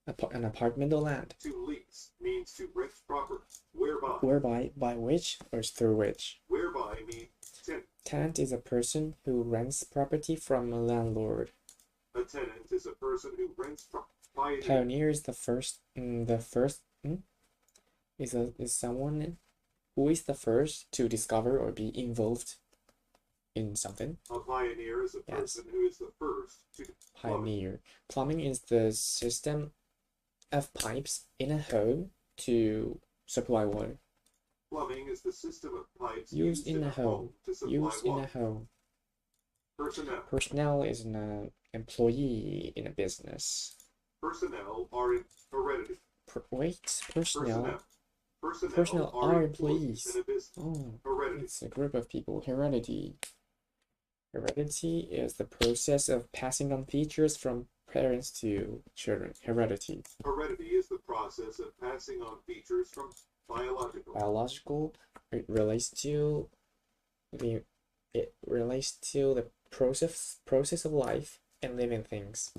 apartment or land. To lease means to rent property. Whereby. Whereby, by which, or through which. Whereby means tenant. Tenant is a person who rents property from a landlord. A tenant is a person who rents pioneer. Pioneer is is someone who is the first to discover or be involved in something. A pioneer is a Yes. person who is the first to Pioneer. Plumbing is the system of pipes in a home to supply water. Plumbing is the system of pipes Used in a home. to supply Used in a water. home. Personnel. Personnel is an employee in a business. Personnel are in heredity. Personnel Personnel are employees. in a business. Oh, Heredity. it's a group of people. Heredity. Heredity is the process of passing on features from parents to children. Heredity. Heredity is the process of passing on features from biological. Biological, it relates to the process of life and living things.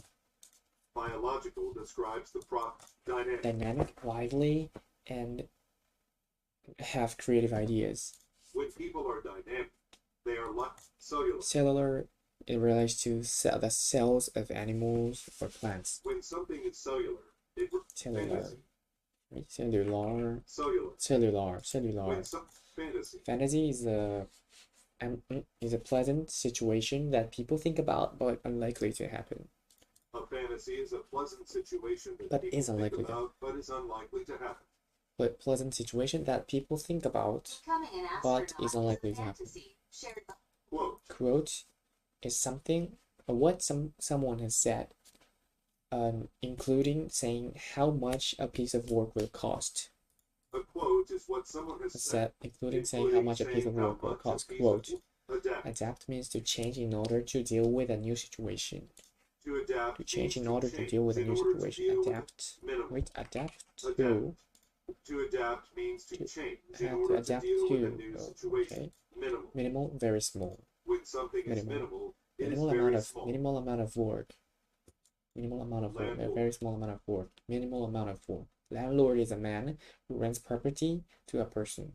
Biological describes the Dynamic, lively, and have creative ideas. When people are dynamic, they are like cellular. Cellular, it relates to the cells of animals or plants. When something is cellular, it Cellular. fantasy. Right? Cellular. Cellular. When fantasy. Fantasy is a pleasant situation that people think about but unlikely to happen. A fantasy is a pleasant situation that But people is unlikely think to- about, but is unlikely to happen. But pleasant situation that people think about Becoming an but astronaut is unlikely to happen. fantasy shared by Quote. Quote is something what someone has said, including saying how much a piece of work will cost. A quote is what someone has said, Including saying how much a piece of saying how work will much a cost. piece Quote. of- adapt. Adapt means to change in order to deal with a new situation. To adapt. To change means in order to change deal with a in new order to situation. deal with Adapt. minimum. Wait, adapt to. Adapt. To adapt means to change in Have to order to adapt deal with a to. new Oh, situation. okay. Minimal. Minimal, very small. When something is Minimal. minimal, it is Minimal very amount of small. minimal amount of work. Minimal amount of work. A Landlord. very small amount of work. Minimal amount of work. Landlord is a man who rents property to a person.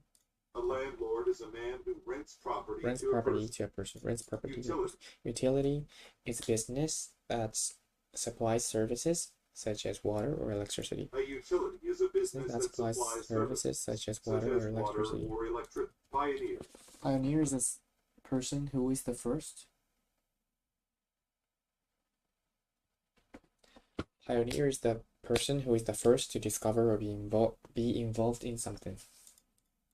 A landlord is a man who rents property Rents to a property person. to a person. Rents property to a Utility. person. Utility is a business that supplies services such as water or electricity. A utility is a business That that supplies supplies services such as water or electricity. or electric. Pioneer. Pioneer is this person who is the first. Pioneer is the person who is the first to discover or be involved in something.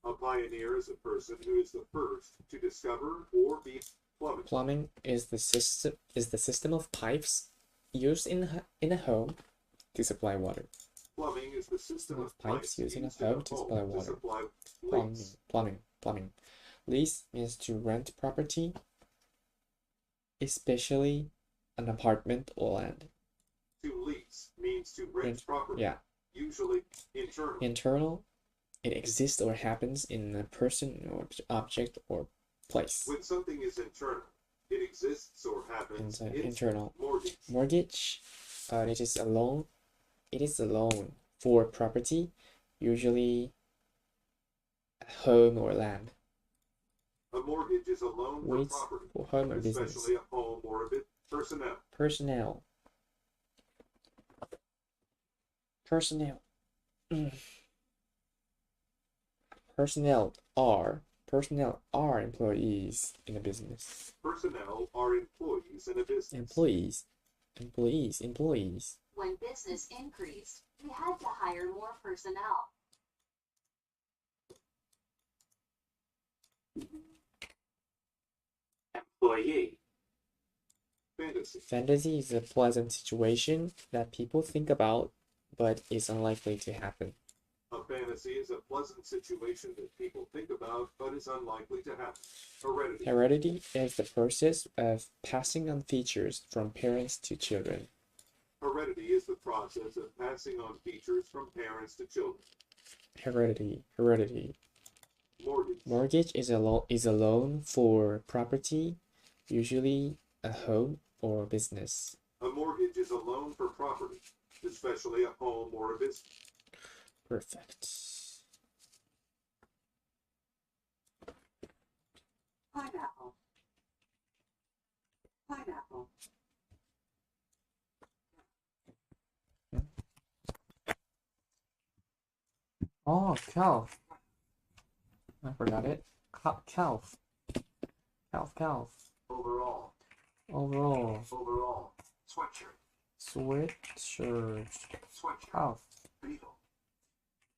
A pioneer is a person who is the first to discover or be plumbing. Plumbing is the system of pipes used in a home to supply water. Plumbing is the system of Pipes used in a a home to supply water. supply Plumbing. Lease means to rent property, especially an apartment or land. To lease means to rent property. Yeah. Usually internal. Internal, it exists or happens in a person or object or place. When something is internal, it exists or happens. It's Internal. mortgage. Mortgage, it is a loan. It is a loan for property, usually a home or land. A mortgage is a loan for Wait, property, for home or business. especially a home or a personnel. Personnel. Personnel are employees in a business. Personnel are employees in a business. Employees. when business increased, we had to hire more personnel. Employee. Fantasy. Fantasy is a pleasant situation that people think about but is unlikely to happen. A fantasy is a pleasant situation that people think about but is unlikely to happen. Heredity. Heredity is the process of passing on features from parents to children. Heredity is the process of passing on features from parents to children. Heredity. Mortgage. Mortgage is a loan for property, usually a home or business. A mortgage is a loan for property, especially a home or a business. Perfect. Pineapple. Pineapple. Oh, calf. I forgot it. Calf. Calf. Overall. Overall. Overall. Sweatshirt. Sweatshirt. Sweatshirt. Calf. Beetle.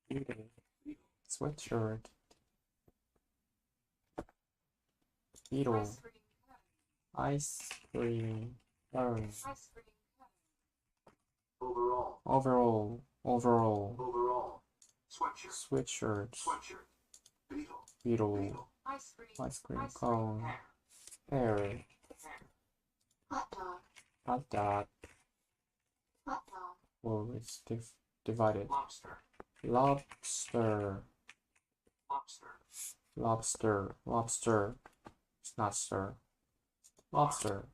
Beetle. Beetle. Sweatshirt. Beetle. Ice cream Ice cream. cone. Cone. Ice cream cone. Overall. Overall. Overall. Overall. Sweatshirt. Sweatshirt. Sweatshirt. Beetle. Beetle. Beetle. Ice cream. Ice cream Ice cream. cone. Hair. Hair. Hair. Hot dog. Hot dog. Hot dog. Well, it's divided. Lobster. Lobster. Lobster. Lobster. Lobster. It's not stir. Lobster.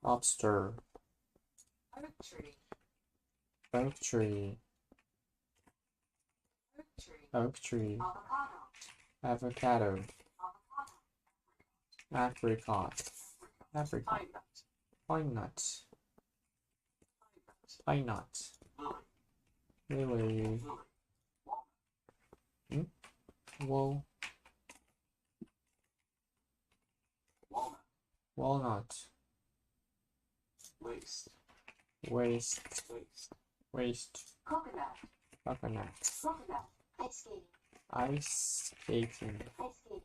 Lobster. Oak tree. Oak tree. Oak tree. Oak tree. Avocado. Avocado. Avocado. Apricot. Apricot. Pine nut. Pine nut. Pine nut. Pine nut. Lily. Lily. Lily. Wall. Walnut. Walnut. Waste. Waste. Waste. Waste. Coconut. Coconut. Coconut. Ice skating. Ice skating. Ice skating.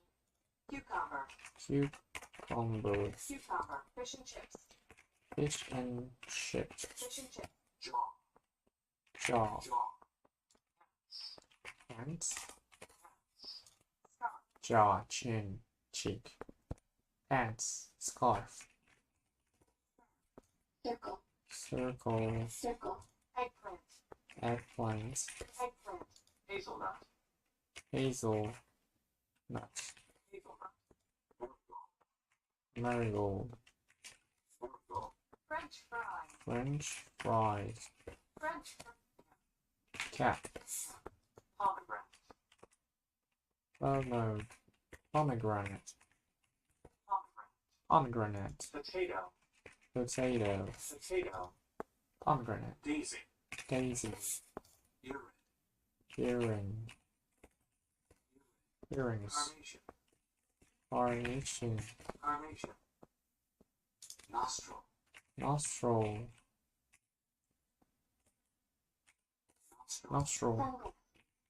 Cucumber. Cucumber. Cucumber. Fish and chips. Fish and chips. Fish and chips. Jaw. Jaw. Jaw. Ants. Scarf. Jaw. Chin. Cheek. Ants. Scarf. Circle. Circle. Circle. Eggplant. Eggplant. Eggplant. Hazelnut. Hazel. Nut. Hazelnut. Marigold. Marigold. French fries. French fries. French fries. Cat. Pomegranate. Oh no. Pomegranate. Pomegranate. Pomegranate. Potato. Potato. Potato. Pomegranate. Daisy. Daisy. Earring. Earring. Earrings. Carnation. Carnation. Carnation. Nostril. Nostril. Nostril. Nostril. Sunglasses.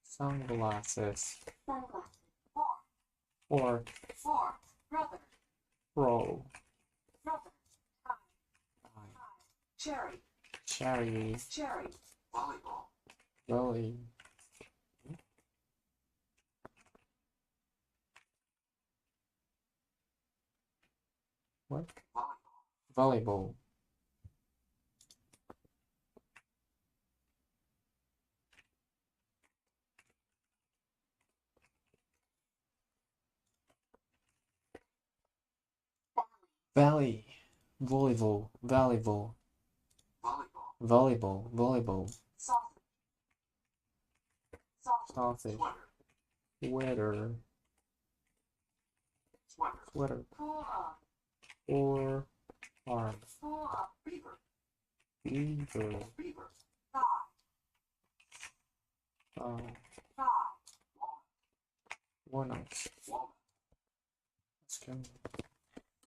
Sunglasses. Sunglasses. Or Four. Brother. roll. Brother. Tie. Cherry. Cherry. Cherry. Volleyball. Volley. What? Volleyball. Volleyball. Valley. Volleyball. Volleyball. Volleyball. Volleyball. Volleyball. Sausage. Sausage. Sausage. Sweater. Sweater. Sweater. Sweater. Full of. Or arm. Full of. Beaver. Beaver. Beaver. Thigh. Thigh. Walnut. Walnut. Let's go.